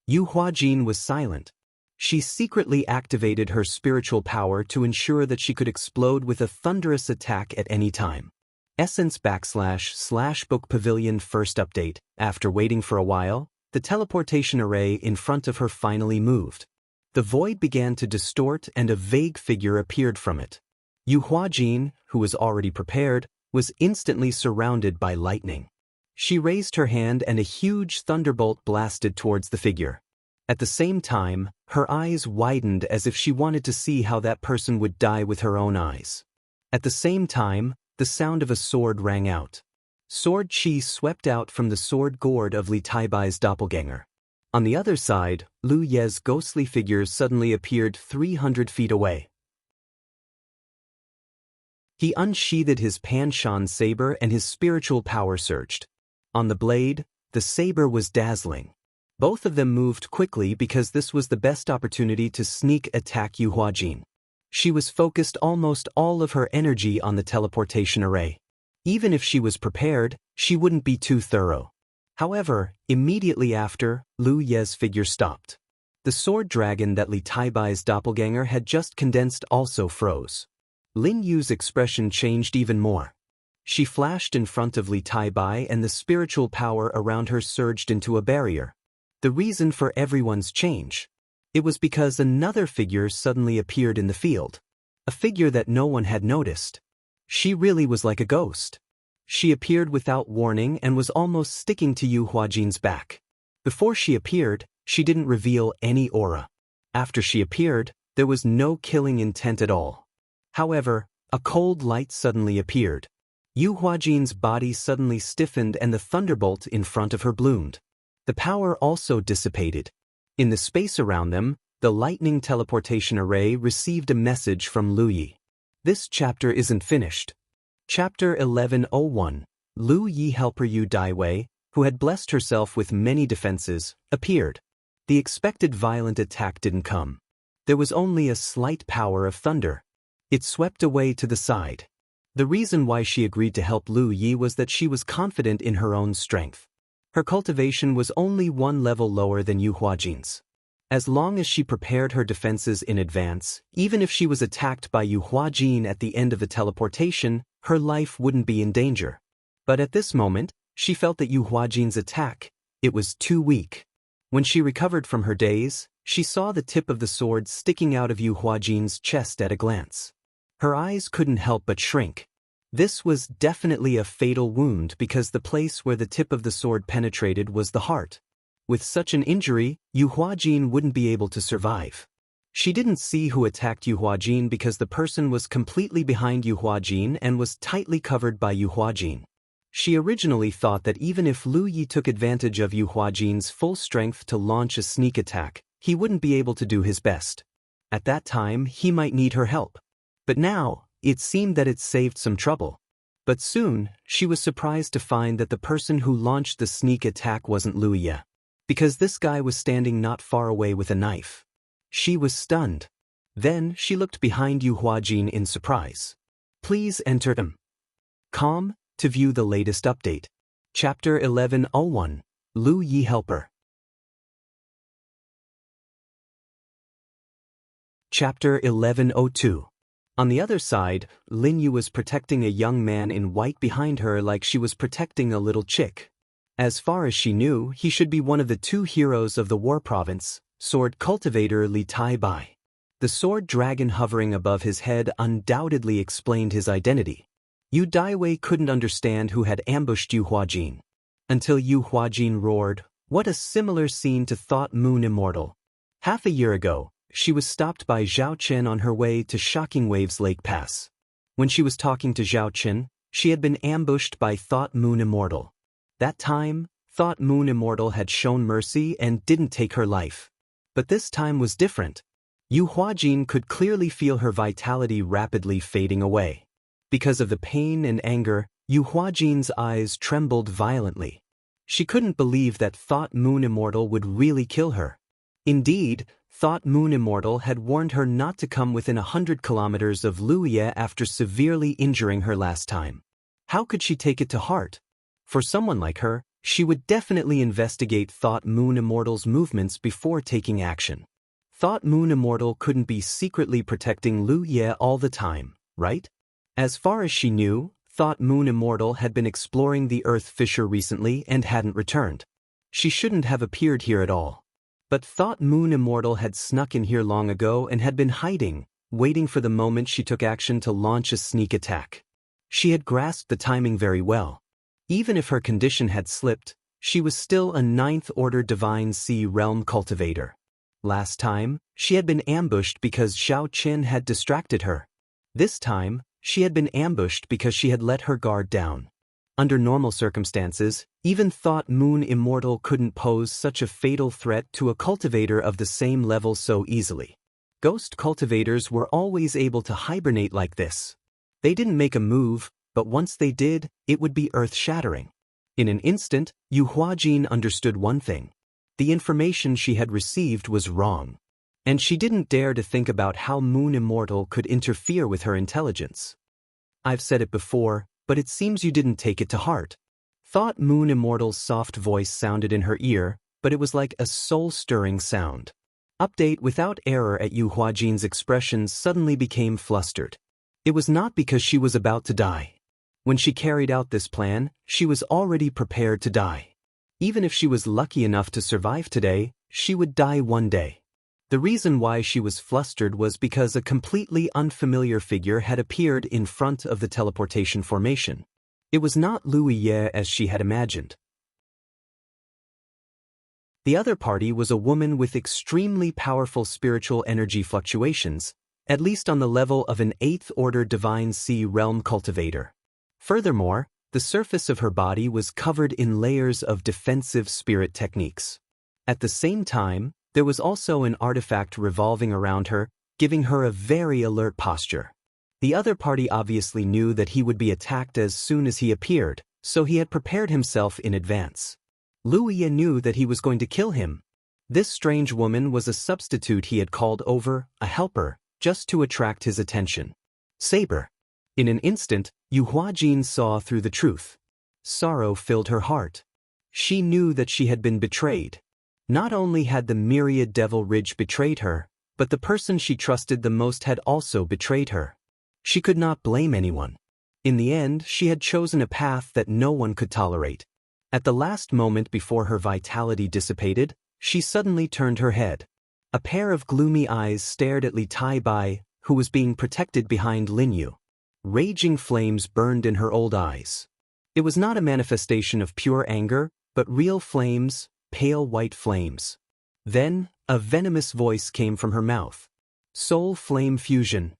Yu Huajin was silent. She secretly activated her spiritual power to ensure that she could explode with a thunderous attack at any time. Essence//Book Pavilion First Update. After waiting for a while, the teleportation array in front of her finally moved. The void began to distort and a vague figure appeared from it. Yu Huajin, who was already prepared, was instantly surrounded by lightning. She raised her hand and a huge thunderbolt blasted towards the figure. At the same time, her eyes widened as if she wanted to see how that person would die with her own eyes. At the same time, the sound of a sword rang out. Sword chi swept out from the sword gourd of Li Taibai's doppelganger. On the other side, Lu Ye's ghostly figure suddenly appeared 300 feet away. He unsheathed his Panshan saber and his spiritual power surged. On the blade, the saber was dazzling. Both of them moved quickly because this was the best opportunity to sneak attack Yu Huajin. She was focused almost all of her energy on the teleportation array. Even if she was prepared, she wouldn't be too thorough. However, immediately after, Lu Ye's figure stopped. The sword dragon that Li Taibai's doppelganger had just condensed also froze. Lin Yu's expression changed even more. She flashed in front of Li Taibai and the spiritual power around her surged into a barrier. The reason for everyone's change. It was because another figure suddenly appeared in the field. A figure that no one had noticed. She really was like a ghost. She appeared without warning and was almost sticking to Yu Huajin's back. Before she appeared, she didn't reveal any aura. After she appeared, there was no killing intent at all. However, a cold light suddenly appeared. Yu Huajin's body suddenly stiffened and the thunderbolt in front of her bloomed. The power also dissipated. In the space around them, the lightning teleportation array received a message from Lu Yi. This chapter isn't finished. Chapter 1101, Lu Yi helper Yu Daiwei, who had blessed herself with many defenses, appeared. The expected violent attack didn't come. There was only a slight power of thunder. It swept away to the side. The reason why she agreed to help Lu Yi was that she was confident in her own strength. Her cultivation was only one level lower than Yu Huajin's. As long as she prepared her defenses in advance, even if she was attacked by Yu Huajin at the end of the teleportation, her life wouldn't be in danger. But at this moment, she felt that Yu Huajin's attack, it was too weak. When she recovered from her daze, she saw the tip of the sword sticking out of Yu Huajin's chest at a glance. Her eyes couldn't help but shrink. This was definitely a fatal wound because the place where the tip of the sword penetrated was the heart. With such an injury, Yu Huajin wouldn't be able to survive. She didn't see who attacked Yu Huajin because the person was completely behind Yu Huajin and was tightly covered by Yu Huajin. She originally thought that even if Lu Yi took advantage of Yu Huajin's full strength to launch a sneak attack, he wouldn't be able to do his best. At that time, he might need her help. But now, it seemed that it saved some trouble. But soon, she was surprised to find that the person who launched the sneak attack wasn't Lu Yi. Because this guy was standing not far away with a knife. She was stunned. Then, she looked behind Yu Huajin in surprise. Please enter .com to view the latest update. Chapter 1101, Lu Yi Helper. Chapter 1102. On the other side, Lin Yu was protecting a young man in white behind her like she was protecting a little chick. As far as she knew, he should be one of the two heroes of the war province, sword cultivator Li Taibai. The sword dragon hovering above his head undoubtedly explained his identity. Yu Daiwei couldn't understand who had ambushed Yu Huajin. Until Yu Huajin roared, "What a similar scene to Thought Moon Immortal." Half a year ago, she was stopped by Zhao Chen on her way to Shocking Waves Lake Pass. When she was talking to Zhao Chen, she had been ambushed by Thought Moon Immortal. That time, Thought Moon Immortal had shown mercy and didn't take her life. But this time was different. Yu Huajin could clearly feel her vitality rapidly fading away. Because of the pain and anger, Yu Huajin's eyes trembled violently. She couldn't believe that Thought Moon Immortal would really kill her. Indeed, Thought Moon Immortal had warned her not to come within 100 kilometers of Lu Yi after severely injuring her last time. How could she take it to heart? For someone like her, she would definitely investigate Thought Moon Immortal's movements before taking action. Thought Moon Immortal couldn't be secretly protecting Lu Yi all the time, right? As far as she knew, Thought Moon Immortal had been exploring the Earth Fissure recently and hadn't returned. She shouldn't have appeared here at all. But Thought Moon Immortal had snuck in here long ago and had been hiding, waiting for the moment she took action to launch a sneak attack. She had grasped the timing very well. Even if her condition had slipped, she was still a ninth-order Divine Sea Realm cultivator. Last time, she had been ambushed because Xiao Qin had distracted her. This time, she had been ambushed because she had let her guard down. Under normal circumstances, even thought Moon Immortal couldn't pose such a fatal threat to a cultivator of the same level so easily. Ghost cultivators were always able to hibernate like this. They didn't make a move, but once they did, it would be earth-shattering. In an instant, Yu Huajin understood one thing. The information she had received was wrong. And she didn't dare to think about how Moon Immortal could interfere with her intelligence. I've said it before, but it seems you didn't take it to heart. Thought Moon Immortal's soft voice sounded in her ear, but it was like a soul-stirring sound. Update without error at Yu Huajin's expressions suddenly became flustered. It was not because she was about to die. When she carried out this plan, she was already prepared to die. Even if she was lucky enough to survive today, she would die one day. The reason why she was flustered was because a completely unfamiliar figure had appeared in front of the teleportation formation. It was not Lu Ye as she had imagined. The other party was a woman with extremely powerful spiritual energy fluctuations, at least on the level of an 8th-order Divine Sea Realm cultivator. Furthermore, the surface of her body was covered in layers of defensive spirit techniques. At the same time, there was also an artifact revolving around her, giving her a very alert posture. The other party obviously knew that he would be attacked as soon as he appeared, so he had prepared himself in advance. Lu Ye knew that he was going to kill him. This strange woman was a substitute he had called over, a helper, just to attract his attention. Saber. In an instant, Yu Huajin saw through the truth. Sorrow filled her heart. She knew that she had been betrayed. Not only had the myriad Devil Ridge betrayed her, but the person she trusted the most had also betrayed her. She could not blame anyone. In the end, she had chosen a path that no one could tolerate. At the last moment before her vitality dissipated, she suddenly turned her head. A pair of gloomy eyes stared at Li Tai-bai, who was being protected behind Lin Yu. Raging flames burned in her old eyes. It was not a manifestation of pure anger, but real flames, pale white flames. Then, a venomous voice came from her mouth. Soul Flame Fusion.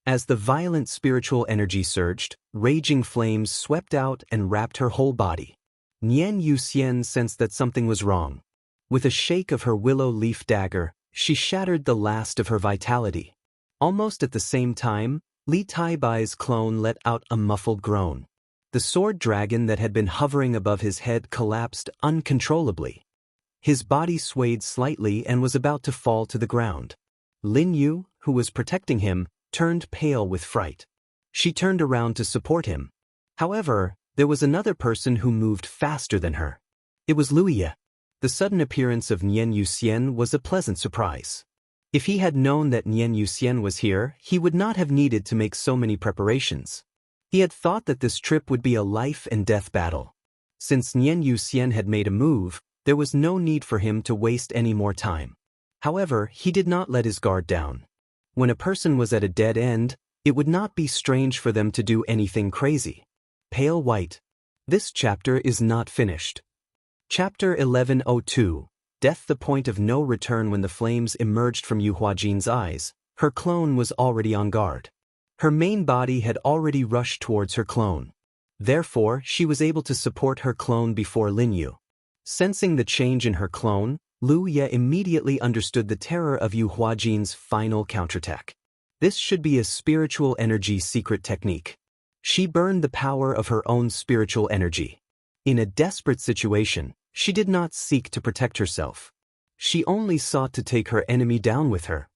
As the violent spiritual energy surged, raging flames swept out and wrapped her whole body. Nian Yuxian sensed that something was wrong. With a shake of her willow leaf dagger, she shattered the last of her vitality. Almost at the same time, Li Tai-bai's clone let out a muffled groan. The sword dragon that had been hovering above his head collapsed uncontrollably. His body swayed slightly and was about to fall to the ground. Lin Yu, who was protecting him, turned pale with fright. She turned around to support him. However, there was another person who moved faster than her. It was Lu Ye. The sudden appearance of Nian Yuxian was a pleasant surprise. If he had known that Nian Yuxian was here, he would not have needed to make so many preparations. He had thought that this trip would be a life-and-death battle. Since Nian Yuxian had made a move, there was no need for him to waste any more time. However, he did not let his guard down. When a person was at a dead end, it would not be strange for them to do anything crazy. Pale white. This chapter is not finished. Chapter 1102. Death, the point of no return. When the flames emerged from Yu Huajin's eyes, her clone was already on guard. Her main body had already rushed towards her clone. Therefore, she was able to support her clone before Lin Yu. Sensing the change in her clone, Lu Ye immediately understood the terror of Yu Huajin's final counterattack. This should be a spiritual energy secret technique. She burned the power of her own spiritual energy. In a desperate situation, she did not seek to protect herself. She only sought to take her enemy down with her.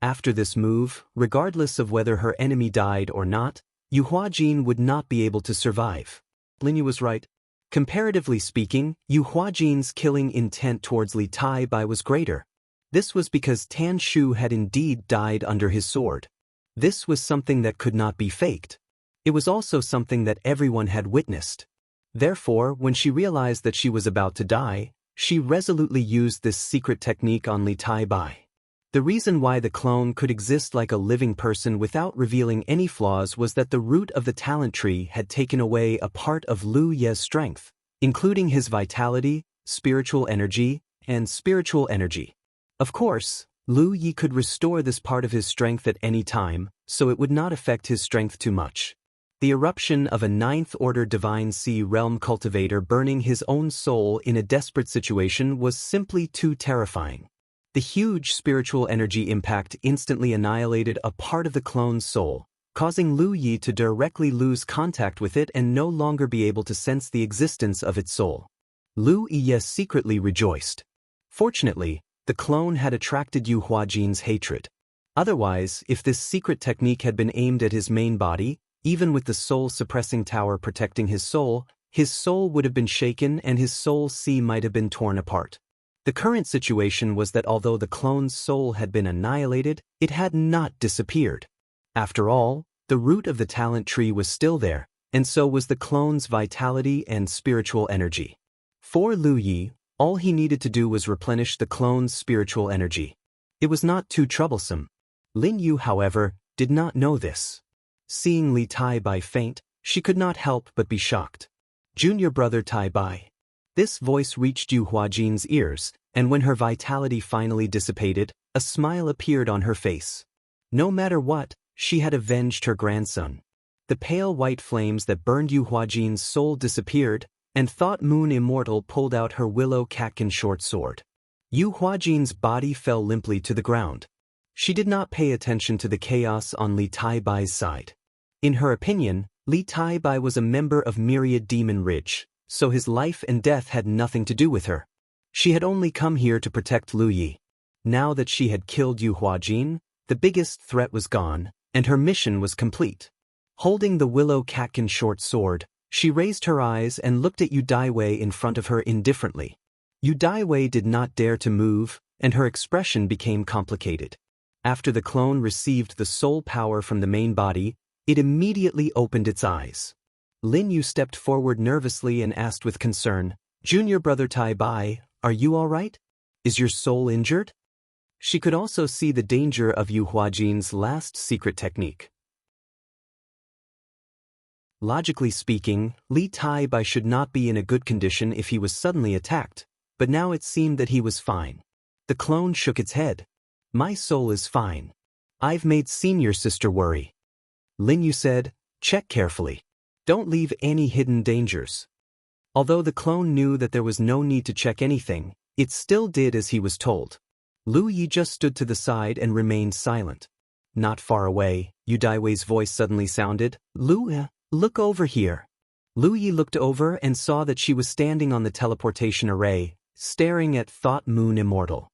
After this move, regardless of whether her enemy died or not, Yu Huajin would not be able to survive. Lin Yu was right. Comparatively speaking, Yu Huajin's killing intent towards Li Tai-bai was greater. This was because Tan Shu had indeed died under his sword. This was something that could not be faked. It was also something that everyone had witnessed. Therefore, when she realized that she was about to die, she resolutely used this secret technique on Li Tai-bai. The reason why the clone could exist like a living person without revealing any flaws was that the root of the talent tree had taken away a part of Lu Ye's strength, including his vitality, spiritual energy, and spiritual energy. Of course, Lu Yi could restore this part of his strength at any time, so it would not affect his strength too much. The eruption of a ninth-order Divine Sea Realm cultivator burning his own soul in a desperate situation was simply too terrifying. The huge spiritual energy impact instantly annihilated a part of the clone's soul, causing Lu Yi to directly lose contact with it and no longer be able to sense the existence of its soul. Lu Yi secretly rejoiced. Fortunately, the clone had attracted Yu Huajin's hatred. Otherwise, if this secret technique had been aimed at his main body, even with the soul-suppressing tower protecting his soul would have been shaken and his soul sea might have been torn apart. The current situation was that although the clone's soul had been annihilated, it had not disappeared. After all, the root of the talent tree was still there, and so was the clone's vitality and spiritual energy. For Lu Yi, all he needed to do was replenish the clone's spiritual energy. It was not too troublesome. Lin Yu, however, did not know this. Seeing Li Tai Bai faint, she could not help but be shocked. Junior brother Tai Bai. This voice reached Yu Huajin's ears, and when her vitality finally dissipated, a smile appeared on her face. No matter what, she had avenged her grandson. The pale white flames that burned Yu Huajin's soul disappeared, and Thought Moon Immortal pulled out her willow catkin short sword. Yu Huajin's body fell limply to the ground. She did not pay attention to the chaos on Li Tai Bai's side. In her opinion, Li Tai Bai was a member of Myriad Demon Ridge, so his life and death had nothing to do with her. She had only come here to protect Lu Yi. Now that she had killed Yu Huajin, the biggest threat was gone, and her mission was complete. Holding the willow catkin short sword, she raised her eyes and looked at Yu Daiwei in front of her indifferently. Yu Daiwei did not dare to move, and her expression became complicated. After the clone received the soul power from the main body, it immediately opened its eyes. Lin Yu stepped forward nervously and asked with concern, "Junior brother Tai Bai, are you all right? Is your soul injured?" She could also see the danger of Yu Huajin's last secret technique. Logically speaking, Li Tai Bai should not be in a good condition if he was suddenly attacked, but now it seemed that he was fine. The clone shook its head. "My soul is fine. I've made senior sister worry." Lin Yu said, "Check carefully. Don't leave any hidden dangers." Although the clone knew that there was no need to check anything, it still did as he was told. Lu Yi just stood to the side and remained silent. Not far away, Yu Daiwei's voice suddenly sounded, "Lu, look over here." Lu Yi looked over and saw that she was standing on the teleportation array, staring at Thought Moon Immortal.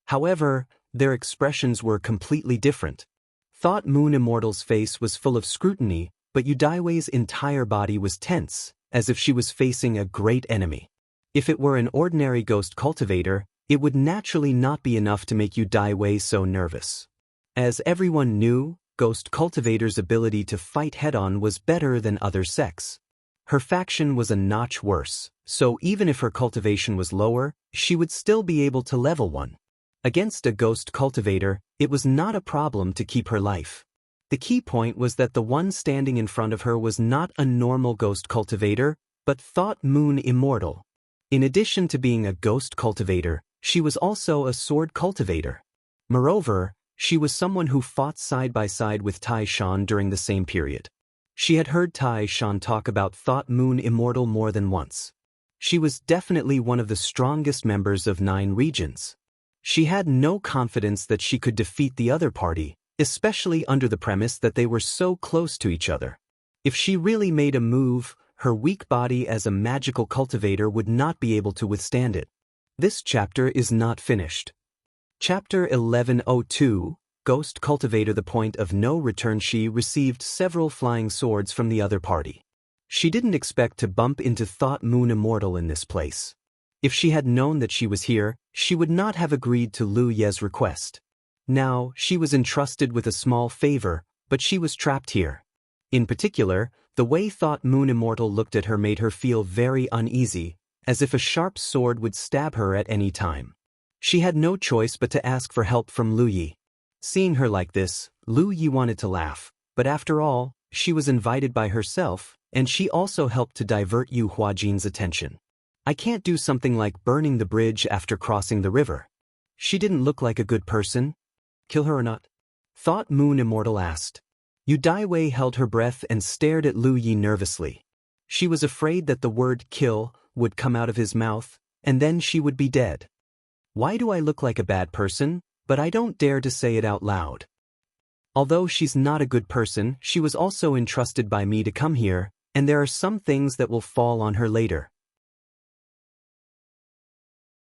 However, their expressions were completely different. Thought Moon Immortal's face was full of scrutiny, but Yu Daiwei's entire body was tense, as if she was facing a great enemy. If it were an ordinary ghost cultivator, it would naturally not be enough to make Yu Daiwei so nervous. As everyone knew, ghost cultivators' ability to fight head-on was better than other sects. Her faction was a notch worse, so even if her cultivation was lower, she would still be able to level 1. Against a ghost cultivator, it was not a problem to keep her life. The key point was that the one standing in front of her was not a normal ghost cultivator, but Thought Moon Immortal. In addition to being a ghost cultivator, she was also a sword cultivator. Moreover, she was someone who fought side by side with Tai Shan during the same period. She had heard Tai Shan talk about Thought Moon Immortal more than once. She was definitely one of the strongest members of 9 regions. She had no confidence that she could defeat the other party, especially under the premise that they were so close to each other. If she really made a move, her weak body as a magical cultivator would not be able to withstand it. This chapter is not finished. Chapter 1102, Ghost Cultivator. The point of no return. She received several flying swords from the other party. She didn't expect to bump into Thought Moon Immortal in this place. If she had known that she was here, she would not have agreed to Lu Ye's request. Now, she was entrusted with a small favor, but she was trapped here. In particular, the way Thought Moon Immortal looked at her made her feel very uneasy, as if a sharp sword would stab her at any time. She had no choice but to ask for help from Lu Yi. Seeing her like this, Lu Yi wanted to laugh, but after all, she was invited by herself, and she also helped to divert Yu Huajin's attention. I can't do something like burning the bridge after crossing the river. She didn't look like a good person. Kill her or not? Thought Moon Immortal asked. Yu Daiwei held her breath and stared at Lu Yi nervously. She was afraid that the word kill would come out of his mouth, and then she would be dead. Why do I look like a bad person, but I don't dare to say it out loud? Although she's not a good person, she was also entrusted by me to come here, and there are some things that will fall on her later.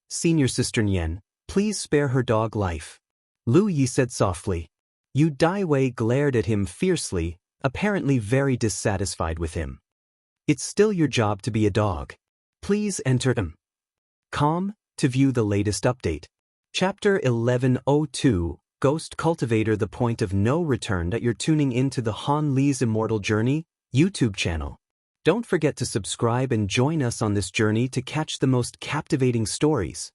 Senior Sister Nian, please spare her dog life. Lu Yi said softly. Yu Daiwei glared at him fiercely, apparently very dissatisfied with him. It's still your job to be a dog. Please enter .com to view the latest update. Chapter 1102, Ghost Cultivator. The point of no return. That you're tuning into the Han Li's Immortal Journey YouTube channel. Don't forget to subscribe and join us on this journey to catch the most captivating stories.